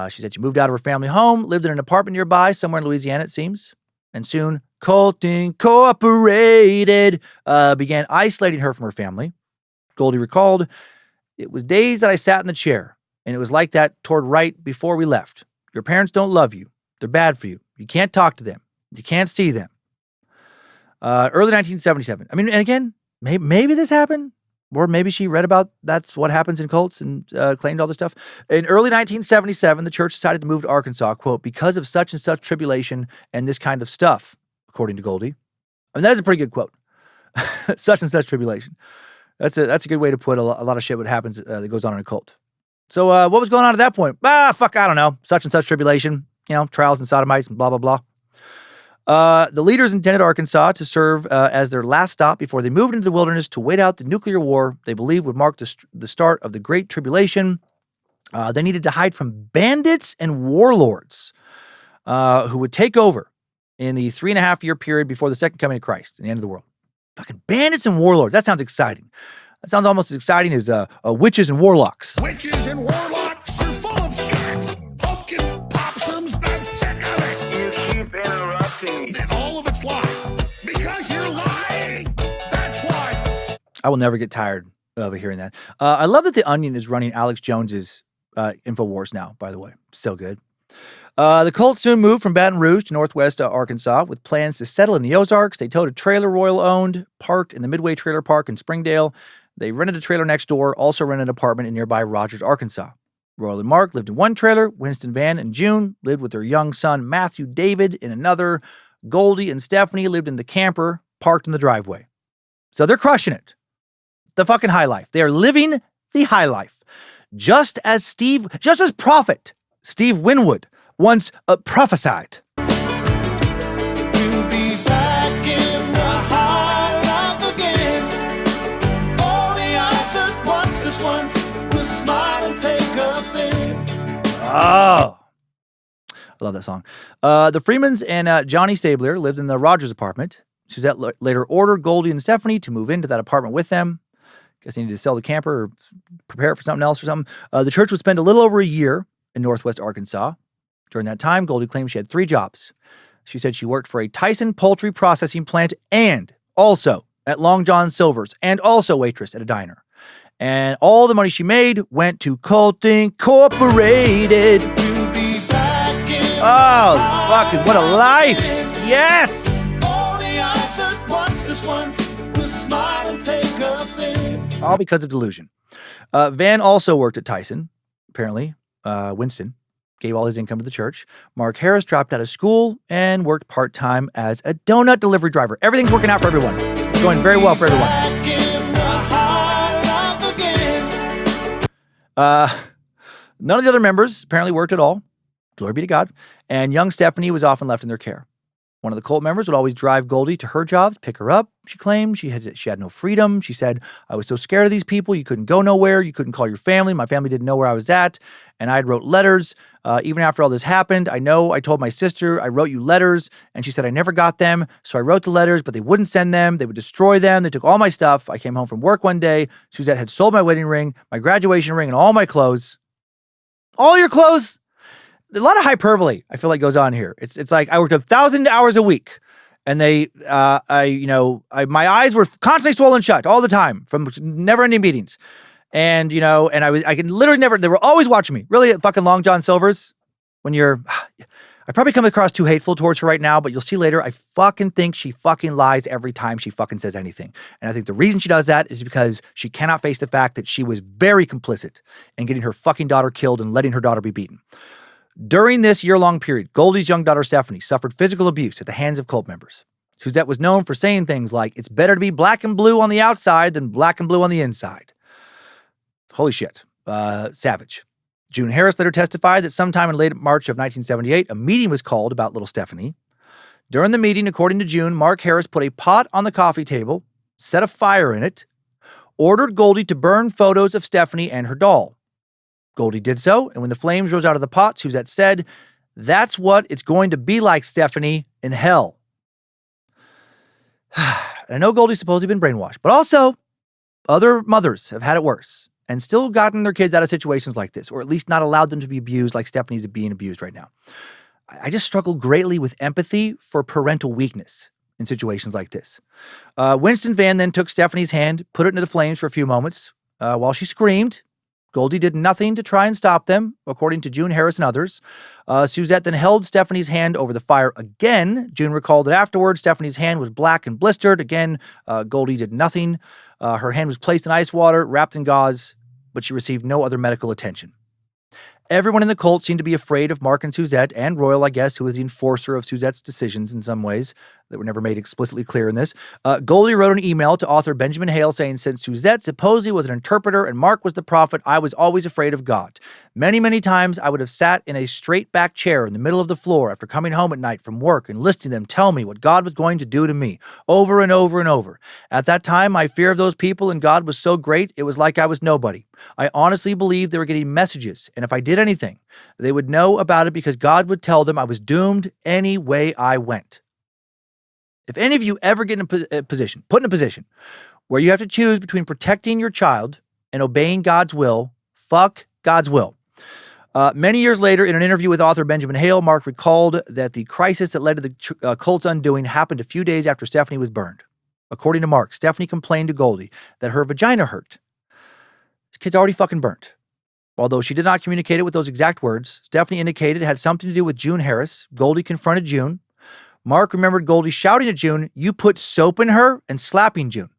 She said she moved out of her family home, lived in an apartment nearby, somewhere in Louisiana, it seems. And soon, Cult Incorporated began isolating her from her family. Goldie recalled, "It was days that I sat in the chair, and it was like that toward right before we left. Your parents don't love you. They're bad for you. You can't talk to them. You can't see them." Early 1977. I mean, and again, maybe this happened. Or maybe she read about that's what happens in cults and claimed all this stuff. In early 1977, the church decided to move to Arkansas, quote, because of such and such tribulation and this kind of stuff, according to Goldie. I mean, that is a pretty good quote. Such and such tribulation. That's a good way to put a lot of shit what happens that goes on in a cult. So what was going on at that point? I don't know. Such and such tribulation, trials and sodomites and blah, blah, blah. The leaders intended Arkansas to serve as their last stop before they moved into the wilderness to wait out the nuclear war they believed would mark the start of the Great Tribulation. They needed to hide from bandits and warlords who would take over in the 3.5-year period before the second coming of Christ and the end of the world. Fucking bandits and warlords. That sounds exciting. That sounds almost as exciting as witches and warlocks. Witches and warlocks are full of shit. Pumpkin possums, I'm sick of it. You keep interrupting me. And all of it's lies. Because you're lying. That's why. I will never get tired of hearing that. I love that The Onion is running Alex Jones's InfoWars now, by the way. So good. The cult soon moved from Baton Rouge to northwest Arkansas with plans to settle in the Ozarks. They towed a trailer Royal owned, parked in the Midway Trailer Park in Springdale. They rented a trailer next door, also rented an apartment in nearby Rogers, Arkansas. Royal and Mark lived in one trailer. Winston, Van, and June lived with their young son, Matthew David, in another. Goldie and Stephanie lived in the camper, parked in the driveway. So they're crushing it. The fucking high life. They are living the high life. Just as prophet Steve Winwood once prophesied. We'll be back in the high life again. All the eyes that watched us once will smile and take us in. Oh, I love that song. The Freemans and Johnny Stabler lived in the Rogers apartment. Suzette later ordered Goldie and Stephanie to move into that apartment with them. Guess they needed to sell the camper or prepare it for something else or something. The church would spend a little over a year in northwest Arkansas. During that time, Goldie claimed she had 3 jobs. She said she worked for a Tyson poultry processing plant and also at Long John Silver's and also waitress at a diner. And all the money she made went to Cult Incorporated. We'll be back in Oh, fucking what a life! Yes! all the eyes that watched us once will smile and take us in. All because of delusion. Van also worked at Tyson, apparently. Winston gave all his income to the church. Mark Harris dropped out of school and worked part-time as a donut delivery driver. Everything's working out for everyone. It's going very well for everyone. Back in the high life again. None of the other members apparently worked at all. Glory be to God. And young Stephanie was often left in their care. One of the cult members would always drive Goldie to her jobs, pick her up. She claimed she had no freedom. She said, "I was so scared of these people. You couldn't go nowhere. You couldn't call your family. My family didn't know where I was at. And I wrote letters. Even after all this happened, I told my sister, I wrote you letters. And she said, I never got them. So I wrote the letters, but they wouldn't send them. They would destroy them. They took all my stuff. I came home from work one day. Suzette had sold my wedding ring, my graduation ring, and all my clothes." All your clothes? A lot of hyperbole, I feel like, goes on here. It's like I worked 1,000 hours a week, and my eyes were constantly swollen shut all the time from never-ending meetings, and I can literally never. They were always watching me. Really, at fucking Long John Silver's. I probably come across too hateful towards her right now, but you'll see later. I fucking think she fucking lies every time she fucking says anything, and I think the reason she does that is because she cannot face the fact that she was very complicit in getting her fucking daughter killed and letting her daughter be beaten. During this year-long period, Goldie's young daughter Stephanie suffered physical abuse at the hands of cult members. Suzette was known for saying things like, "It's better to be black and blue on the outside than black and blue on the inside." Holy shit. Savage. June Harris later testified that sometime in late March of 1978, a meeting was called about little Stephanie. During the meeting, according to June, Mark Harris put a pot on the coffee table, set a fire in it, ordered Goldie to burn photos of Stephanie and her doll. Goldie did so, and when the flames rose out of the pot, Suzette said, "That's what it's going to be like, Stephanie, in hell." And I know Goldie's supposedly been brainwashed, but also other mothers have had it worse. and still gotten their kids out of situations like this, or at least not allowed them to be abused like Stephanie's being abused right now. I just struggle greatly with empathy for parental weakness in situations like this. Winston Van then took Stephanie's hand, put it into the flames for a few moments. While she screamed, Goldie did nothing to try and stop them, according to June Harris and others. Suzette then held Stephanie's hand over the fire again. June recalled that afterwards, Stephanie's hand was black and blistered. Again, Goldie did nothing. Her hand was placed in ice water, wrapped in gauze, but she received no other medical attention. Everyone in the cult seemed to be afraid of Mark and Suzette, and Royal, I guess, who was the enforcer of Suzette's decisions in some ways that were never made explicitly clear in this. Goldie wrote an email to author Benjamin Hale saying, since Suzette supposedly was an interpreter and Mark was the prophet, I was always afraid of God. Many, many times I would have sat in a straight back chair in the middle of the floor after coming home at night from work and listening to them tell me what God was going to do to me, over and over and over. At that time, my fear of those people and God was so great, it was like I was nobody. I honestly believed they were getting messages, and if I did anything, they would know about it because God would tell them I was doomed any way I went. If any of you ever get in a position where you have to choose between protecting your child and obeying God's will, fuck God's will. Many years later, in an interview with author Benjamin Hale, Mark recalled that the crisis that led to the cult's undoing happened a few days after Stephanie was burned. According to Mark, Stephanie complained to Goldie that her vagina hurt. This kid's already fucking burnt. Although she did not communicate it with those exact words, Stephanie indicated it had something to do with June Harris. Goldie confronted June. Mark remembered Goldie shouting at June, "You put soap in her," and slapping June.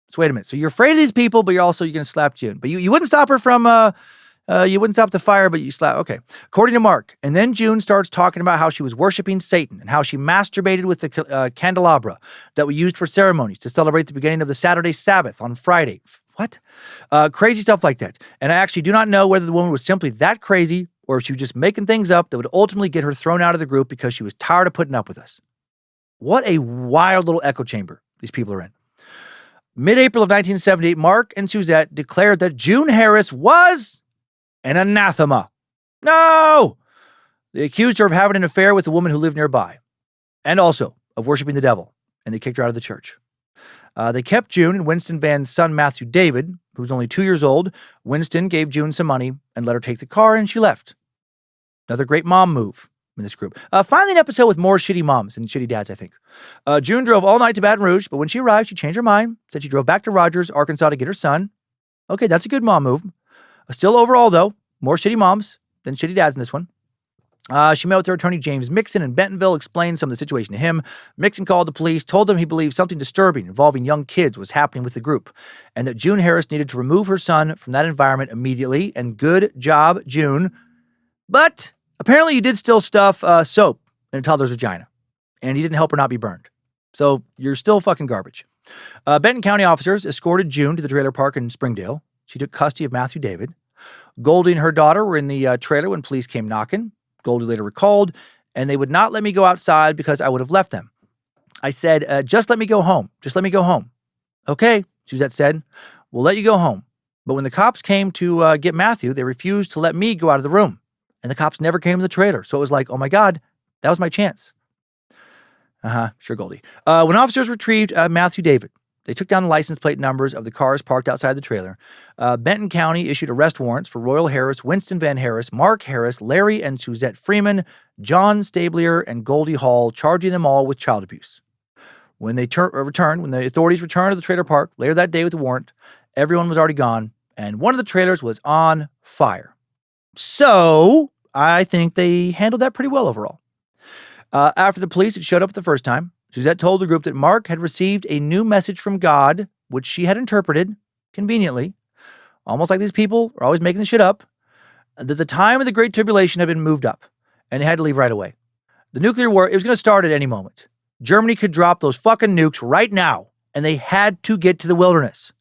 So wait a minute. So you're afraid of these people, but you're going to slap June. But you wouldn't stop her from, you wouldn't stop the fire, but you slap. Okay. According to Mark. And then June starts talking about how she was worshiping Satan and how she masturbated with the candelabra that we used for ceremonies to celebrate the beginning of the Saturday Sabbath on Friday. What? Crazy stuff like that. And I actually do not know whether the woman was simply that crazy or if she was just making things up that would ultimately get her thrown out of the group because she was tired of putting up with us. What a wild little echo chamber these people are in. Mid-April of 1978, Mark and Suzette declared that June Harris was an anathema. No! They accused her of having an affair with a woman who lived nearby and also of worshiping the devil, and they kicked her out of the church. They kept June and Winston Van's son, Matthew David, who was only 2 years old. Winston gave June some money and let her take the car, and she left. Another great mom move in this group. Finally, an episode with more shitty moms and shitty dads, I think. June drove all night to Baton Rouge, but when she arrived, she changed her mind, said she drove back to Rogers, Arkansas to get her son. Okay, that's a good mom move. Still overall, though, more shitty moms than shitty dads in this one. She met with her attorney, James Mixon, in Bentonville, explained some of the situation to him. Mixon called the police, told them he believed something disturbing involving young kids was happening with the group, and that June Harris needed to remove her son from that environment immediately, and good job, June. But apparently you did still stuff soap in a toddler's vagina, and he didn't help her not be burned. So you're still fucking garbage. Benton County officers escorted June to the trailer park in Springdale. She took custody of Matthew David. Goldie and her daughter were in the trailer when police came knocking. Goldie later recalled, and they would not let me go outside because I would have left them. I said, just let me go home. Just let me go home. Okay, Suzette said, we'll let you go home. But when the cops came to get Matthew, they refused to let me go out of the room. And the cops never came to the trailer. So it was like, oh my God, that was my chance. Sure, Goldie. When officers retrieved Matthew David, they took down the license plate numbers of the cars parked outside the trailer. Benton County issued arrest warrants for Royal Harris, Winston Van Harris, Mark Harris, Larry and Suzette Freeman, John Stablier, and Goldie Hall, charging them all with child abuse. When they when the authorities returned to the trailer park later that day with the warrant, everyone was already gone, and one of the trailers was on fire. So I think they handled that pretty well overall. After the police had showed up the first time, Suzette told the group that Mark had received a new message from God, which she had interpreted, conveniently, almost like these people are always making the shit up, that the time of the Great Tribulation had been moved up, and they had to leave right away. The nuclear war, it was going to start at any moment. Germany could drop those fucking nukes right now, and they had to get to the wilderness.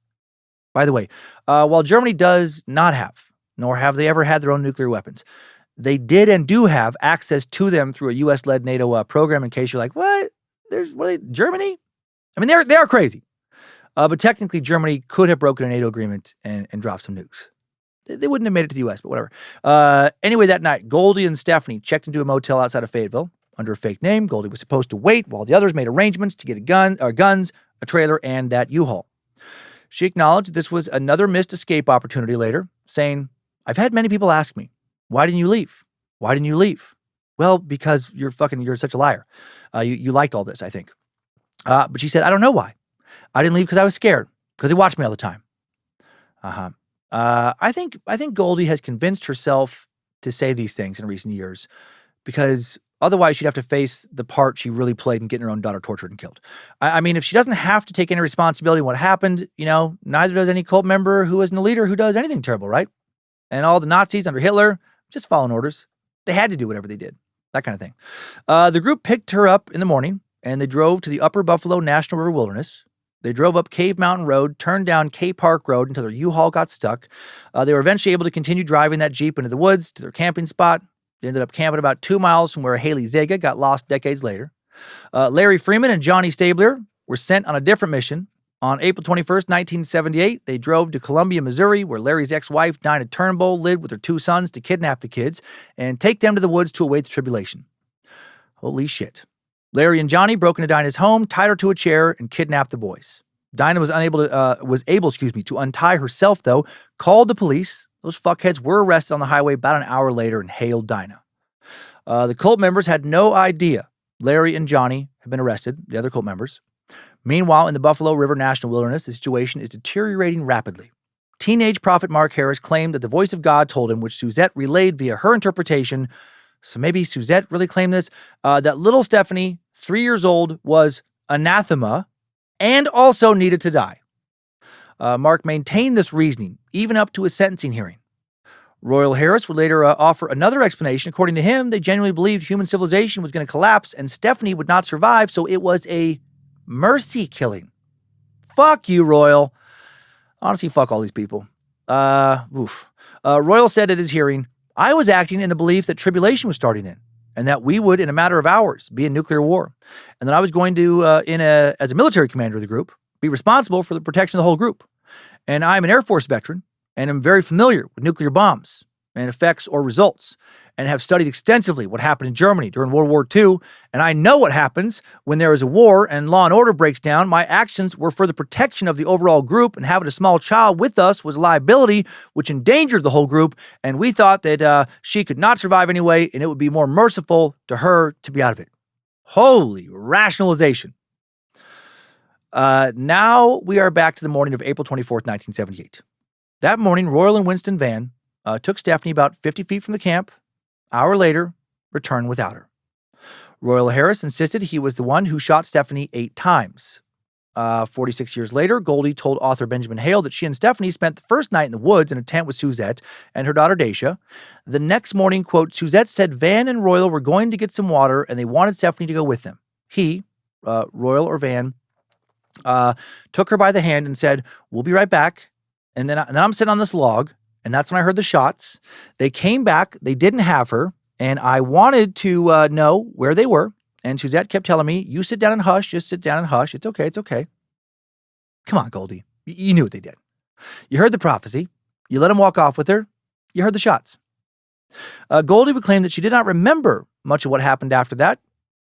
By the way, while Germany does not have, nor have they ever had their own nuclear weapons, they did and do have access to them through a U.S.-led NATO program, in case you're like, what? Germany? I mean, they are crazy. But technically, Germany could have broken a NATO agreement and dropped some nukes. They wouldn't have made it to the U.S., but whatever. Anyway, that night, Goldie and Stephanie checked into a motel outside of Fayetteville under a fake name. Goldie was supposed to wait while the others made arrangements to get guns, a trailer, and that U-Haul. She acknowledged this was another missed escape opportunity later, saying, "I've had many people ask me, why didn't you leave? Why didn't you leave?" Well, because you're such a liar. You liked all this, I think. But she said, "I don't know why. I didn't leave because I was scared, because he watched me all the time." I think Goldie has convinced herself to say these things in recent years because otherwise she'd have to face the part she really played in getting her own daughter tortured and killed. I mean, if she doesn't have to take any responsibility in what happened, neither does any cult member who isn't a leader who does anything terrible, right? And all the Nazis under Hitler just following orders. They had to do whatever they did, that kind of thing. The group picked her up in the morning and they drove to the Upper Buffalo National River Wilderness. They drove up Cave Mountain Road, turned down K Park Road until their U-Haul got stuck. They were eventually able to continue driving that Jeep into the woods to their camping spot. They ended up camping about 2 miles from where Haley Zega got lost decades later. Larry Freeman and Johnny Stabler were sent on a different mission. On April 21st, 1978, they drove to Columbia, Missouri, where Larry's ex-wife, Dinah Turnbull, lived with her 2 sons to kidnap the kids and take them to the woods to await the tribulation. Holy shit. Larry and Johnny broke into Dinah's home, tied her to a chair, and kidnapped the boys. Dinah was able to untie herself, though, called the police. Those fuckheads were arrested on the highway about an hour later and hailed Dinah. The cult members had no idea Larry and Johnny had been arrested, the other cult members. Meanwhile, in the Buffalo River National Wilderness, the situation is deteriorating rapidly. Teenage prophet Mark Harris claimed that the voice of God told him, which Suzette relayed via her interpretation. So maybe Suzette really claimed this, that little Stephanie, 3 years old, was anathema and also needed to die. Mark maintained this reasoning, even up to his sentencing hearing. Royal Harris would later offer another explanation. According to him, they genuinely believed human civilization was going to collapse and Stephanie would not survive, so it was a mercy killing. Fuck you, Royal. Honestly, fuck all these people. Royal said at his hearing, "I was acting in the belief that tribulation was starting in, and that we would, in a matter of hours, be in nuclear war, and that I was going to, as a military commander of the group, be responsible for the protection of the whole group. And I'm an Air Force veteran, and am very familiar with nuclear bombs and effects or results, and have studied extensively what happened in Germany during World War II, and I know what happens when there is a war and law and order breaks down. My actions were for the protection of the overall group, and having a small child with us was a liability which endangered the whole group, and we thought that she could not survive anyway, and it would be more merciful to her to be out of it." Holy rationalization. Now we are back to the morning of April 24th, 1978. That morning, Royal and Winston Van took Stephanie about 50 feet from the camp. Hour later, returned without her. Royal Harris insisted he was the one who shot Stephanie 8 times. 46 years later, Goldie told author Benjamin Hale that she and Stephanie spent the first night in the woods in a tent with Suzette and her daughter Dacia. The next morning, quote, Suzette said Van and Royal were going to get some water and they wanted Stephanie to go with them. He, Royal or Van, took her by the hand and said, "We'll be right back." And then I'm sitting on this log. And that's when I heard the shots. They came back. They didn't have her. And I wanted to know where they were. And Suzette kept telling me, "You sit down and hush. Just sit down and hush. It's okay. It's okay." Come on, Goldie. You knew what they did. You heard the prophecy. You let him walk off with her. You heard the shots. Goldie would claim that she did not remember much of what happened after that.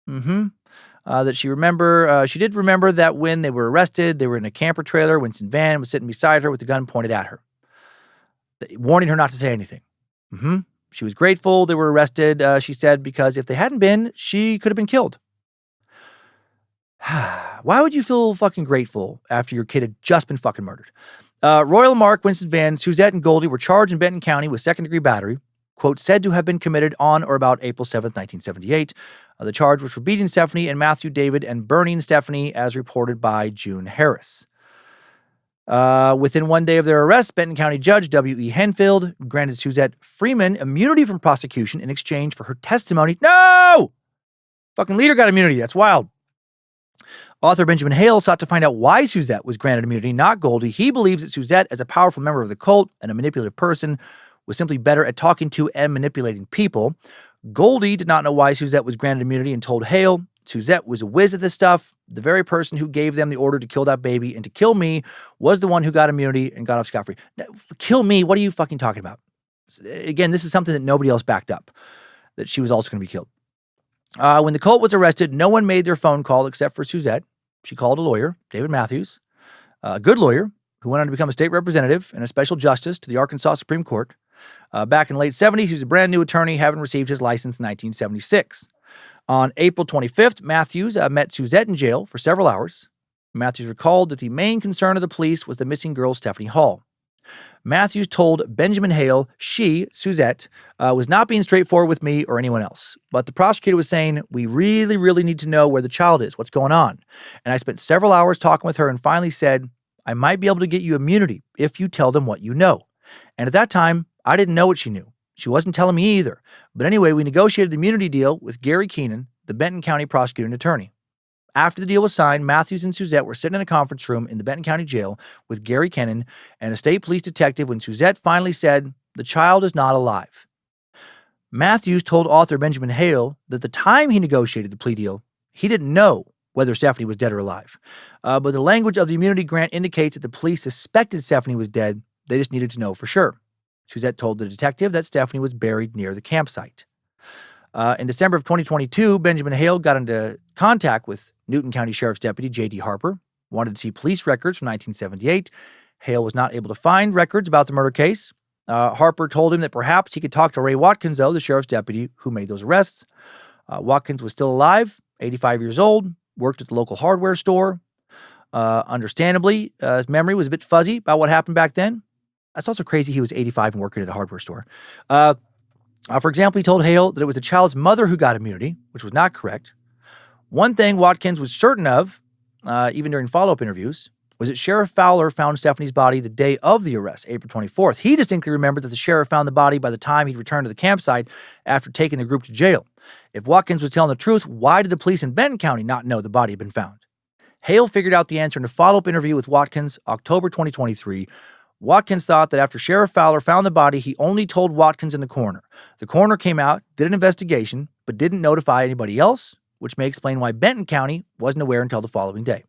That she did remember that when they were arrested, they were in a camper trailer. Winston Van was sitting beside her with the gun pointed at her, warning her not to say anything. She was grateful they were arrested, she said, because if they hadn't been, she could have been killed. Why would you feel fucking grateful after your kid had just been fucking murdered? Royal, Mark, Winston Van, Suzette, and Goldie were charged in Benton County with second-degree battery, quote, said to have been committed on or about April 7th, 1978. The charge was for beating Stephanie and Matthew David and burning Stephanie, as reported by June Harris. Within 1 day of their arrest, Benton County Judge W.E. Henfield granted Suzette Freeman immunity from prosecution in exchange for her testimony. No! Fucking leader got immunity. That's wild. Author Benjamin Hale sought to find out why Suzette was granted immunity, not Goldie. He believes that Suzette, as a powerful member of the cult and a manipulative person, was simply better at talking to and manipulating people. Goldie did not know why Suzette was granted immunity and told Hale, Suzette was a whiz at this stuff. The very person who gave them the order to kill that baby and to kill me was the one who got immunity and got off scot-free. Now, kill me? What are you fucking talking about? Again, this is something that nobody else backed up, that she was also going to be killed. When the cult was arrested, no one made their phone call except for Suzette. She called a lawyer, David Matthews, a good lawyer, who went on to become a state representative and a special justice to the Arkansas Supreme Court. Back in the late 70s, he was a brand new attorney, having received his license in 1976. On April 25th, Matthews met Suzette in jail for several hours. Matthews recalled that the main concern of the police was the missing girl, Stephanie Hall. Matthews told Benjamin Hale she, Suzette, was not being straightforward with me or anyone else. But the prosecutor was saying, we really, really need to know where the child is, what's going on. And I spent several hours talking with her and finally said, I might be able to get you immunity if you tell them what you know. And at that time, I didn't know what she knew. She wasn't telling me either. But anyway, we negotiated the immunity deal with Gary Keenan, the Benton County prosecuting attorney. After the deal was signed, Matthews and Suzette were sitting in a conference room in the Benton County Jail with Gary Kennan and a state police detective when Suzette finally said, the child is not alive. Matthews told author Benjamin Hale that the time he negotiated the plea deal, he didn't know whether Stephanie was dead or alive. But the language of the immunity grant indicates that the police suspected Stephanie was dead. They just needed to know for sure. Suzette told the detective that Stephanie was buried near the campsite. In December of 2022, Benjamin Hale got into contact with Newton County Sheriff's Deputy J.D. Harper, wanted to see police records from 1978. Hale was not able to find records about the murder case. Harper told him that perhaps he could talk to Ray Watkins, though, the sheriff's deputy who made those arrests. Watkins was still alive, 85 years old, worked at the local hardware store. Understandably, his memory was a bit fuzzy about what happened back then. That's also crazy he was 85 and working at a hardware store. For example, he told Hale that it was the child's mother who got immunity, which was not correct. One thing Watkins was certain of, even during follow-up interviews, was that Sheriff Fowler found Stephanie's body the day of the arrest, April 24th. He distinctly remembered that the sheriff found the body by the time he'd returned to the campsite after taking the group to jail. If Watkins was telling the truth, why did the police in Benton County not know the body had been found? Hale figured out the answer in a follow-up interview with Watkins, October 2023. Watkins thought that after Sheriff Fowler found the body, he only told Watkins and the coroner. The coroner came out, did an investigation, but didn't notify anybody else, which may explain why Benton County wasn't aware until the following day.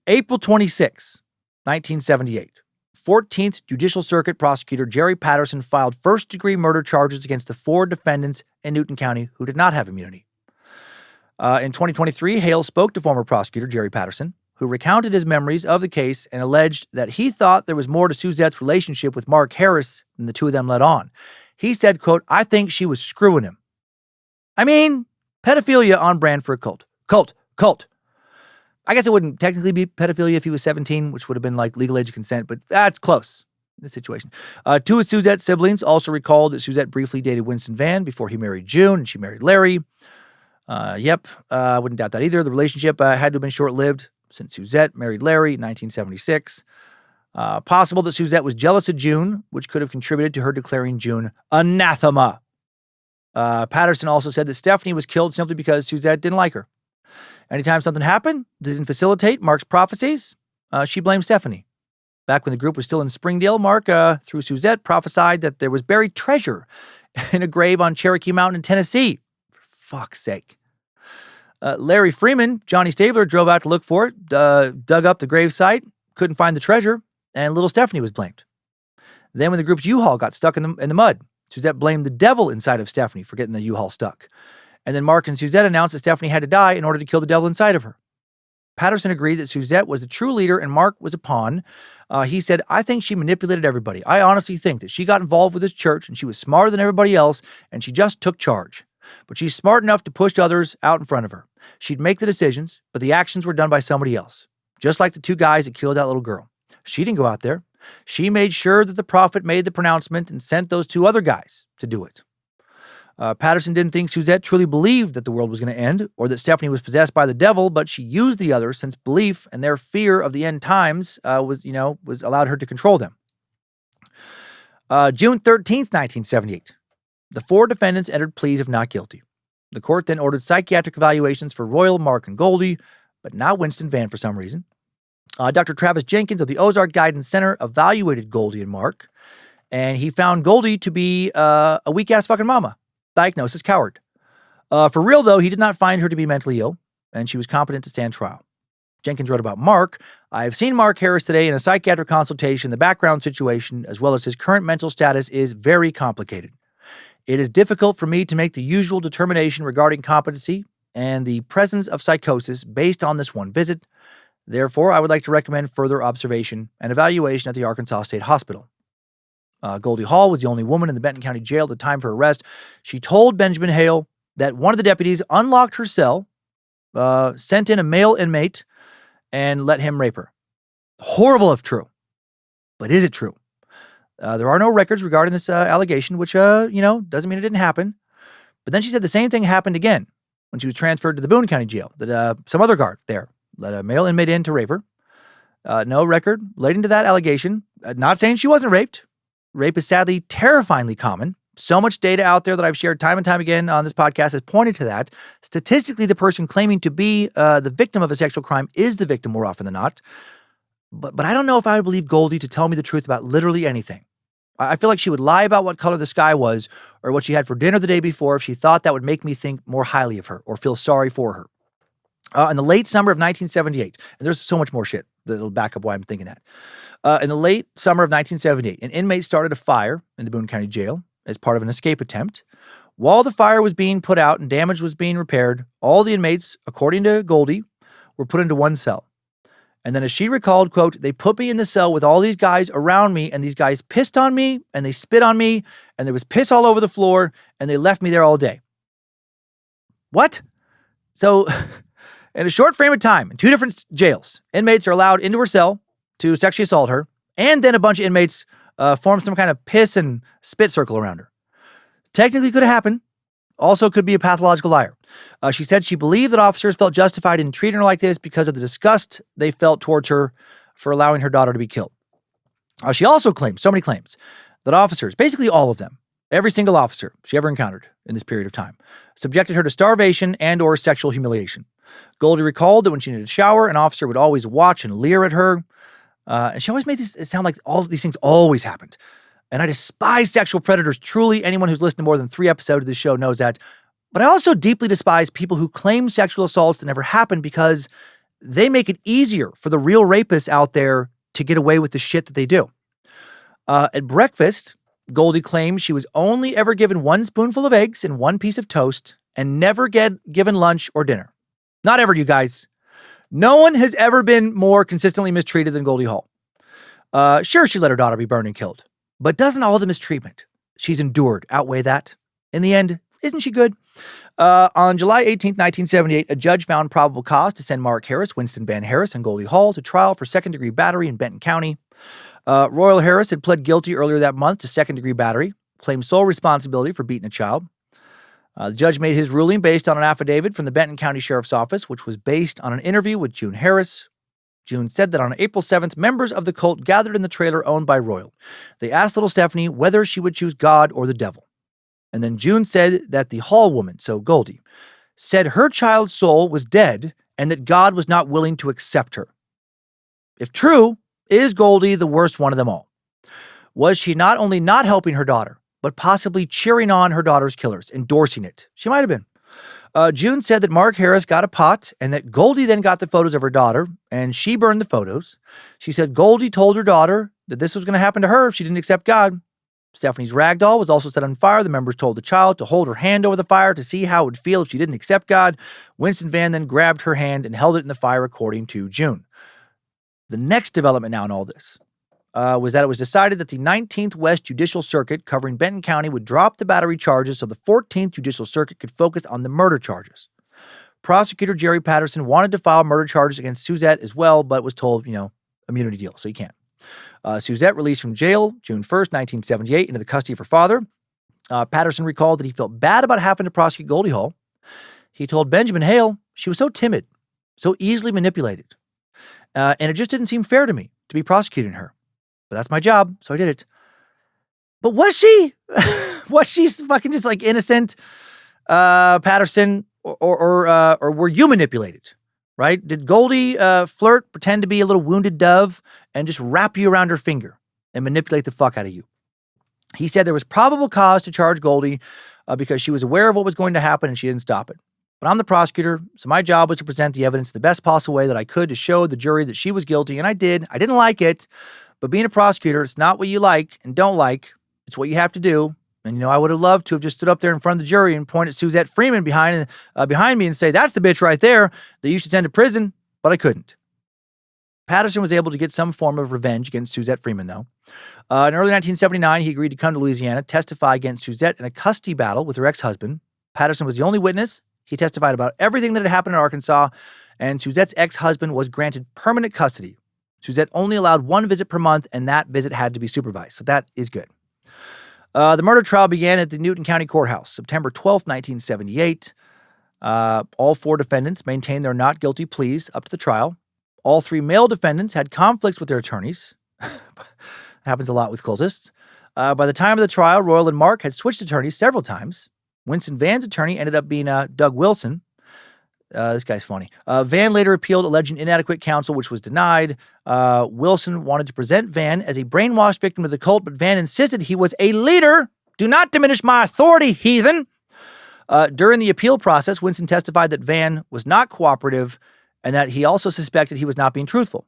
April 26, 1978. 14th Judicial Circuit Prosecutor Jerry Patterson filed first-degree murder charges against the 4 defendants in Newton County who did not have immunity. In 2023, Hale spoke to former prosecutor Jerry Patterson, who recounted his memories of the case and alleged that he thought there was more to Suzette's relationship with Mark Harris than the two of them let on. He said, quote, I think she was screwing him. I mean, pedophilia on brand for a cult. Cult. I guess it wouldn't technically be pedophilia if he was 17, which would have been like legal age of consent, but that's close in this situation. 2 of Suzette's siblings also recalled that Suzette briefly dated Winston Vann before he married June, and she married Larry. I wouldn't doubt that either. The relationship had to have been short-lived, since Suzette married Larry in 1976. Possible that Suzette was jealous of June, which could have contributed to her declaring June anathema. Patterson also said that Stephanie was killed simply because Suzette didn't like her. Anytime something happened that didn't facilitate Mark's prophecies, she blamed Stephanie. Back when the group was still in Springdale, Mark, through Suzette, prophesied that there was buried treasure in a grave on Cherokee Mountain in Tennessee. For fuck's sake. Larry Freeman, Johnny Stabler, drove out to look for it, dug up the gravesite, couldn't find the treasure, and little Stephanie was blamed. Then when the group's U-Haul got stuck in the mud, Suzette blamed the devil inside of Stephanie for getting the U-Haul stuck. And then Mark and Suzette announced that Stephanie had to die in order to kill the devil inside of her. Patterson agreed that Suzette was the true leader and Mark was a pawn. He said, I think she manipulated everybody. I honestly think that she got involved with this church and she was smarter than everybody else and she just took charge. But she's smart enough to push others out in front of her. She'd make the decisions, but the actions were done by somebody else. Just like the 2 guys that killed that little girl. She didn't go out there. She made sure that the prophet made the pronouncement and sent those 2 other guys to do it. Patterson didn't think Suzette truly believed that the world was going to end or that Stephanie was possessed by the devil, but she used the others since belief and their fear of the end times was allowed her to control them. June 13th, 1978. The 4 defendants entered pleas of not guilty. The court then ordered psychiatric evaluations for Royal, Mark, and Goldie, but not Winston Vann for some reason. Dr. Travis Jenkins of the Ozark Guidance Center evaluated Goldie and Mark, and he found Goldie to be a weak-ass fucking mama. Diagnosis coward. For real, though, he did not find her to be mentally ill, and she was competent to stand trial. Jenkins wrote about Mark. I have seen Mark Harris today in a psychiatric consultation. The background situation, as well as his current mental status, is very complicated. It is difficult for me to make the usual determination regarding competency and the presence of psychosis based on this one visit. Therefore, I would like to recommend further observation and evaluation at the Arkansas State Hospital. Goldie Hall was the only woman in the Benton County Jail at the time of her arrest. She told Benjamin Hale that one of the deputies unlocked her cell, sent in a male inmate, and let him rape her. Horrible if true. But is it true? There are no records regarding this allegation, which, doesn't mean it didn't happen. But then she said the same thing happened again when she was transferred to the Boone County Jail, that some other guard there let a male inmate in to rape her. No record relating to that allegation. Not saying she wasn't raped. Rape is sadly terrifyingly common. So much data out there that I've shared time and time again on this podcast has pointed to that. Statistically, the person claiming to be the victim of a sexual crime is the victim more often than not. But I don't know if I would believe Goldie to tell me the truth about literally anything. I feel like she would lie about what color the sky was or what she had for dinner the day before if she thought that would make me think more highly of her or feel sorry for her. In the late summer of 1978, and there's so much more shit that'll back up why I'm thinking that. In the late summer of 1978, an inmate started a fire in the Boone County Jail as part of an escape attempt. While the fire was being put out and damage was being repaired, all the inmates, according to Goldie, were put into one cell. And then as she recalled, quote, they put me in the cell with all these guys around me, and these guys pissed on me, and they spit on me, and there was piss all over the floor, and they left me there all day. What? So, in a short frame of time, in two different jails, inmates are allowed into her cell to sexually assault her, and then a bunch of inmates form some kind of piss and spit circle around her. Technically could have happened. Also could be a pathological liar. She said she believed that officers felt justified in treating her like this because of the disgust they felt towards her for allowing her daughter to be killed. She also claimed, so many claims, that officers, basically all of them, every single officer she ever encountered in this period of time, subjected her to starvation and or sexual humiliation. Goldie recalled that when she needed a shower, an officer would always watch and leer at her. And she always made this sound like all of these things always happened. And I despise sexual predators. Truly, anyone who's listened to more than 3 episodes of this show knows that. But I also deeply despise people who claim sexual assaults that never happened because they make it easier for the real rapists out there to get away with the shit that they do. At breakfast, Goldie claimed she was only ever given 1 spoonful of eggs and 1 piece of toast and never given lunch or dinner. Not ever, you guys. No one has ever been more consistently mistreated than Goldie Hall. Sure, she let her daughter be burned and killed. But doesn't all the mistreatment she's endured outweigh that? In the end, isn't she good? On July 18, 1978, a judge found probable cause to send Mark Harris, Winston Van Harris, and Goldie Hall to trial for second-degree battery in Benton County. Royal Harris had pled guilty earlier that month to second-degree battery, claimed sole responsibility for beating a child. The judge made his ruling based on an affidavit from the Benton County Sheriff's Office, which was based on an interview with June Harris. June said that on April 7th, members of the cult gathered in the trailer owned by Royal. They asked little Stephanie whether she would choose God or the devil. And then June said that the Hall woman, so Goldie, said her child's soul was dead and that God was not willing to accept her. If true, is Goldie the worst one of them all? Was she not only not helping her daughter, but possibly cheering on her daughter's killers, endorsing it? She might have been. June said that Mark Harris got a pot and that Goldie then got the photos of her daughter and she burned the photos. She said Goldie told her daughter that this was going to happen to her if she didn't accept God. Stephanie's ragdoll was also set on fire. The members told the child to hold her hand over the fire to see how it would feel if she didn't accept God. Winston Van then grabbed her hand and held it in the fire, according to June. The next development now in all this was that it was decided that the 19th West Judicial Circuit covering Benton County would drop the battery charges so the 14th Judicial Circuit could focus on the murder charges. Prosecutor Jerry Patterson wanted to file murder charges against Suzette as well, but was told, immunity deal, so he can't. Suzette released from jail June 1st, 1978, into the custody of her father. Patterson recalled that he felt bad about having to prosecute Goldie Hall. He told Benjamin Hale she was so timid, so easily manipulated, and it just didn't seem fair to me to be prosecuting her. But that's my job, so I did it. But was she? Was she fucking just like innocent, Patterson, or were you manipulated? Right? Did Goldie flirt, pretend to be a little wounded dove, and just wrap you around her finger and manipulate the fuck out of you? He said there was probable cause to charge Goldie because she was aware of what was going to happen and she didn't stop it. But I'm the prosecutor, so my job was to present the evidence the best possible way that I could to show the jury that she was guilty, and I did. I didn't like it, but being a prosecutor, it's not what you like and don't like. It's what you have to do. And, I would have loved to have just stood up there in front of the jury and point at Suzette Freeman behind me and say, that's the bitch right there that you should send to prison, but I couldn't. Patterson was able to get some form of revenge against Suzette Freeman, though. In early 1979, he agreed to come to Louisiana, testify against Suzette in a custody battle with her ex-husband. Patterson was the only witness. He testified about everything that had happened in Arkansas, and Suzette's ex-husband was granted permanent custody. Suzette only allowed one visit per month, and that visit had to be supervised, so that is good. The murder trial began at the Newton County Courthouse, September 12, 1978. All 4 defendants maintained their not guilty pleas up to the trial. All 3 male defendants had conflicts with their attorneys. Happens a lot with cultists. By the time of the trial, Royal and Mark had switched attorneys several times. Winston Van's attorney ended up being Doug Wilson. This guy's funny. Van later appealed alleging inadequate counsel, which was denied. Wilson wanted to present Van as a brainwashed victim of the cult, but Van insisted he was a leader. Do not diminish my authority, heathen. During the appeal process, Winston testified that Van was not cooperative and that he also suspected he was not being truthful.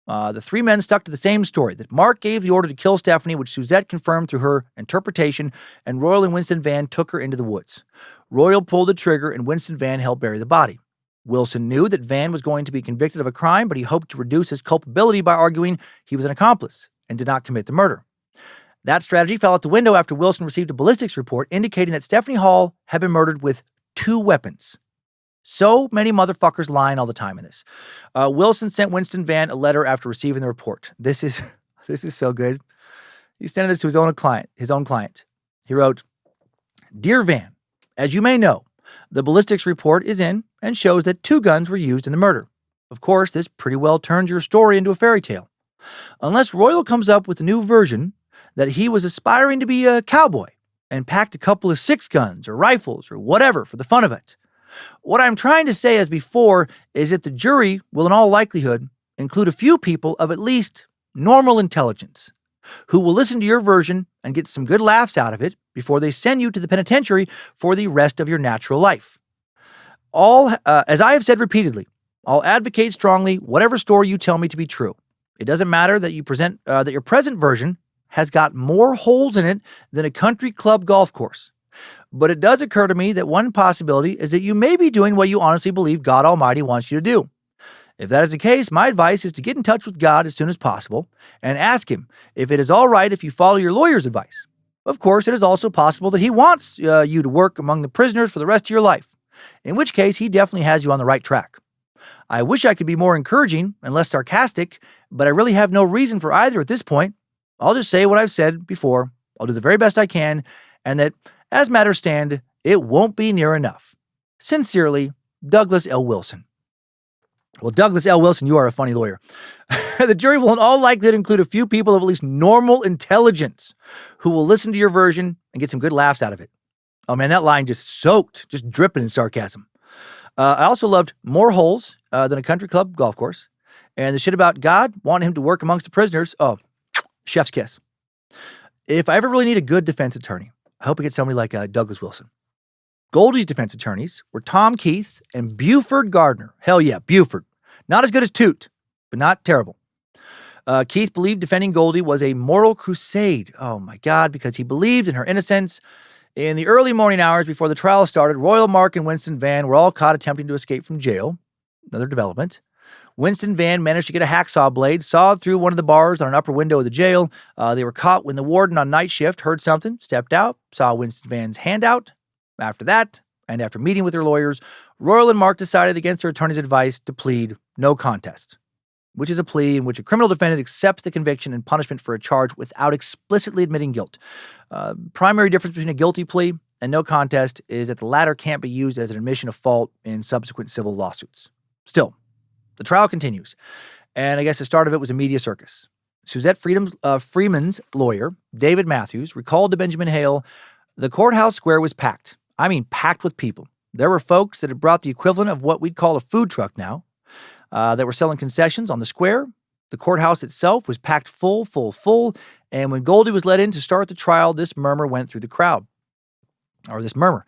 The 3 men stuck to the same story, that Mark gave the order to kill Stephanie, which Suzette confirmed through her interpretation, and Royal and Winston Van took her into the woods. Royal pulled the trigger, and Winston Van helped bury the body. Wilson knew that Van was going to be convicted of a crime, but he hoped to reduce his culpability by arguing he was an accomplice and did not commit the murder. That strategy fell out the window after Wilson received a ballistics report indicating that Stephanie Hall had been murdered with 2 weapons. So many motherfuckers lying all the time in this. Wilson sent Winston Van a letter after receiving the report. This is so good. He sent this to his own client. He wrote, "Dear Van, as you may know, the ballistics report is in and shows that 2 guns were used in the murder. Of course, this pretty well turns your story into a fairy tale. Unless Royal comes up with a new version that he was aspiring to be a cowboy and packed a couple of 6 guns or rifles or whatever for the fun of it. What I'm trying to say as before is that the jury will in all likelihood include a few people of at least normal intelligence who will listen to your version and get some good laughs out of it before they send you to the penitentiary for the rest of your natural life. As I have said repeatedly, I'll advocate strongly whatever story you tell me to be true. It doesn't matter that that your present version has got more holes in it than a country club golf course. But it does occur to me that one possibility is that you may be doing what you honestly believe God Almighty wants you to do. If that is the case, my advice is to get in touch with God as soon as possible and ask him if it is all right if you follow your lawyer's advice. Of course, it is also possible that he wants you to work among the prisoners for the rest of your life, in which case he definitely has you on the right track. I wish I could be more encouraging and less sarcastic, but I really have no reason for either at this point. I'll just say what I've said before. I'll do the very best I can, and that, as matters stand, it won't be near enough. Sincerely, Douglas L. Wilson." Well, Douglas L. Wilson, you are a funny lawyer. "The jury will in all likelihood include a few people of at least normal intelligence who will listen to your version and get some good laughs out of it." Oh man, that line just soaked, just dripping in sarcasm. I also loved more holes than a country club golf course. And the shit about God wanting him to work amongst the prisoners. Oh, chef's kiss. If I ever really need a good defense attorney, I hope I get somebody like Douglas Wilson. Goldie's defense attorneys were Tom Keith and Buford Gardner. Hell yeah, Buford. Not as good as Toot, but not terrible. Keith believed defending Goldie was a moral crusade. Oh my God, because he believed in her innocence. In the early morning hours before the trial started, Royal, Mark, and Winston Van were all caught attempting to escape from jail. Another development. Winston Van managed to get a hacksaw blade sawed through one of the bars on an upper window of the jail. They were caught when the warden on night shift heard something, stepped out, saw Winston Van's hand out. After that, and after meeting with their lawyers, Royal and Mark decided against their attorney's advice to plead no contest, which is a plea in which a criminal defendant accepts the conviction and punishment for a charge without explicitly admitting guilt. Primary difference between a guilty plea and no contest is that the latter can't be used as an admission of fault in subsequent civil lawsuits. Still, the trial continues, and I guess the start of it was a media circus. Suzette Freeman's lawyer, David Matthews, recalled to Benjamin Hale, "The courthouse square was packed. I mean, packed with people. There were folks that had brought the equivalent of what we'd call a food truck now, that were selling concessions on the square. The courthouse itself was packed full, and when Goldie was let in to start the trial, this murmur went through the crowd." Or this murmur.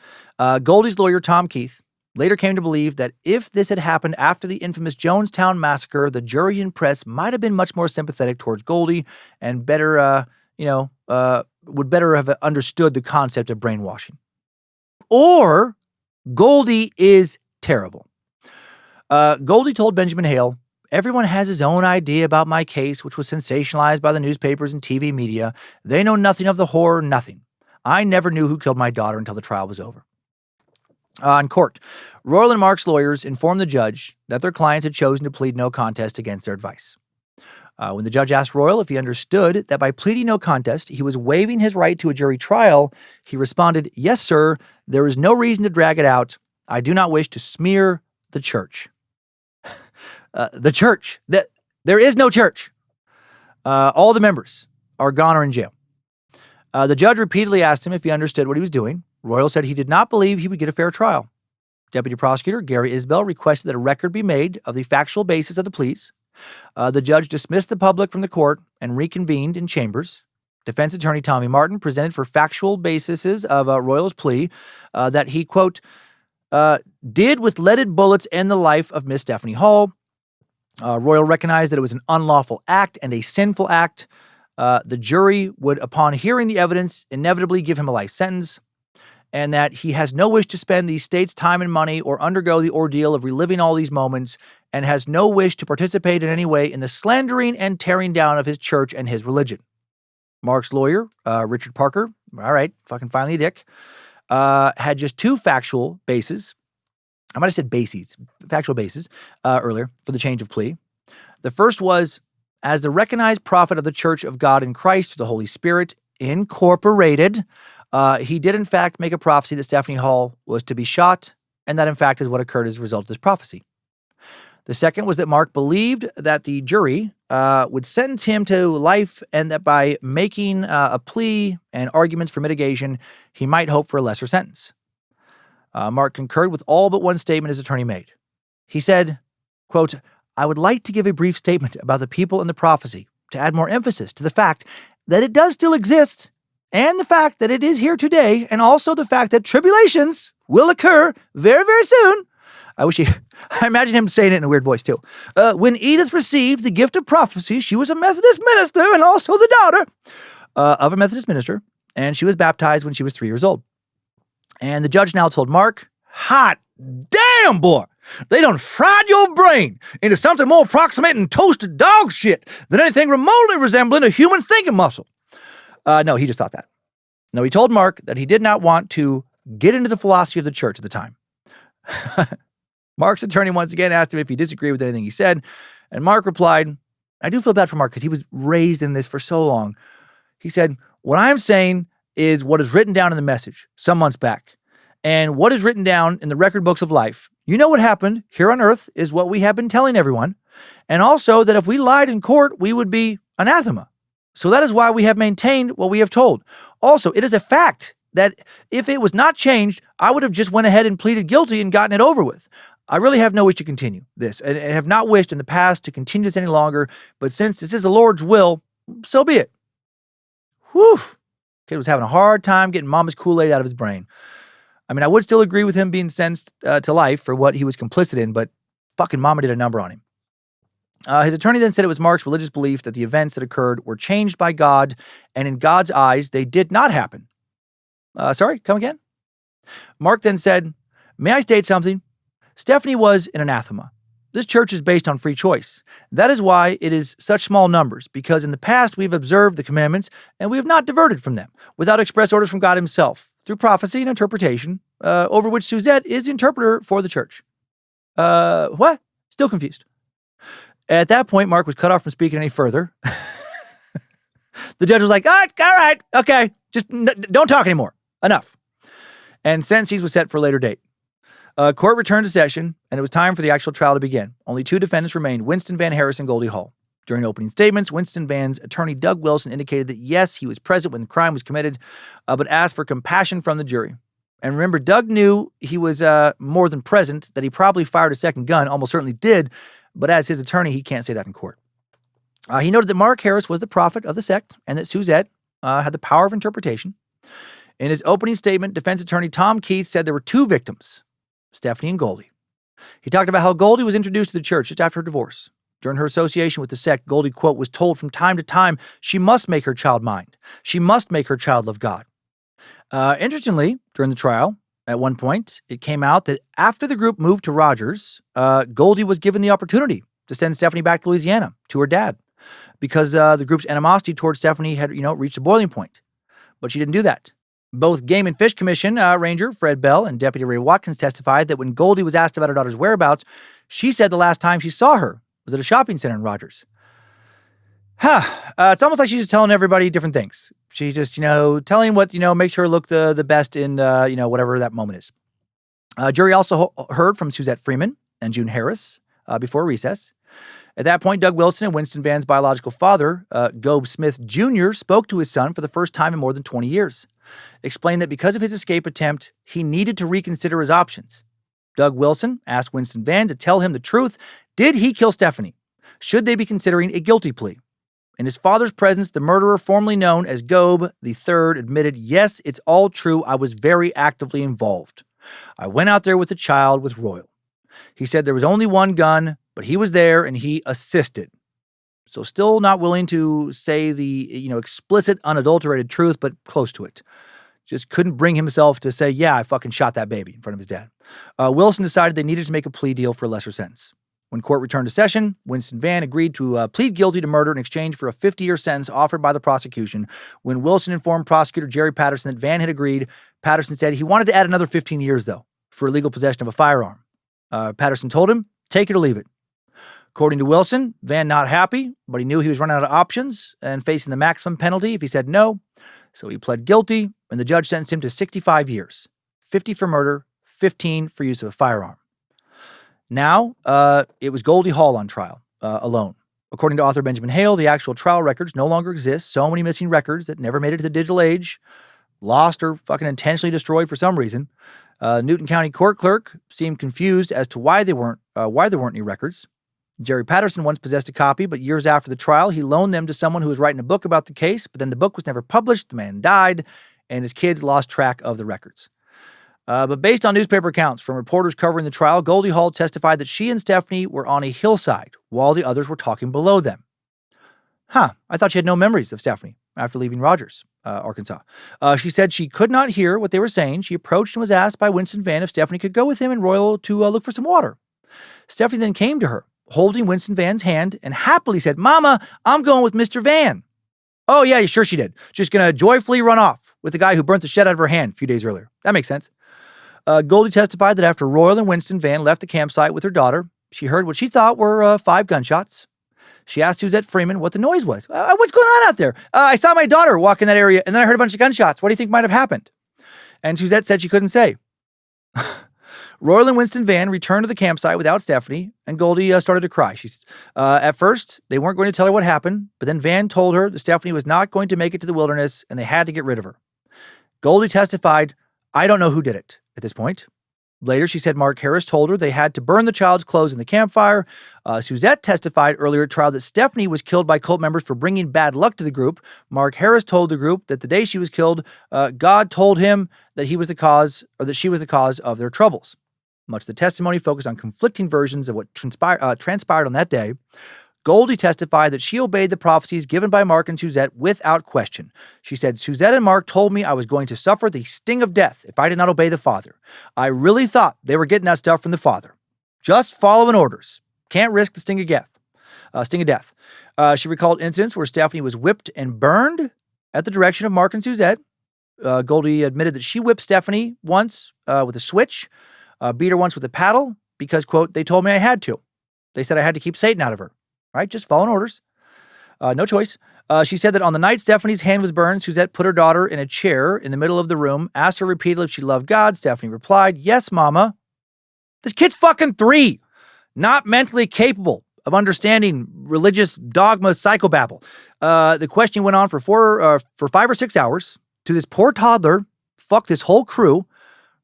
Goldie's lawyer, Tom Keith, later came to believe that if this had happened after the infamous Jonestown massacre, the jury and press might have been much more sympathetic towards Goldie and would better have understood the concept of brainwashing. Or Goldie is terrible. Goldie told Benjamin Hale, Everyone has his own idea about my case, which was sensationalized by the newspapers and TV media. They know nothing of the horror, nothing. I never knew who killed my daughter until the trial was over. In court, Royal and Mark's lawyers informed the judge that their clients had chosen to plead no contest against their advice. When the judge asked Royal if he understood that by pleading no contest, he was waiving his right to a jury trial, he responded, "Yes, sir. There is no reason to drag it out. I do not wish to smear the church." The church. There is no church. All the members are gone or in jail. The judge repeatedly asked him if he understood what he was doing. Royal said he did not believe he would get a fair trial. Deputy Prosecutor Gary Isbell requested that a record be made of the factual basis of the pleas. The judge dismissed the public from the court and reconvened in chambers. Defense attorney Tommy Martin presented for factual bases of Royal's plea that he, quote, did with leaded bullets end the life of Miss Stephanie Hall. Royal recognized that it was an unlawful act and a sinful act. The jury would, upon hearing the evidence, inevitably give him a life sentence, and that he has no wish to spend the state's time and money or undergo the ordeal of reliving all these moments, and has no wish to participate in any way in the slandering and tearing down of his church and his religion. Mark's lawyer, Richard Parker, all right, fucking finally a dick, had just two factual bases. I might have said factual bases earlier for the change of plea. The first was, as the recognized prophet of the Church of God in Christ through the Holy Spirit, Incorporated, he did in fact make a prophecy that Stephanie Hall was to be shot, and that in fact is what occurred as a result of this prophecy. The second was that Mark believed that the jury would sentence him to life, and that by making a plea and arguments for mitigation, he might hope for a lesser sentence. Mark concurred with all but one statement his attorney made. He said, quote, I would like to give a brief statement about the people and the prophecy to add more emphasis to the fact that it does still exist, and the fact that it is here today, and also the fact that tribulations will occur very, very soon. I imagine him saying it in a weird voice too. When Edith received the gift of prophecy, she was a Methodist minister and also the daughter of a Methodist minister, and she was baptized when she was 3 years old. And the judge now told Mark, hot damn, boy, they done fried your brain into something more approximating toasted dog shit than anything remotely resembling a human thinking muscle. No, he just thought that. No, he told Mark that he did not want to get into the philosophy of the church at the time. Mark's attorney once again asked him if he disagreed with anything he said, and Mark replied, I do feel bad for Mark because he was raised in this for so long. He said, what I'm saying is what is written down in the message some months back, and what is written down in the record books of life. You know what happened here on earth is what we have been telling everyone, and also that if we lied in court, we would be anathema. So that is why we have maintained what we have told. Also, it is a fact that if it was not changed, I would have just went ahead and pleaded guilty and gotten it over with. I really have no wish to continue this, and have not wished in the past to continue this any longer, but since this is the Lord's will, so be it. Whew. Kid was having a hard time getting mama's Kool-Aid out of his brain. I mean, I would still agree with him being sentenced to life for what he was complicit in, but fucking mama did a number on him. His attorney then said it was Mark's religious belief that the events that occurred were changed by God, and in God's eyes, they did not happen. Sorry, come again? Mark then said, may I state something? Stephanie was an anathema. This church is based on free choice. That is why it is such small numbers, because in the past we've observed the commandments and we have not diverted from them without express orders from God himself through prophecy and interpretation, over which Suzette is the interpreter for the church. What? Still confused. At that point, Mark was cut off from speaking any further. The judge was like, all right, okay, just don't talk anymore. Enough. And sentencing was set for a later date. Court returned to session, and it was time for the actual trial to begin. Only two defendants remained, Winston Van Harris and Goldie Hall. During opening statements, Winston Van's attorney, Doug Wilson, indicated that yes, he was present when the crime was committed, but asked for compassion from the jury. And remember, Doug knew he was more than present, that he probably fired a second gun, almost certainly did, but as his attorney, he can't say that in court. He noted that Mark Harris was the prophet of the sect, and that Suzette had the power of interpretation. In his opening statement, defense attorney Tom Keith said there were two victims, Stephanie and Goldie. He talked about how Goldie was introduced to the church just after her divorce. During her association with the sect, Goldie, quote, was told from time to time she must make her child mind. She must make her child love God. Interestingly, during the trial, at one point, it came out that after the group moved to Rogers, Goldie was given the opportunity to send Stephanie back to Louisiana to her dad because the group's animosity towards Stephanie had, reached a boiling point. But she didn't do that. Both Game and Fish Commission Ranger Fred Bell and Deputy Ray Watkins testified that when Goldie was asked about her daughter's whereabouts, she said the last time she saw her was at a shopping center in Rogers. It's almost like she's just telling everybody different things. She's just, telling what, makes her look the best in, whatever that moment is. Jury also heard from Suzette Freeman and June Harris before recess. At that point, Doug Wilson and Winston Van's biological father, Gobe Smith Jr., spoke to his son for the first time in more than 20 years, explained that because of his escape attempt, he needed to reconsider his options. Doug Wilson asked Winston Van to tell him the truth. Did he kill Stephanie? Should they be considering a guilty plea? In his father's presence, the murderer, formerly known as Gobe III, admitted, yes, it's all true. I was very actively involved. I went out there with the child with Royal. He said there was only one gun, but he was there and he assisted. So still not willing to say the, explicit, unadulterated truth, but close to it. Just couldn't bring himself to say, yeah, I fucking shot that baby in front of his dad. Wilson decided they needed to make a plea deal for a lesser sentence. When court returned to session, Winston Van agreed to plead guilty to murder in exchange for a 50-year sentence offered by the prosecution. When Wilson informed prosecutor Jerry Patterson that Van had agreed, Patterson said he wanted to add another 15 years, though, for illegal possession of a firearm. Patterson told him, take it or leave it. According to Wilson, Van not happy, but he knew he was running out of options and facing the maximum penalty if he said no. So he pled guilty, and the judge sentenced him to 65 years, 50 for murder, 15 for use of a firearm. Now, it was Goldie Hawn on trial, alone. According to author Benjamin Hale, the actual trial records no longer exist. So many missing records that never made it to the digital age, lost or fucking intentionally destroyed for some reason. Newton County court clerk seemed confused as to why there weren't any records. Jerry Patterson once possessed a copy, but years after the trial, he loaned them to someone who was writing a book about the case, but then the book was never published, the man died, and his kids lost track of the records. But based on newspaper accounts from reporters covering the trial, Goldie Hawn testified that she and Stephanie were on a hillside while the others were talking below them. I thought she had no memories of Stephanie after leaving Rogers, Arkansas. She said she could not hear what they were saying. She approached and was asked by Winston Van if Stephanie could go with him and Royal to look for some water. Stephanie then came to her, holding Winston Van's hand, and happily said, Mama, I'm going with Mr. Van. Oh, yeah, sure she did. She's going to joyfully run off with the guy who burnt the shit out of her hand a few days earlier. That makes sense. Goldie testified that after Royal and Winston Van left the campsite with her daughter, she heard what she thought were 5 gunshots. She asked Suzette Freeman what the noise was. What's going on out there? I saw my daughter walk in that area, and then I heard a bunch of gunshots. What do you think might have happened? And Suzette said she couldn't say. Royal and Winston Van returned to the campsite without Stephanie, and Goldie started to cry. At first, they weren't going to tell her what happened, but then Van told her that Stephanie was not going to make it to the wilderness, and they had to get rid of her. Goldie testified, I don't know who did it at this point. Later, she said Mark Harris told her they had to burn the child's clothes in the campfire. Suzette testified earlier at trial that Stephanie was killed by cult members for bringing bad luck to the group. Mark Harris told the group that the day she was killed, God told him that he was the cause, or that she was the cause of their troubles. Much of the testimony focused on conflicting versions of what transpired on that day. Goldie testified that she obeyed the prophecies given by Mark and Suzette without question. She said, Suzette and Mark told me I was going to suffer the sting of death if I did not obey the Father. I really thought they were getting that stuff from the Father. Just following orders. Can't risk the sting of death. She recalled incidents where Stephanie was whipped and burned at the direction of Mark and Suzette. Goldie admitted that she whipped Stephanie once with a switch, beat her once with a paddle because, quote, they told me I had to. They said I had to keep Satan out of her. Right? Just following orders. No choice. She said that on the night Stephanie's hand was burned, Suzette put her daughter in a chair in the middle of the room, asked her repeatedly if she loved God. Stephanie replied, yes, Mama. This kid's fucking 3, not mentally capable of understanding religious dogma psychobabble. The questioning went on for 5 or 6 hours to this poor toddler. Fuck this whole crew.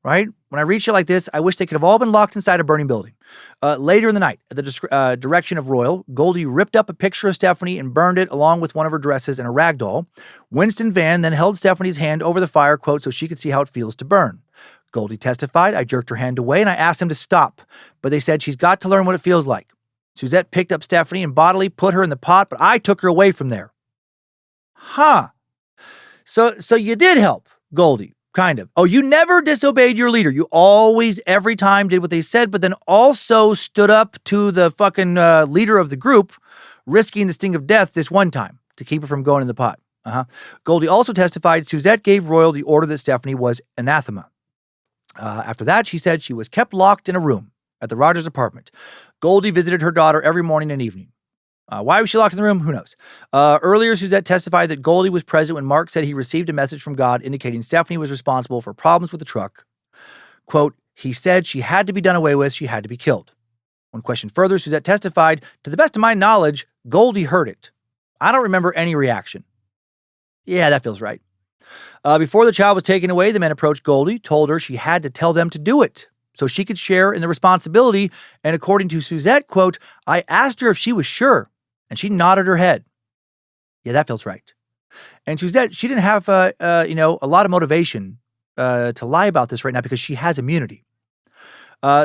Right? When I read shit like this, I wish they could have all been locked inside a burning building. Later in the night, at the direction of Royal, Goldie ripped up a picture of Stephanie and burned it along with one of her dresses and a rag doll. Winston Van then held Stephanie's hand over the fire, quote, so she could see how it feels to burn. Goldie testified, I jerked her hand away and I asked him to stop, but they said she's got to learn what it feels like. Suzette picked up Stephanie and bodily put her in the pot, but I took her away from there. So you did help, Goldie. Kind of. Oh, you never disobeyed your leader. You always, every time, did what they said, but then also stood up to the fucking leader of the group, risking the sting of death this one time to keep her from going in the pot. Goldie also testified Suzette gave Royal the order that Stephanie was anathema. After that, she said she was kept locked in a room at the Rogers apartment. Goldie visited her daughter every morning and evening. Why was she locked in the room? Who knows? Earlier, Suzette testified that Goldie was present when Mark said he received a message from God indicating Stephanie was responsible for problems with the truck. Quote, he said she had to be done away with, she had to be killed. When questioned further, Suzette testified, to the best of my knowledge, Goldie heard it. I don't remember any reaction. Yeah, that feels right. Before the child was taken away, the men approached Goldie, told her she had to tell them to do it so she could share in the responsibility. And according to Suzette, quote, I asked her if she was sure, and she nodded her head. Yeah, that feels right. And Suzette, she didn't have, a lot of motivation to lie about this right now because she has immunity.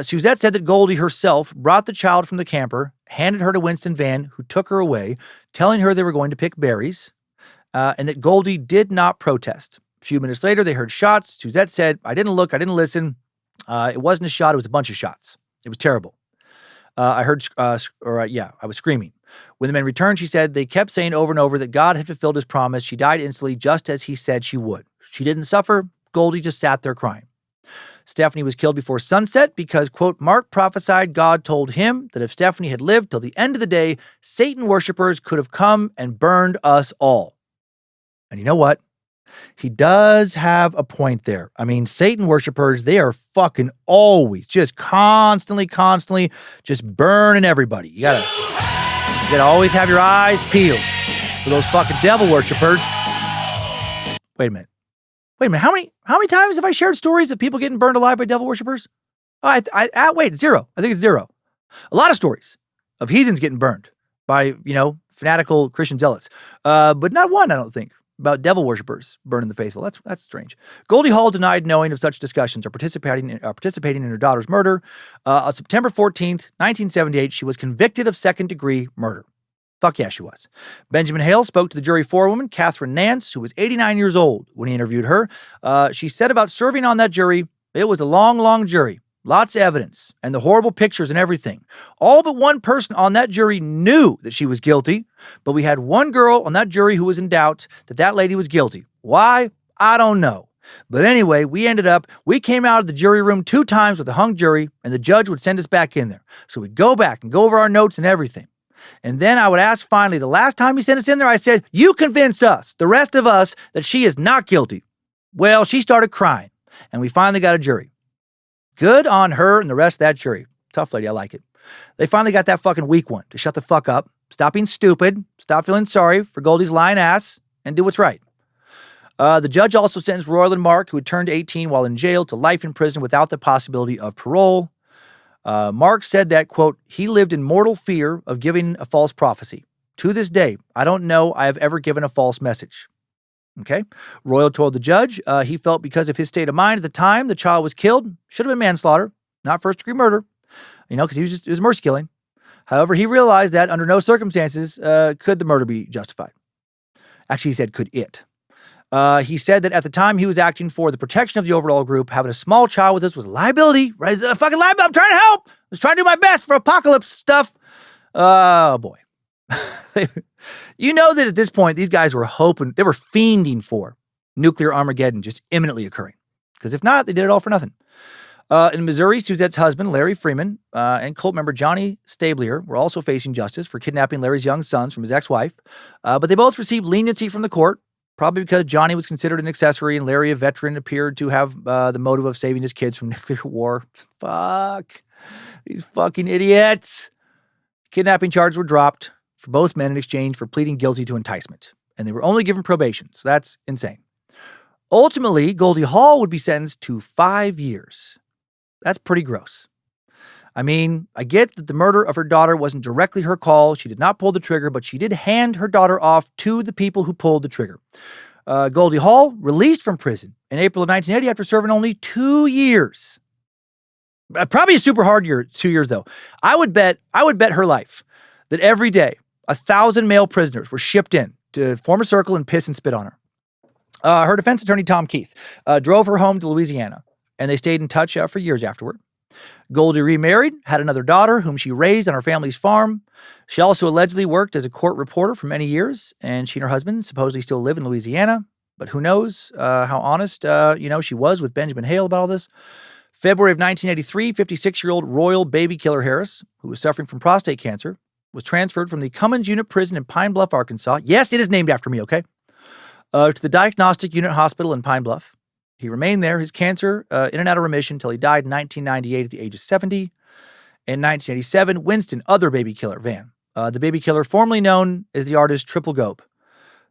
Suzette said that Goldie herself brought the child from the camper, handed her to Winston Van, who took her away, telling her they were going to pick berries, and that Goldie did not protest. A few minutes later, they heard shots. Suzette said, I didn't look, I didn't listen. It wasn't a shot, it was a bunch of shots. It was terrible. I was screaming. When the men returned, she said they kept saying over and over that God had fulfilled his promise. She died instantly, just as he said she would. She didn't suffer. Goldie just sat there crying. Stephanie was killed before sunset because, quote, Mark prophesied God told him that if Stephanie had lived till the end of the day, Satan worshipers could have come and burned us all. And you know what? He does have a point there. I mean, Satan worshipers, they are fucking always just constantly just burning everybody. You gotta always have your eyes peeled for those fucking devil worshipers. Wait a minute. How many times have I shared stories of people getting burned alive by devil worshipers? Wait, zero. I think it's zero. A lot of stories of heathens getting burned by, fanatical Christian zealots. But not one, I don't think, about devil worshipers burning the faithful. That's strange. Goldie Hawn denied knowing of such discussions or participating in her daughter's murder. On September 14th, 1978, she was convicted of second-degree murder. Fuck yeah, she was. Benjamin Hale spoke to the jury forewoman, Catherine Nance, who was 89 years old when he interviewed her. She said about serving on that jury, it was a long, long jury. Lots of evidence and the horrible pictures and everything. All but one person on that jury knew that she was guilty, but we had one girl on that jury who was in doubt that lady was guilty. Why? I don't know. But anyway, we came out of the jury room 2 times with a hung jury, and the judge would send us back in there. So we'd go back and go over our notes and everything. And then I would ask finally, the last time he sent us in there, I said, you convinced us, the rest of us, that she is not guilty. Well, she started crying, and we finally got a jury. Good on her and the rest of that jury. Tough lady, I like it. They finally got that fucking weak one to shut the fuck up, stop being stupid, stop feeling sorry for Goldie's lying ass, and do what's right. The judge also sentenced Royal and Mark, who had turned 18 while in jail, to life in prison without the possibility of parole. Mark said that, quote, he lived in mortal fear of giving a false prophecy. To this day, I don't know I have ever given a false message. Okay. Royal told the judge he felt because of his state of mind at the time the child was killed, should have been manslaughter, not first-degree murder, because it was mercy killing. However, he realized that under no circumstances could the murder be justified. Actually, he said, could it? He said that at the time he was acting for the protection of the overall group, having a small child with us was a liability. Right? A fucking liability. I'm trying to help. I was trying to do my best for apocalypse stuff. Oh, boy. You know that at this point, these guys were hoping, they were fiending for nuclear Armageddon just imminently occurring. Because if not, they did it all for nothing. In Missouri, Suzette's husband, Larry Freeman, and cult member Johnny Stablier were also facing justice for kidnapping Larry's young sons from his ex-wife. But they both received leniency from the court, probably because Johnny was considered an accessory and Larry, a veteran, appeared to have the motive of saving his kids from nuclear war. Fuck. These fucking idiots. Kidnapping charges were dropped for both men in exchange for pleading guilty to enticement. And they were only given probation, so that's insane. Ultimately, Goldie Hawn would be sentenced to 5 years. That's pretty gross. I mean, I get that the murder of her daughter wasn't directly her call. She did not pull the trigger, but she did hand her daughter off to the people who pulled the trigger. Goldie Hawn released from prison in April of 1980 after serving only 2 years. Probably a super hard 2 years, though. I would bet her life that every day 1,000 male prisoners were shipped in to form a circle and piss and spit on her. Her defense attorney, Tom Keith, drove her home to Louisiana, and they stayed in touch for years afterward. Goldie remarried, had another daughter whom she raised on her family's farm. She also allegedly worked as a court reporter for many years, and she and her husband supposedly still live in Louisiana. But who knows how honest, she was with Benjamin Hale about all this. February of 1983, 56-year-old Royal Baby Killer Harris, who was suffering from prostate cancer, was transferred from the Cummins Unit Prison in Pine Bluff, Arkansas. Yes, it is named after me, okay? To the Diagnostic Unit Hospital in Pine Bluff. He remained there, his cancer in and out of remission until he died in 1998 at the age of 70. In 1987, Winston, other baby killer, Van, the baby killer formerly known as the artist Triple Gobe,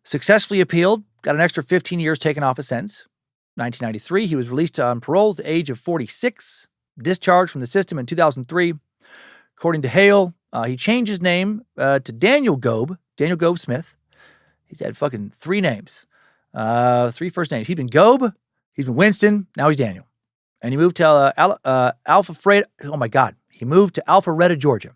successfully appealed, got an extra 15 years taken off his sentence. 1993, he was released on parole at the age of 46, discharged from the system in 2003. According to Hale, he changed his name to Daniel Gobe Smith. He's had fucking 3 names, 3 first names. He's been Gobe, he's been Winston, now he's Daniel. And he moved to He moved to Alpharetta, Georgia,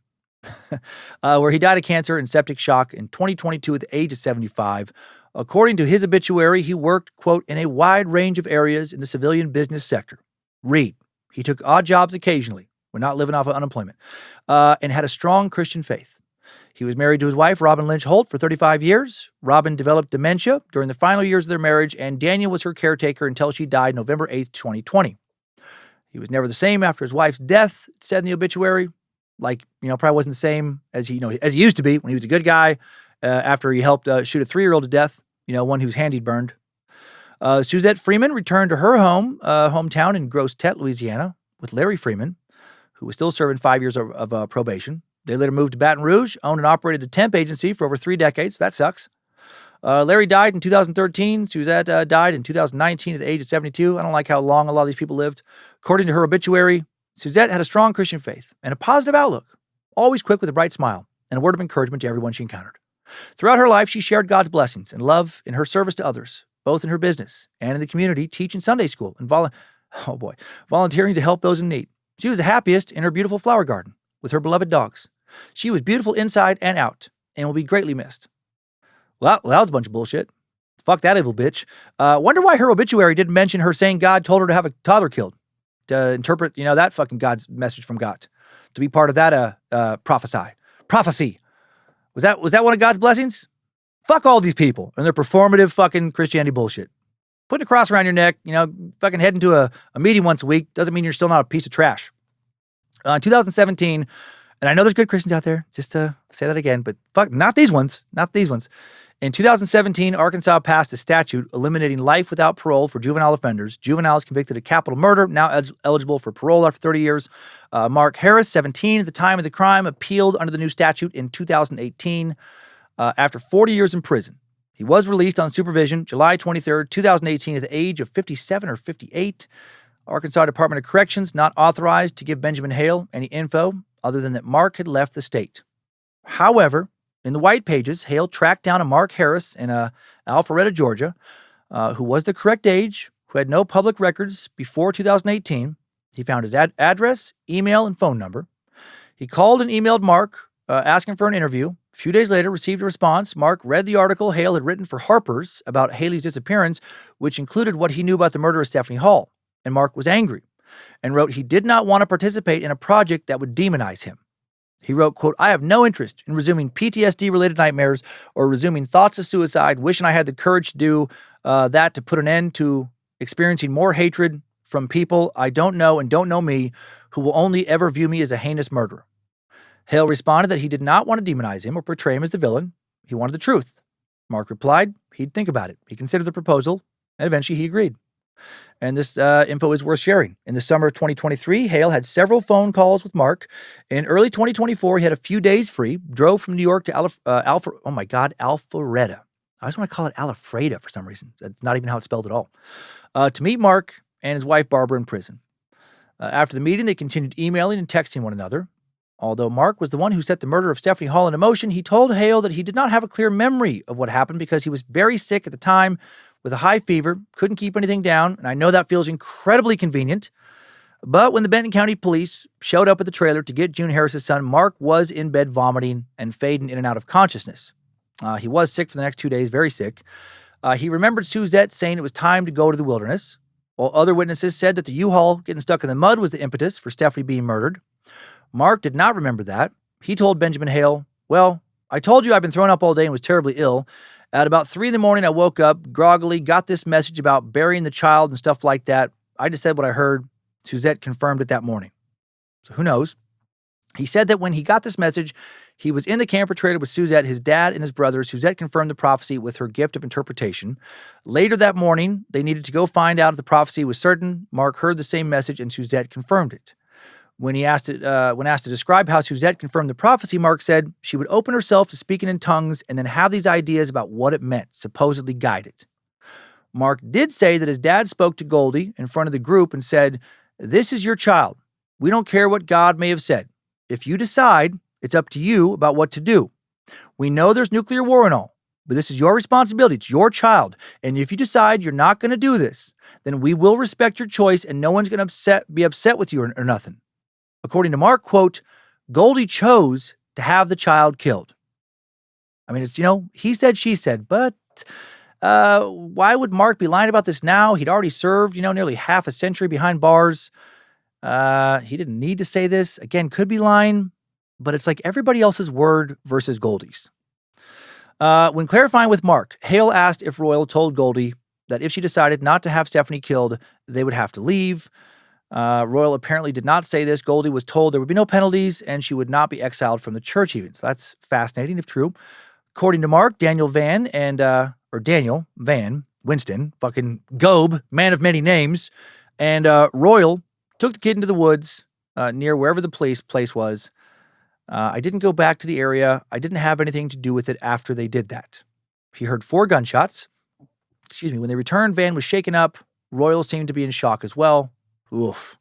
where he died of cancer and septic shock in 2022 at the age of 75. According to his obituary, he worked, quote, in a wide range of areas in the civilian business sector. Read, he took odd jobs occasionally, when not living off of unemployment, and had a strong Christian faith. He was married to his wife, Robin Lynch Holt, for 35 years. Robin developed dementia during the final years of their marriage, and Daniel was her caretaker until she died November 8th, 2020. He was never the same after his wife's death, it said in the obituary. Probably wasn't the same as he used to be when he was a good guy after he helped shoot a 3-year-old to death, one whose hand he'd burned. Suzette Freeman returned to her hometown in Grosse Tete, Louisiana, with Larry Freeman, who was still serving 5 years of probation. They later moved to Baton Rouge, owned and operated a temp agency for over 3 decades. That sucks. Larry died in 2013. Suzette died in 2019 at the age of 72. I don't like how long a lot of these people lived. According to her obituary, Suzette had a strong Christian faith and a positive outlook, always quick with a bright smile and a word of encouragement to everyone she encountered. Throughout her life, she shared God's blessings and love in her service to others, both in her business and in the community, teaching Sunday school and volunteering to help those in need. She was the happiest in her beautiful flower garden with her beloved dogs. She was beautiful inside and out and will be greatly missed. Well, that was a bunch of bullshit. Fuck that evil bitch. Wonder why her obituary didn't mention her saying God told her to have a toddler killed. To interpret, that fucking God's message from God. To be part of that prophecy. Was that one of God's blessings? Fuck all these people and their performative fucking Christianity bullshit. Putting a cross around your neck, fucking heading to a meeting once a week doesn't mean you're still not a piece of trash. In 2017, and I know there's good Christians out there, just to say that again, but fuck, not these ones. In 2017, Arkansas passed a statute eliminating life without parole for juvenile offenders. Juveniles convicted of capital murder, now eligible for parole after 30 years. Mark Harris, 17 at the time of the crime, appealed under the new statute in 2018 after 40 years in prison. He was released on supervision July 23rd, 2018 at the age of 57 or 58. Arkansas Department of Corrections not authorized to give Benjamin Hale any info other than that Mark had left the state. However, in the white pages, Hale tracked down a Mark Harris in Alpharetta, Georgia, who was the correct age, who had no public records before 2018. He found his address, email, and phone number. He called and emailed Mark, asking for an interview. A few days later, received a response. Mark read the article Hale had written for Harper's about Haley's disappearance, which included what he knew about the murder of Stephanie Hall. And Mark was angry and wrote he did not want to participate in a project that would demonize him. He wrote, quote, I have no interest in resuming PTSD-related nightmares or resuming thoughts of suicide, wishing I had the courage to do that to put an end to experiencing more hatred from people I don't know and don't know me, who will only ever view me as a heinous murderer. Hale responded that he did not want to demonize him or portray him as the villain. He wanted the truth. Mark replied he'd think about it. He considered the proposal, and eventually he agreed. And this info is worth sharing. In the summer of 2023, Hale had several phone calls with Mark. In early 2024, he had a few days free, drove from New York to Alpharetta. I just want to call it Alfreda for some reason. That's not even how it's spelled at all. To meet Mark and his wife, Barbara, in prison. After the meeting, they continued emailing and texting one another. Although Mark was the one who set the murder of Stephanie Hall into motion, he told Hale that he did not have a clear memory of what happened because he was very sick at the time with a high fever, couldn't keep anything down, and I know that feels incredibly convenient. But when the Benton County Police showed up at the trailer to get June Harris's son, Mark was in bed vomiting and fading in and out of consciousness. He was sick for the next 2 days, very sick. He remembered Suzette saying it was time to go to the wilderness, while other witnesses said that the U-Haul getting stuck in the mud was the impetus for Stephanie being murdered. Mark did not remember that. He told Benjamin Hale, "Well, I told you I've been thrown up all day and was terribly ill. At about 3 a.m, I woke up, groggily, got this message about burying the child and stuff like that. I just said what I heard. Suzette confirmed it that morning." So who knows? He said that when he got this message, he was in the camper trailer with Suzette, his dad, and his brother. Suzette confirmed the prophecy with her gift of interpretation. Later that morning, they needed to go find out if the prophecy was certain. Mark heard the same message, and Suzette confirmed it. When asked to describe how Suzette confirmed the prophecy, Mark said she would open herself to speaking in tongues and then have these ideas about what it meant, supposedly guided. Mark did say that his dad spoke to Goldie in front of the group and said, "This is your child. We don't care what God may have said. If you decide, it's up to you about what to do. We know there's nuclear war and all, but this is your responsibility. It's your child. And if you decide you're not going to do this, then we will respect your choice and no one's going to be upset with you or nothing." According to Mark, quote, "Goldie chose to have the child killed." I mean, it's, he said, she said, but why would Mark be lying about this now? He'd already served, nearly half a century behind bars. He didn't need to say this. Again, could be lying, but it's like everybody else's word versus Goldie's. When clarifying with Mark, Hale asked if Royal told Goldie that if she decided not to have Stephanie killed, they would have to leave. Royal apparently did not say this. Goldie was told there would be no penalties and she would not be exiled from the church even. So that's fascinating if true. According to Mark, Daniel Van, Winston, fucking Gobe, man of many names, and Royal took the kid into the woods near wherever the place was. I didn't go back to the area. I didn't have anything to do with it after they did that. He heard 4 gunshots. When they returned, Van was shaken up. Royal seemed to be in shock as well. Oof.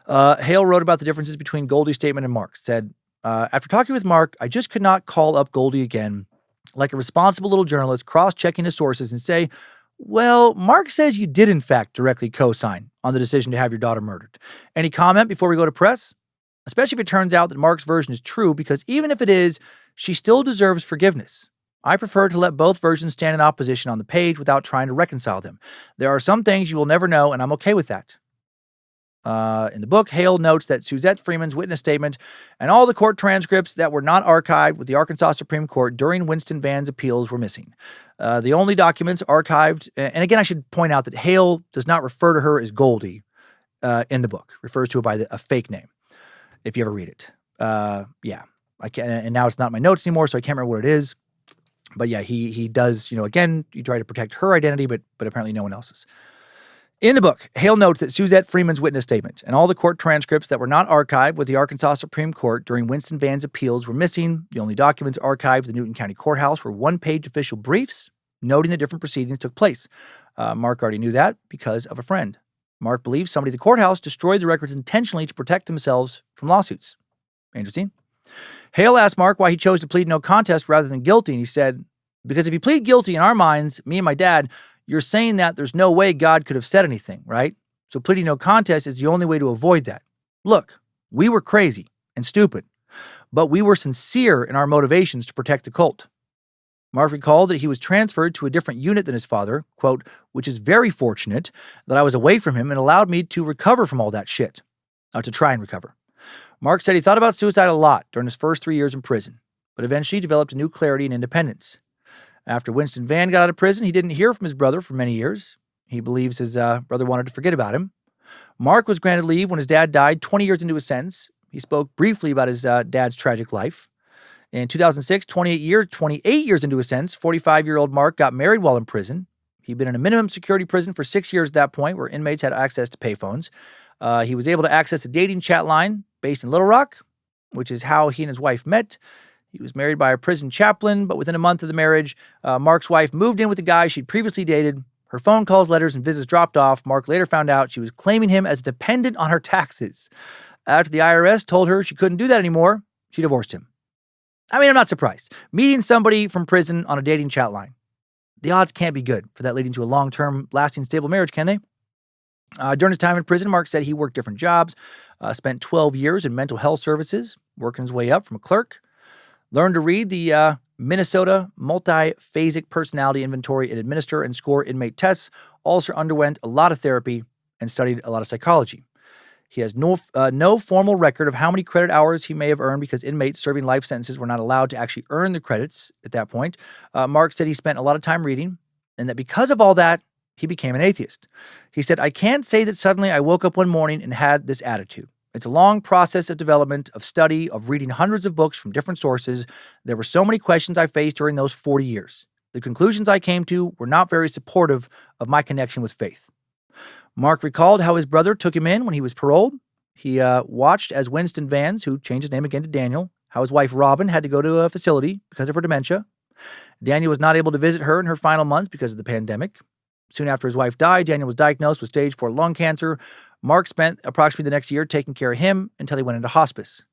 Hale wrote about the differences between Goldie's statement and Mark. Said, after talking with Mark, I just could not call up Goldie again like a responsible little journalist, cross-checking his sources and say, well, Mark says you did in fact directly co-sign on the decision to have your daughter murdered. Any comment before we go to press? Especially if it turns out that Mark's version is true, because even if it is, she still deserves forgiveness. I prefer to let both versions stand in opposition on the page without trying to reconcile them. There are some things you will never know, and I'm okay with that. In the book, Hale notes that Suzette Freeman's witness statement and all the court transcripts that were not archived with the Arkansas Supreme Court during Winston Van's appeals were missing. The only documents archived, and again, I should point out that Hale does not refer to her as Goldie in the book, refers to her by a fake name, if you ever read it. Yeah, I can, and now it's not in my notes anymore, so I can't remember what it is. But yeah, he does, again, you try to protect her identity, but apparently no one else's. In the book, Hale notes that Suzette Freeman's witness statement and all the court transcripts that were not archived with the Arkansas Supreme Court during Winston Van's appeals were missing. The only documents archived at the Newton County Courthouse were one-page official briefs noting the different proceedings took place. Mark already knew that because of a friend. Mark believes somebody at the courthouse destroyed the records intentionally to protect themselves from lawsuits. Interesting. Hale asked Mark why he chose to plead no contest rather than guilty, and he said, because if you plead guilty in our minds, me and my dad, you're saying that there's no way God could have said anything, right? So pleading no contest is the only way to avoid that. Look, we were crazy and stupid, but we were sincere in our motivations to protect the cult. Mark recalled that he was transferred to a different unit than his father, quote, which is very fortunate that I was away from him and allowed me to recover from all that shit, to try and recover. Mark said he thought about suicide a lot during his first 3 years in prison, but eventually developed a new clarity and independence. After Winston Van got out of prison, he didn't hear from his brother for many years. He believes his brother wanted to forget about him. Mark was granted leave when his dad died 20 years into his sentence. He spoke briefly about his dad's tragic life. In 2006, 28 years into his sentence, 45-year-old Mark got married while in prison. He'd been in a minimum security prison for 6 years at that point, where inmates had access to payphones. He was able to access a dating chat line based in Little Rock, which is how he and his wife met. He was married by a prison chaplain, but within a month of the marriage, Mark's wife moved in with the guy she'd previously dated. Her phone calls, letters, and visits dropped off. Mark later found out she was claiming him as a dependent on her taxes. After the IRS told her she couldn't do that anymore, she divorced him. I mean, I'm not surprised. Meeting somebody from prison on a dating chat line. The odds can't be good for that leading to a long-term, lasting, stable marriage, can they? During his time in prison, Mark said he worked different jobs, spent 12 years in mental health services, working his way up from a clerk. Learned to read the Minnesota multi-phasic personality inventory and administer and score inmate tests. Also underwent a lot of therapy and studied a lot of psychology. He has no formal record of how many credit hours he may have earned because inmates serving life sentences were not allowed to actually earn the credits at that point. Mark said he spent a lot of time reading and that because of all that, he became an atheist. He said, I can't say that suddenly I woke up one morning and had this attitude. It's a long process of development, of study, of reading hundreds of books from different sources. There were so many questions I faced during those 40 years. The conclusions I came to were not very supportive of my connection with faith. Mark recalled how his brother took him in when he was paroled. He watched as Winston Vance, who changed his name again to Daniel, how his wife Robin had to go to a facility because of her dementia. Daniel was not able to visit her in her final months because of the pandemic. Soon after his wife died, Daniel was diagnosed with stage 4 lung cancer. Mark spent approximately the next year taking care of him until he went into hospice.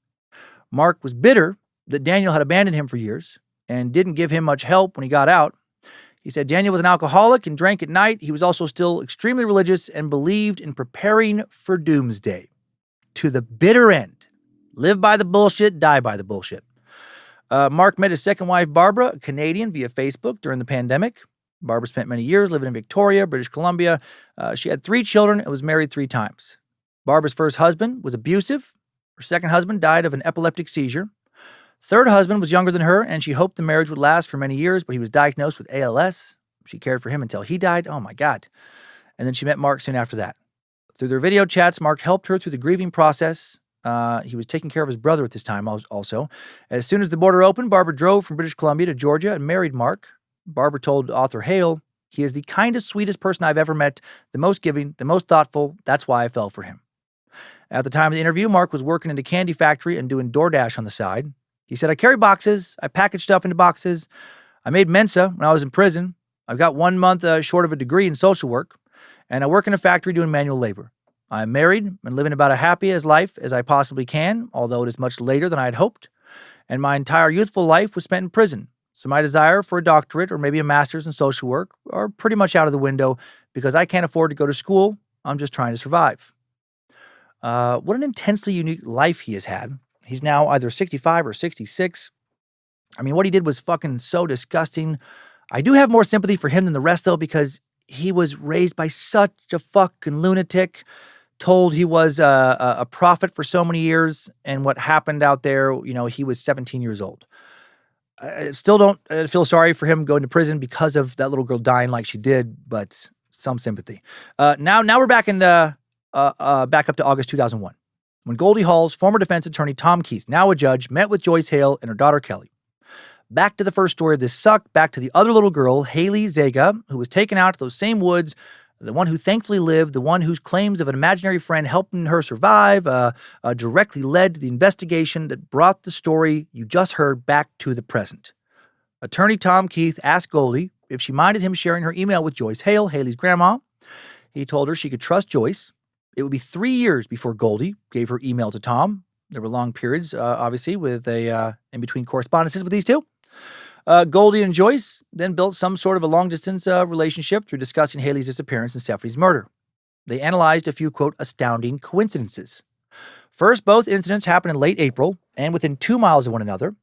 Mark was bitter that Daniel had abandoned him for years and didn't give him much help when he got out. He said Daniel was an alcoholic and drank at night. He was also still extremely religious and believed in preparing for doomsday. To the bitter end. Live by the bullshit, die by the bullshit. Mark met his second wife, Barbara, a Canadian, via Facebook during the pandemic. Barbara spent many years living in Victoria, British Columbia. She had 3 children and was married 3 times. Barbara's first husband was abusive. Her second husband died of an epileptic seizure. Third husband was younger than her, and she hoped the marriage would last for many years, but he was diagnosed with ALS. She cared for him until he died. Oh, my God. And then she met Mark soon after that. Through their video chats, Mark helped her through the grieving process. He was taking care of his brother at this time also. As soon as the border opened, Barbara drove from British Columbia to Georgia and married Mark. Barbara told author Hale, he is the kindest, sweetest person I've ever met, the most giving, the most thoughtful. That's why I fell for him. At the time of the interview, Mark was working in a candy factory and doing DoorDash on the side. He said, I carry boxes. I package stuff into boxes. I made Mensa when I was in prison. I've got 1 month short of a degree in social work. And I work in a factory doing manual labor. I'm married and living about as happy as life as I possibly can, although it is much later than I had hoped. And my entire youthful life was spent in prison. So my desire for a doctorate or maybe a master's in social work are pretty much out of the window because I can't afford to go to school. I'm just trying to survive. What an intensely unique life he has had. He's now either 65 or 66. I mean, what he did was fucking so disgusting. I do have more sympathy for him than the rest, though, because he was raised by such a fucking lunatic, told he was a prophet for so many years, and what happened out there, you know, he was 17 years old. I still don't feel sorry for him going to prison because of that little girl dying like she did, but some sympathy. Now we're back up to August 2001, when Goldie Hawn's former defense attorney Tom Keith, now a judge, met with Joyce Hale and her daughter Kelly. Back to the first story of this suck, back to the other little girl, Haley Zega, who was taken out to those same woods, the one who thankfully lived, the one whose claims of an imaginary friend helping her survive directly led to the investigation that brought the story you just heard back to the present. Attorney Tom Keith asked Goldie if she minded him sharing her email with Joyce Hale, Haley's grandma. He told her she could trust Joyce. It would be 3 years before Goldie gave her email to Tom. There were long periods, obviously, with in-between correspondences with these two. Goldie and Joyce then built some sort of a long-distance relationship through discussing Haley's disappearance and Stephanie's murder. They analyzed a few, quote, astounding coincidences. First, both incidents happened in late April and within 2 miles of one another.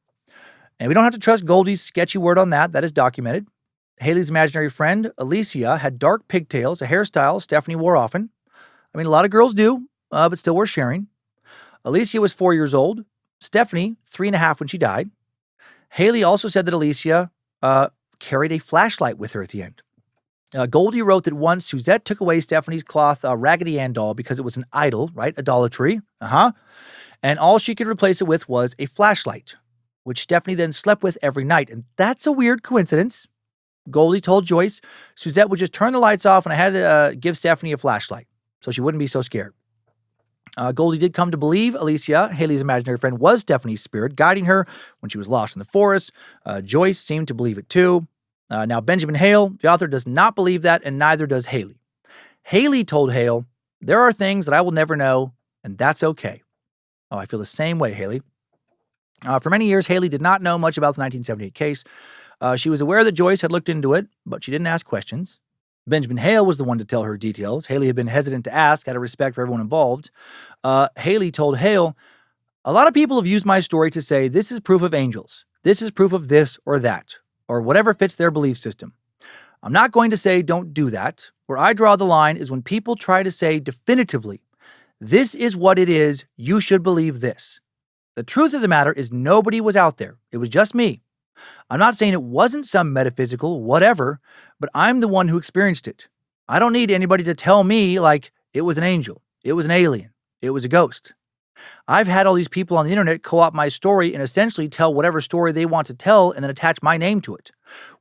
And we don't have to trust Goldie's sketchy word on that. That is documented. Haley's imaginary friend, Alicia, had dark pigtails, a hairstyle Stephanie wore often. I mean, a lot of girls do, but still worth sharing. Alicia was 4 years old. Stephanie, 3.5 when she died. Haley also said that Alicia carried a flashlight with her at the end. Goldie wrote that once Suzette took away Stephanie's cloth Raggedy Ann doll because it was an idol, right? Idolatry. And all she could replace it with was a flashlight, which Stephanie then slept with every night. And that's a weird coincidence. Goldie told Joyce Suzette would just turn the lights off and I had to give Stephanie a flashlight so she wouldn't be so scared. Goldie did come to believe Alicia, Haley's imaginary friend, was Stephanie's spirit, guiding her when she was lost in the forest. Joyce seemed to believe it too. Now, Benjamin Hale, the author, does not believe that, and neither does Haley. Haley told Hale, there are things that I will never know, and that's okay. Oh, I feel the same way, Haley. For many years, Haley did not know much about the 1978 case. She was aware that Joyce had looked into it, but she didn't ask questions. Benjamin Hale was the one to tell her details. Haley had been hesitant to ask out of respect for everyone involved. Haley told Hale, a lot of people have used my story to say this is proof of angels. This is proof of this or that, or whatever fits their belief system. I'm not going to say don't do that. Where I draw the line is when people try to say definitively, this is what it is, you should believe this. The truth of the matter is nobody was out there. It was just me. I'm not saying it wasn't some metaphysical whatever, but I'm the one who experienced it. I don't need anybody to tell me like it was an angel, it was an alien, it was a ghost. I've had all these people on the internet co-opt my story and essentially tell whatever story they want to tell and then attach my name to it,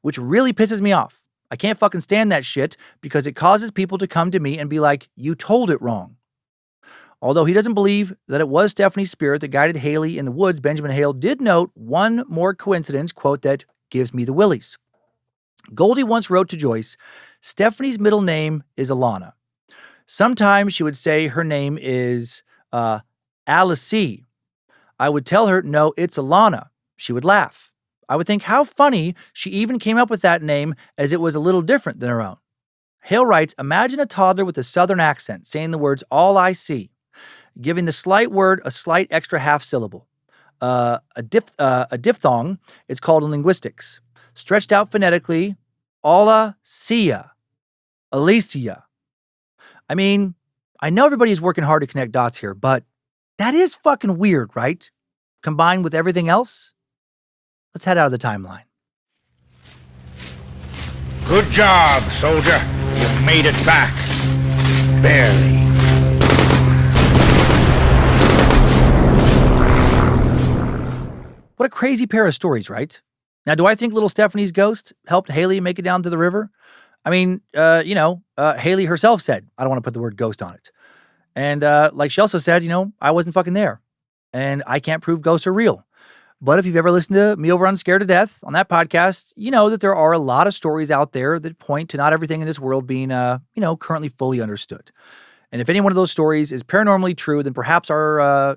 which really pisses me off. I can't fucking stand that shit because it causes people to come to me and be like, you told it wrong. Although he doesn't believe that it was Stephanie's spirit that guided Haley in the woods, Benjamin Hale did note one more coincidence, quote, that gives me the willies. Goldie once wrote to Joyce, Stephanie's middle name is Alana. Sometimes she would say her name is Alice. I would tell her, no, it's Alana. She would laugh. I would think how funny she even came up with that name as it was a little different than her own. Hale writes, imagine a toddler with a southern accent saying the words, all I see, giving the slight word a slight extra half syllable. A diphthong, it's called in linguistics. Stretched out phonetically, Alicia. Alicia. I mean, I know everybody's working hard to connect dots here, but that is fucking weird, right? Combined with everything else? Let's head out of the timeline. Good job, soldier. You made it back. Barely. What a crazy pair of stories, right? Now, do I think little Stephanie's ghost helped Haley make it down to the river? I mean, Haley herself said, I don't want to put the word ghost on it. And like she also said, I wasn't fucking there. And I can't prove ghosts are real. But if you've ever listened to me over on Scared to Death on that podcast, you know that there are a lot of stories out there that point to not everything in this world being, currently fully understood. And if any one of those stories is paranormally true, then perhaps our,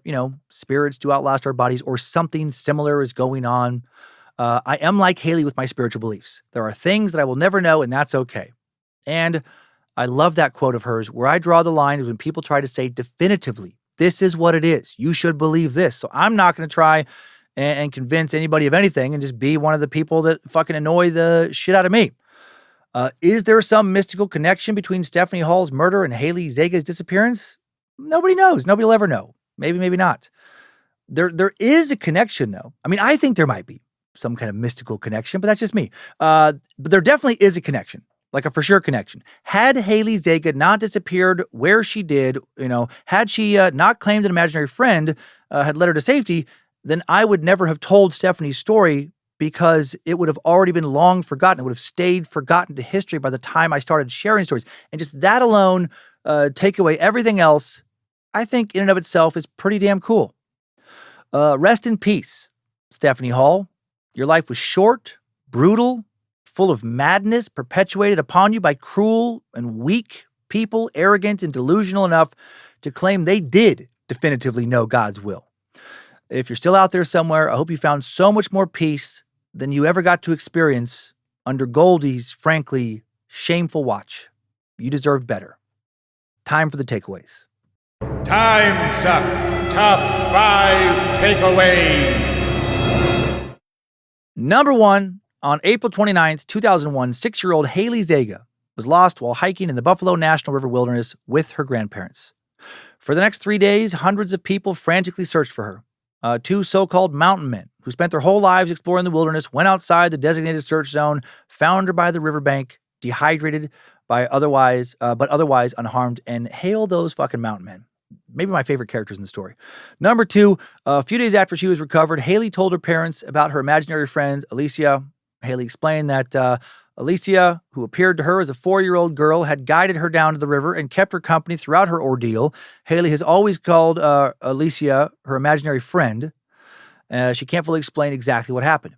spirits do outlast our bodies or something similar is going on. I am like Haley with my spiritual beliefs. There are things that I will never know, and that's okay. And I love that quote of hers, where I draw the line is when people try to say definitively, this is what it is. You should believe this. So I'm not going to try and convince anybody of anything and just be one of the people that fucking annoy the shit out of me. Is there some mystical connection between Stephanie Hall's murder and Haley Zega's disappearance? Nobody knows. Nobody will ever know. Maybe, maybe not. There is a connection, though. I mean, I think there might be some kind of mystical connection, but that's just me. But there definitely is a connection, like a for sure connection. Had Haley Zega not disappeared where she did, had she not claimed an imaginary friend had led her to safety, then I would never have told Stephanie's story because it would have already been long forgotten. It would have stayed forgotten to history by the time I started sharing stories. And just that alone, take away everything else, I think in and of itself is pretty damn cool. Rest in peace, Stephanie Hall. Your life was short, brutal, full of madness perpetuated upon you by cruel and weak people, arrogant and delusional enough to claim they did definitively know God's will. If you're still out there somewhere, I hope you found so much more peace than you ever got to experience under Goldie's, frankly, shameful watch. You deserved better. Time for the takeaways. Timesuck. Top 5 takeaways. Number 1, on April 29th, 2001, 6-year-old Haley Zega was lost while hiking in the Buffalo National River Wilderness with her grandparents. For the next 3 days, hundreds of people frantically searched for her. 2 so-called mountain men who spent their whole lives exploring the wilderness went outside the designated search zone, found her by the riverbank, dehydrated but otherwise unharmed, and hail those fucking mountain men. Maybe my favorite characters in the story. Number 2, a few days after she was recovered, Haley told her parents about her imaginary friend, Alicia. Haley explained that Alicia, who appeared to her as a 4-year-old girl, had guided her down to the river and kept her company throughout her ordeal. Haley has always called Alicia her imaginary friend. She can't fully explain exactly what happened.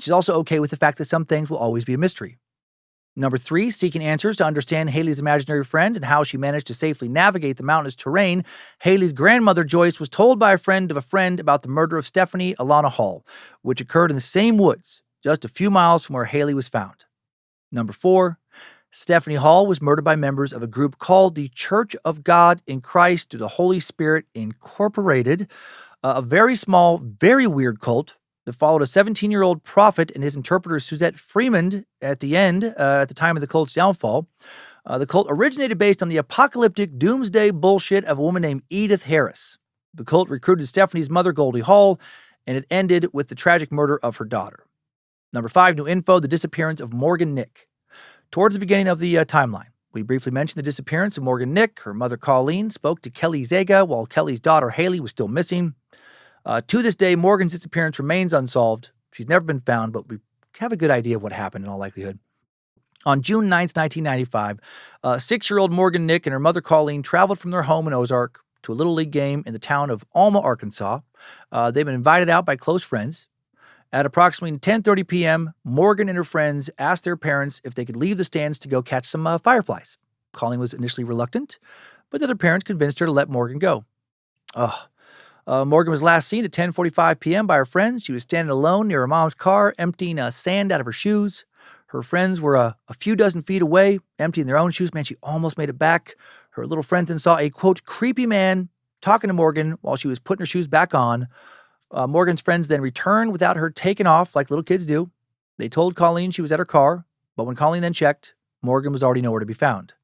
She's also okay with the fact that some things will always be a mystery. Number 3, seeking answers to understand Haley's imaginary friend and how she managed to safely navigate the mountainous terrain, Haley's grandmother, Joyce, was told by a friend of a friend about the murder of Stephanie Alana Hall, which occurred in the same woods, just a few miles from where Haley was found. Number 4, Stephanie Hall was murdered by members of a group called the Church of God in Christ through the Holy Spirit Incorporated, a very small, very weird cult that followed a 17-year-old prophet and his interpreter Suzette Freeman at the end, at the time of the cult's downfall. The cult originated based on the apocalyptic doomsday bullshit of a woman named Edith Harris. The cult recruited Stephanie's mother, Goldie Hall, and it ended with the tragic murder of her daughter. Number 5, new info, the disappearance of Morgan Nick. Towards the beginning of the timeline, we briefly mentioned the disappearance of Morgan Nick. Her mother, Colleen, spoke to Haley Zega while Kelly's daughter, Haley, was still missing. To this day, Morgan's disappearance remains unsolved. She's never been found, but we have a good idea of what happened in all likelihood. On June 9th, 1995, 6-year-old Morgan Nick and her mother, Colleen, traveled from their home in Ozark to a Little League game in the town of Alma, Arkansas. They've been invited out by close friends. At approximately 10:30 p.m., Morgan and her friends asked their parents if they could leave the stands to go catch some fireflies. Colleen was initially reluctant, but the other parents convinced her to let Morgan go. Morgan was last seen at 10:45 p.m. by her friends. She was standing alone near her mom's car, emptying sand out of her shoes. Her friends were a few dozen feet away, emptying their own shoes. Man, she almost made it back. Her little friends then saw a, quote, creepy man talking to Morgan while she was putting her shoes back on. Morgan's friends then returned without her taking off like little kids do. They told Colleen she was at her car, but when Colleen then checked, Morgan was already nowhere to be found.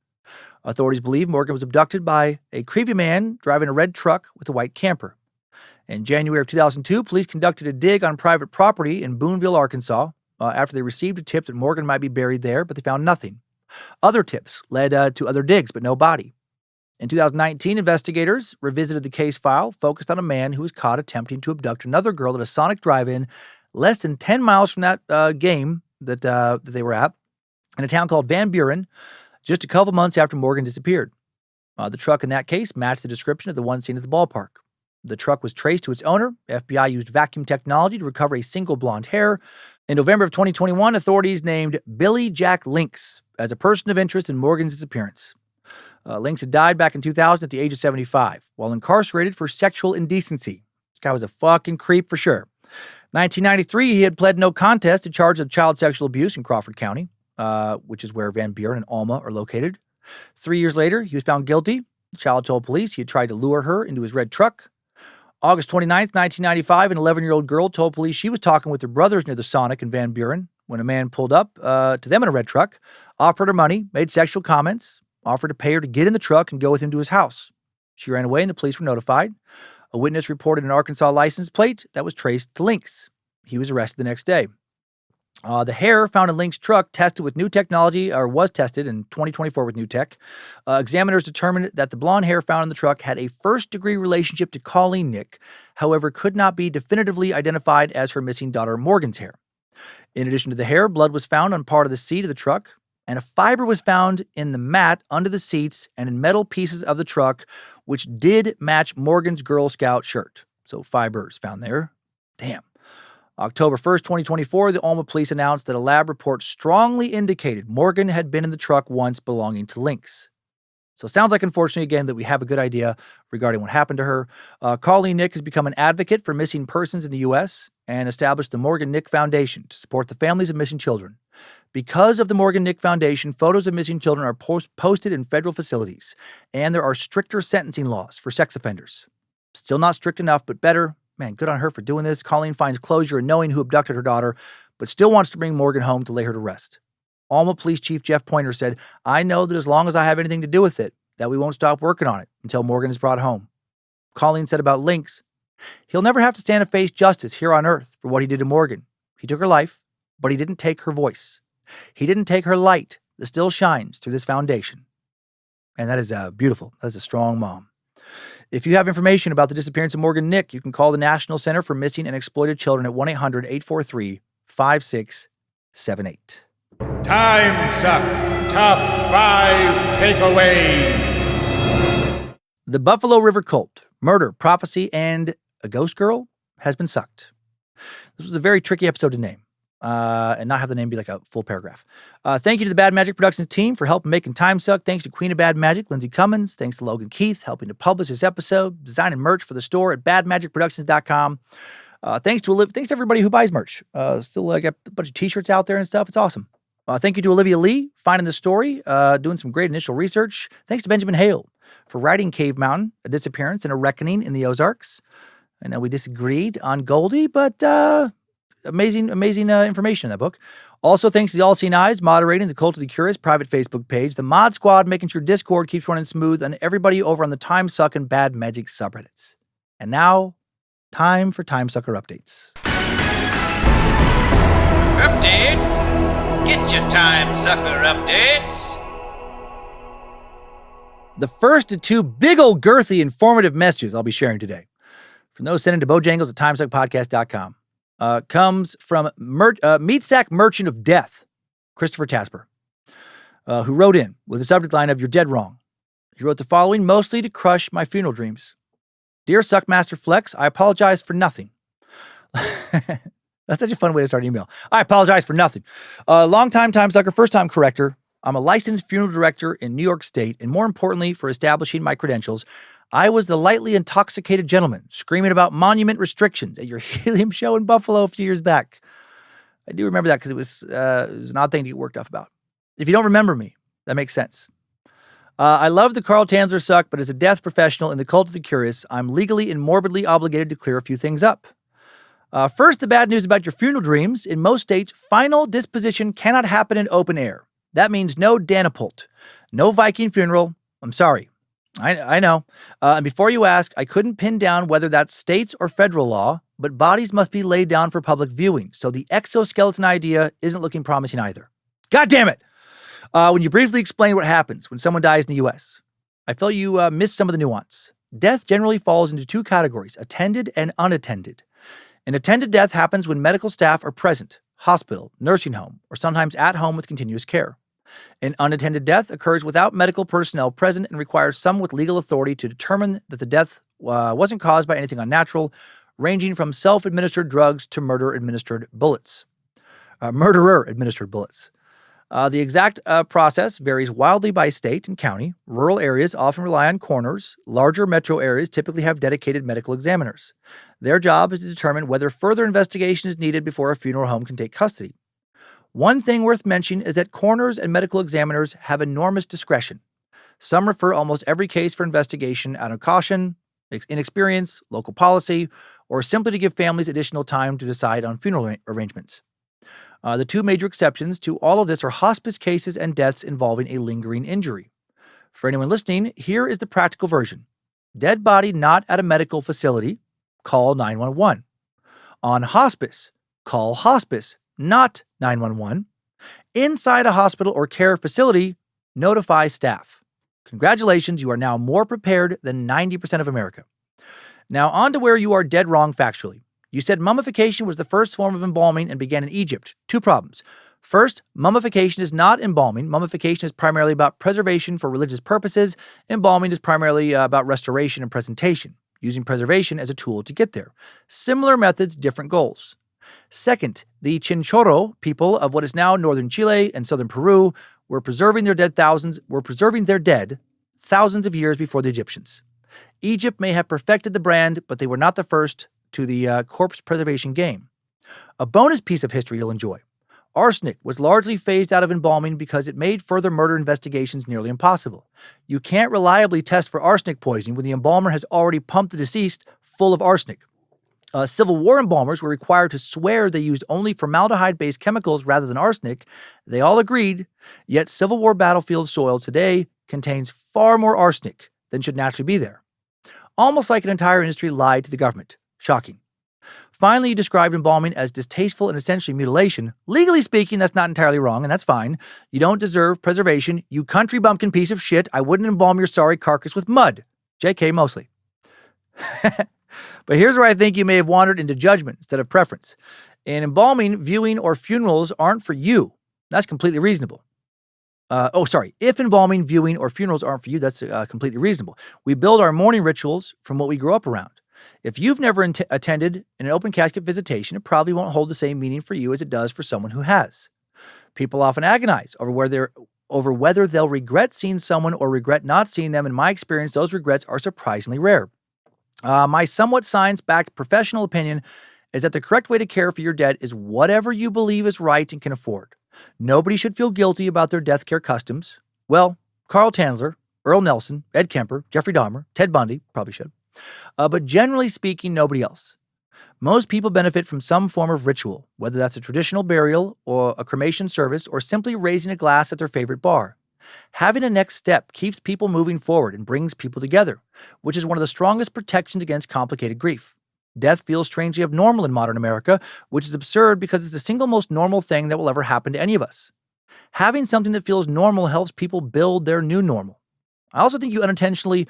Authorities believe Morgan was abducted by a creepy man driving a red truck with a white camper. In January of 2002, police conducted a dig on private property in Boonville, Arkansas, after they received a tip that Morgan might be buried there, but they found nothing. Other tips led to other digs, but no body. In 2019, investigators revisited the case file, focused on a man who was caught attempting to abduct another girl at a Sonic drive-in less than 10 miles from that game that they were at in a town called Van Buren, just a couple months after Morgan disappeared. The truck in that case matched the description of the one seen at the ballpark. The truck was traced to its owner. FBI used vacuum technology to recover a single blonde hair. In November of 2021, authorities named Billy Jack Lynx as a person of interest in Morgan's disappearance. Lynx had died back in 2000 at the age of 75 while incarcerated for sexual indecency. This guy was a fucking creep for sure. 1993, he had pled no contest to charge of child sexual abuse in Crawford County, which is where Van Buren and Alma are located. 3 years later, he was found guilty. The child told police he had tried to lure her into his red truck. August 29th, 1995, an 11-year-old girl told police she was talking with her brothers near the Sonic in Van Buren when a man pulled up to them in a red truck, offered her money, made sexual comments, offered to pay her to get in the truck and go with him to his house. She ran away and the police were notified. A witness reported an Arkansas license plate that was traced to Lynx. He was arrested the next day. The hair found in Lynx's truck tested with new technology, or was tested in 2024 with new tech. Examiners determined that the blonde hair found in the truck had a first-degree relationship to Colleen Nick, however, could not be definitively identified as her missing daughter Morgan's hair. In addition to the hair, blood was found on part of the seat of the truck, and a fiber was found in the mat under the seats and in metal pieces of the truck, which did match Morgan's Girl Scout shirt. So fibers found there. Damn. October 1st, 2024, the Alma police announced that a lab report strongly indicated Morgan had been in the truck once belonging to Lynx. So it sounds like, unfortunately, again, that we have a good idea regarding what happened to her. Colleen Nick has become an advocate for missing persons in the U.S. and established the Morgan Nick Foundation to support the families of missing children. Because of the Morgan Nick Foundation, photos of missing children are posted in federal facilities, and there are stricter sentencing laws for sex offenders. Still not strict enough, but better. Man, good on her for doing this. Colleen finds closure in knowing who abducted her daughter, but still wants to bring Morgan home to lay her to rest. Alma Police Chief Jeff Pointer said, "I know that as long as I have anything to do with it, that we won't stop working on it until Morgan is brought home." Colleen said about Lynx, "He'll never have to stand and face justice here on earth for what he did to Morgan. He took her life, but he didn't take her voice. He didn't take her light that still shines through this foundation." And that is beautiful. That is a strong mom. If you have information about the disappearance of Morgan Nick, you can call the National Center for Missing and Exploited Children at 1-800-843-5678. Timesuck Top 5 Takeaways. The Buffalo River Cult, Murder, Prophecy, and a Ghost Girl has been sucked. This was a very tricky episode to name. And not have the name be like a full paragraph. Thank you to the Bad Magic Productions team for helping making Timesuck. Thanks to Queen of Bad Magic, Lindsay Cummins. Thanks to Logan Keith, helping to publish this episode, designing merch for the store at badmagicproductions.com. Thanks to everybody who buys merch. Still got a bunch of t-shirts out there and stuff. It's awesome. Thank you to Olivia Lee, finding the story, doing some great initial research. Thanks to Benjamin Hale for writing Cave Mountain, a disappearance and a reckoning in the Ozarks. I know we disagreed on Goldie, but amazing information in that book. Also, thanks to the All Seeing Eyes moderating the Cult of the Curious private Facebook page, the Mod Squad making sure Discord keeps running smooth, and everybody over on the Timesuck and Bad Magic subreddits. And now, time for Timesucker updates. Updates? Get your Timesucker updates. The first of two big old girthy informative messages I'll be sharing today, from those sent into Bojangles at timesuckpodcast.com, comes from Meat Sack Merchant of Death, Christopher Tasper, who wrote in with the subject line of "You're dead wrong." He wrote the following, mostly to crush my funeral dreams. Dear Suckmaster Flex, I apologize for nothing. That's such a fun way to start an email. I apologize for nothing. Long-time Timesucker, first-time corrector. I'm a licensed funeral director in New York State, and more importantly, for establishing my credentials, I was the lightly intoxicated gentleman screaming about monument restrictions at your helium show in Buffalo a few years back. I do remember that because it was an odd thing to get worked up about. If you don't remember me, that makes sense. I love the Carl Tanzler suck, but as a death professional in the Cult of the Curious, I'm legally and morbidly obligated to clear a few things up. First, the bad news about your funeral dreams. In most states, final disposition cannot happen in open air. That means no Danapult, no Viking funeral. I'm sorry. I know. And before you ask, I couldn't pin down whether that's states or federal law, but bodies must be laid down for public viewing, so the exoskeleton idea isn't looking promising either. God damn it! When you briefly explain what happens when someone dies in the U.S., I felt you missed some of the nuance. Death generally falls into two categories, attended and unattended. An attended death happens when medical staff are present, hospital, nursing home, or sometimes at home with continuous care. An unattended death occurs without medical personnel present and requires someone with legal authority to determine that the death wasn't caused by anything unnatural, ranging from self-administered drugs to murderer-administered bullets. The exact process varies wildly by state and county. Rural areas often rely on coroners. Larger metro areas typically have dedicated medical examiners. Their job is to determine whether further investigation is needed before a funeral home can take custody. One thing worth mentioning is that coroners and medical examiners have enormous discretion. Some refer almost every case for investigation out of caution, inexperience, local policy, or simply to give families additional time to decide on funeral arrangements. The two major exceptions to all of this are hospice cases and deaths involving a lingering injury. For anyone listening, here is the practical version. Dead body not at a medical facility, call 911. On hospice, call hospice, not 911. Inside a hospital or care facility, notify staff. Congratulations, you are now more prepared than 90% of America. Now on to where you are dead wrong factually. You said mummification was the first form of embalming and began in Egypt. Two problems. First, mummification is not embalming. Mummification is primarily about preservation for religious purposes. Embalming is primarily about restoration and presentation, using preservation as a tool to get there. Similar methods, different goals. Second, the Chinchorro people of what is now northern Chile and southern Peru were preserving their dead thousands of years before the Egyptians. Egypt may have perfected the brand, but they were not the first to the corpse preservation game. A bonus piece of history you'll enjoy. Arsenic was largely phased out of embalming because it made further murder investigations nearly impossible. You can't reliably test for arsenic poisoning when the embalmer has already pumped the deceased full of arsenic. Civil War embalmers were required to swear they used only formaldehyde-based chemicals rather than arsenic. They all agreed, yet Civil War battlefield soil today contains far more arsenic than should naturally be there. Almost like an entire industry lied to the government. Shocking. Finally, you described embalming as distasteful and essentially mutilation. Legally speaking, that's not entirely wrong, and that's fine. You don't deserve preservation. You country bumpkin piece of shit. I wouldn't embalm your sorry carcass with mud. JK mostly. But here's where I think you may have wandered into judgment instead of preference. In embalming, viewing, or funerals aren't for you. That's completely reasonable. If embalming, viewing, or funerals aren't for you, that's completely reasonable. We build our mourning rituals from what we grew up around. If you've never attended an open casket visitation, it probably won't hold the same meaning for you as it does for someone who has. People often agonize over whether they'll regret seeing someone or regret not seeing them. In my experience, those regrets are surprisingly rare. My somewhat science-backed professional opinion is that the correct way to care for your dead is whatever you believe is right and can afford. Nobody should feel guilty about their death care customs. Well, Carl Tanzler, Earl Nelson, Ed Kemper, Jeffrey Dahmer, Ted Bundy probably should. But generally speaking, nobody else. Most people benefit from some form of ritual, whether that's a traditional burial or a cremation service or simply raising a glass at their favorite bar. Having a next step keeps people moving forward and brings people together, which is one of the strongest protections against complicated grief. Death feels strangely abnormal in modern America, which is absurd because it's the single most normal thing that will ever happen to any of us. Having something that feels normal helps people build their new normal. I also think you unintentionally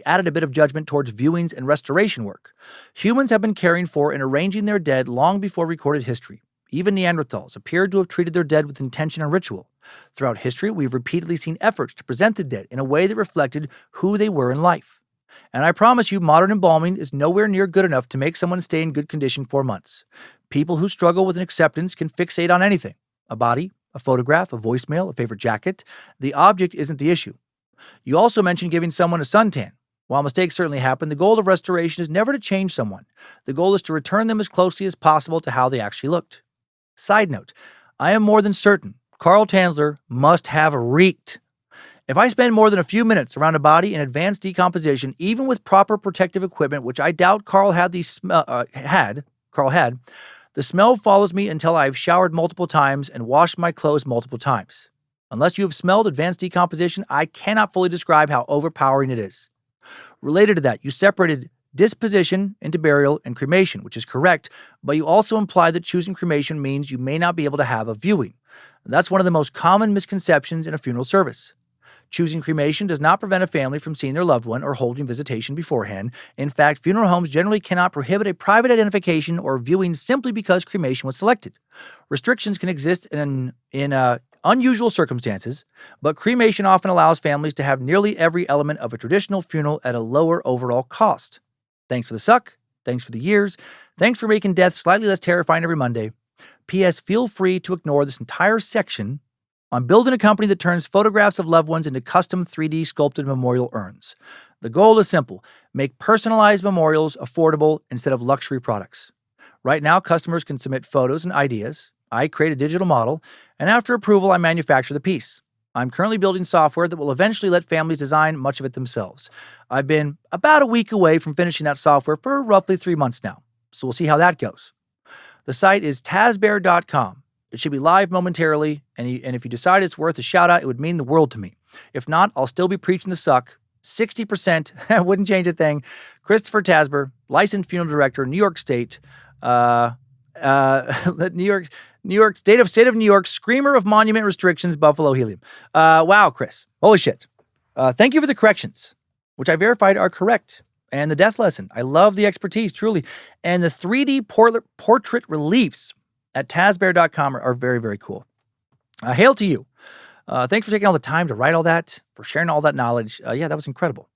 added a bit of judgment towards viewings and restoration work. Humans have been caring for and arranging their dead long before recorded history. Even Neanderthals appeared to have treated their dead with intention and ritual. Throughout history, we've repeatedly seen efforts to present the dead in a way that reflected who they were in life. And I promise you, modern embalming is nowhere near good enough to make someone stay in good condition for months. People who struggle with an acceptance can fixate on anything: a body, a photograph, a voicemail, a favorite jacket. The object isn't the issue. You also mentioned giving someone a suntan. While mistakes certainly happen, the goal of restoration is never to change someone. The goal is to return them as closely as possible to how they actually looked. Side note, I am more than certain Carl Tanzler must have reeked. If I spend more than a few minutes around a body in advanced decomposition, even with proper protective equipment, which I doubt Carl had, the smell follows me until I've showered multiple times and washed my clothes multiple times. Unless you have smelled advanced decomposition, I cannot fully describe how overpowering it is. Related to that, you separated disposition into burial and cremation, which is correct, but you also imply that choosing cremation means you may not be able to have a viewing. That's one of the most common misconceptions in a funeral service. Choosing cremation does not prevent a family from seeing their loved one or holding visitation beforehand. In fact, funeral homes generally cannot prohibit a private identification or viewing simply because cremation was selected. Restrictions can exist in unusual circumstances, but cremation often allows families to have nearly every element of a traditional funeral at a lower overall cost. Thanks for the suck. Thanks for the years. Thanks for making death slightly less terrifying every Monday. P.S. Feel free to ignore this entire section on building a company that turns photographs of loved ones into custom 3D sculpted memorial urns. The goal is simple: make personalized memorials affordable instead of luxury products. Right now, customers can submit photos and ideas. I create a digital model, and after approval, I manufacture the piece. I'm currently building software that will eventually let families design much of it themselves. I've been about a week away from finishing that software for roughly 3 months now, so we'll see how that goes. The site is tazbear.com. It should be live momentarily, and if you decide it's worth a shout-out, it would mean the world to me. If not, I'll still be preaching the suck. 60%, wouldn't change a thing. Christopher Tasber, licensed funeral director, New York State, New York State of New York, screamer of monument restrictions, Buffalo Helium. Wow, Chris. Holy shit. Thank you for the corrections, which I verified are correct. And the death lesson. I love the expertise, truly. And the 3D portrait reliefs at tazbear.com are very, very cool. Hail to you. Thanks for taking all the time to write all that, for sharing all that knowledge. Yeah, that was incredible.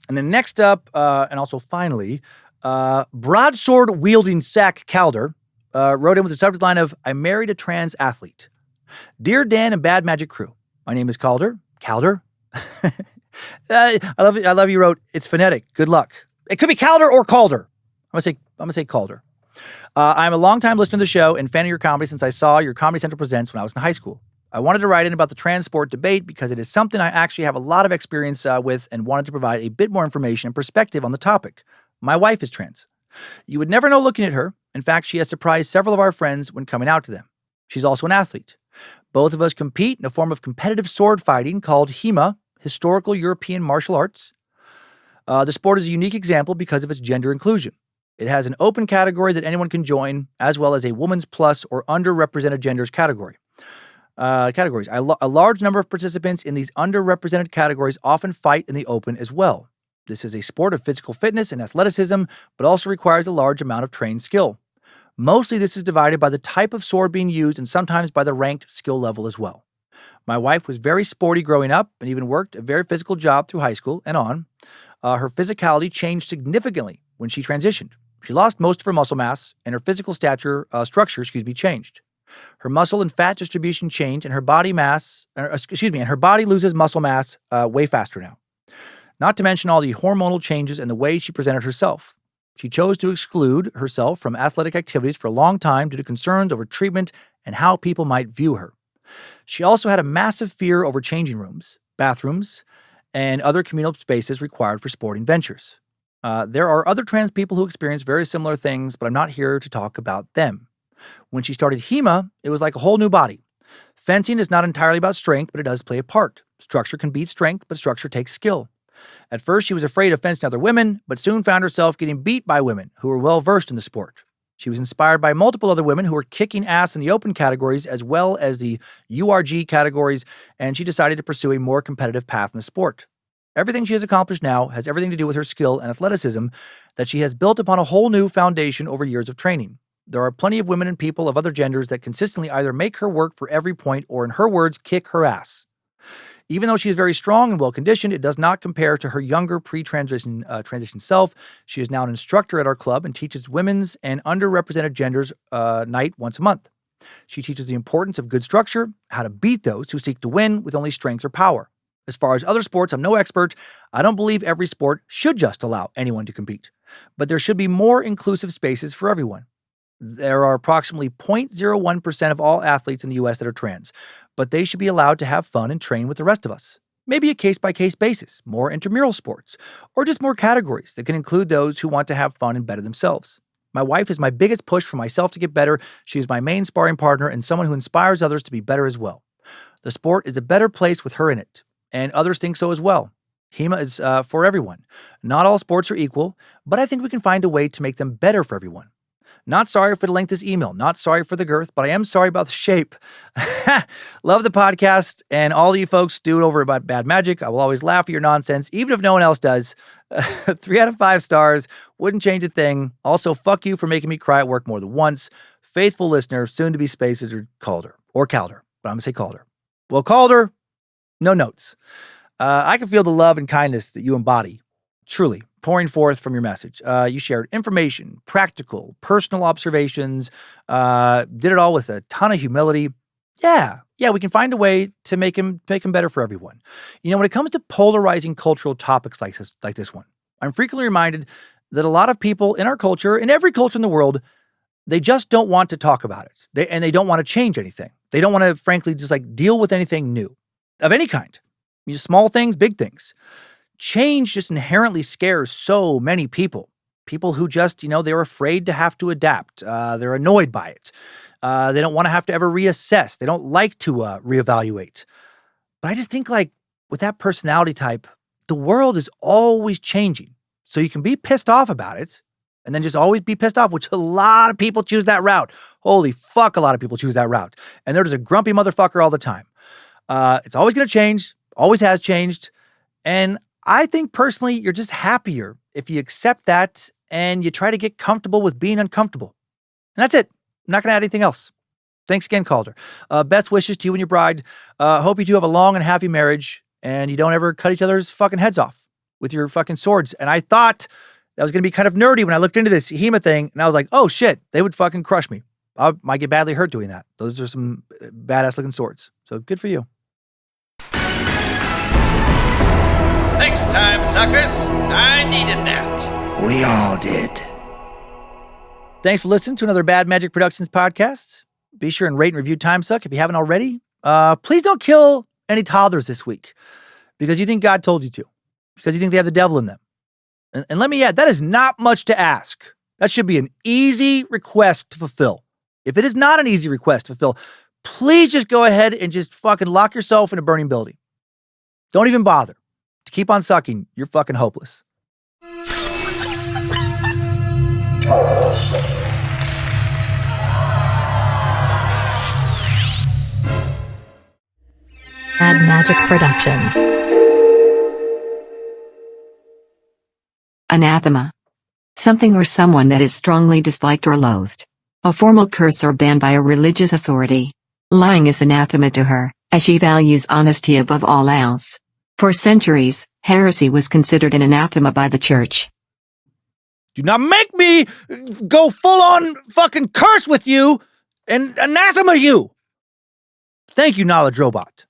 And then next up, and also finally, broadsword-wielding Sack Calder wrote in with the subject line of, I married a trans athlete. Dear Dan and Bad Magic crew, my name is Calder. I love you wrote, it's phonetic. Good luck. It could be Calder or Calder. I'm gonna say Calder. I'm a longtime listener to the show and fan of your comedy since I saw your Comedy Central Presents when I was in high school. I wanted to write in about the trans sport debate because it is something I actually have a lot of experience with and wanted to provide a bit more information and perspective on the topic. My wife is trans. You would never know looking at her. In fact, she has surprised several of our friends when coming out to them. She's also an athlete. Both of us compete in a form of competitive sword fighting called HEMA, Historical European Martial Arts. The sport is a unique example because of its gender inclusion. It has an open category that anyone can join, as well as a women's plus or underrepresented genders categories. A large number of participants in these underrepresented categories often fight in the open as well. This is a sport of physical fitness and athleticism, but also requires a large amount of trained skill. Mostly this is divided by the type of sword being used and sometimes by the ranked skill level as well. My wife was very sporty growing up and even worked a very physical job through high school and on. Her physicality changed significantly when she transitioned. She lost most of her muscle mass and her physical structure changed. Her muscle and fat distribution changed and her body loses muscle mass way faster now. Not to mention all the hormonal changes and the way she presented herself. She chose to exclude herself from athletic activities for a long time due to concerns over treatment and how people might view her. She also had a massive fear over changing rooms, bathrooms, and other communal spaces required for sporting ventures. There are other trans people who experience very similar things, but I'm not here to talk about them. When she started HEMA, it was like a whole new body. Fencing is not entirely about strength, but it does play a part. Structure can beat strength, but structure takes skill. At first, she was afraid of fencing other women, but soon found herself getting beat by women who were well-versed in the sport. She was inspired by multiple other women who were kicking ass in the open categories as well as the URG categories, and she decided to pursue a more competitive path in the sport. Everything she has accomplished now has everything to do with her skill and athleticism that she has built upon a whole new foundation over years of training. There are plenty of women and people of other genders that consistently either make her work for every point or, in her words, kick her ass. Even though she is very strong and well-conditioned, it does not compare to her younger transition self. She is now an instructor at our club and teaches women's and underrepresented genders night once a month. She teaches the importance of good structure, how to beat those who seek to win with only strength or power. As far as other sports, I'm no expert. I don't believe every sport should just allow anyone to compete. But there should be more inclusive spaces for everyone. There are approximately 0.01% of all athletes in the U.S. that are trans, but they should be allowed to have fun and train with the rest of us. Maybe a case-by-case basis, more intramural sports, or just more categories that can include those who want to have fun and better themselves. My wife is my biggest push for myself to get better. She is my main sparring partner and someone who inspires others to be better as well. The sport is a better place with her in it, and others think so as well. HEMA is for everyone. Not all sports are equal, but I think we can find a way to make them better for everyone. Not sorry for the length of this email, not sorry for the girth, but I am sorry about the shape. Love the podcast, and all of you folks do it over about Bad Magic. I will always laugh at your nonsense, even if no one else does. 3 out of 5 stars, wouldn't change a thing. Also, fuck you for making me cry at work more than once. Faithful listener, soon to be Spaces or Calder, but I'm going to say Calder. Well, Calder, no notes. I can feel the love and kindness that you embody, truly, pouring forth from your message. You shared information, practical, personal observations, did it all with a ton of humility. Yeah, we can find a way to make him better for everyone. You know, when it comes to polarizing cultural topics like this one, I'm frequently reminded that a lot of people in our culture, in every culture in the world, they just don't want to talk about it. They don't want to change anything. They don't want to, frankly, just deal with anything new of any kind. Small things, big things. Change just inherently scares so many people. People who just, they're afraid to have to adapt. They're annoyed by it. They don't want to have to ever reassess. They don't like to reevaluate. But I just think with that personality type, the world is always changing. So you can be pissed off about it and then just always be pissed off, which a lot of people choose that route. Holy fuck, a lot of people choose that route. And they're just a grumpy motherfucker all the time. It's always going to change, always has changed. And I think personally, you're just happier if you accept that and you try to get comfortable with being uncomfortable. And that's it. I'm not going to add anything else. Thanks again, Calder. Best wishes to you and your bride. Hope you two have a long and happy marriage and you don't ever cut each other's fucking heads off with your fucking swords. And I thought that was going to be kind of nerdy when I looked into this HEMA thing. And I was like, oh shit, they would fucking crush me. I might get badly hurt doing that. Those are some badass looking swords. So good for you. Next time, suckers. I needed that. We all did. Thanks for listening to another Bad Magic Productions podcast. Be sure and rate and review Timesuck if you haven't already. Please don't kill any toddlers this week because you think God told you to, because you think they have the devil in them. And let me add, that is not much to ask. That should be an easy request to fulfill. If it is not an easy request to fulfill, please just go ahead and just fucking lock yourself in a burning building. Don't even bother. To keep on sucking, you're fucking hopeless. Bad Magic Productions. Anathema. Something or someone that is strongly disliked or loathed. A formal curse or ban by a religious authority. Lying is anathema to her, as she values honesty above all else. For centuries, heresy was considered an anathema by the church. Do not make me go full on fucking curse with you and anathema you. Thank you, Knowledge Robot.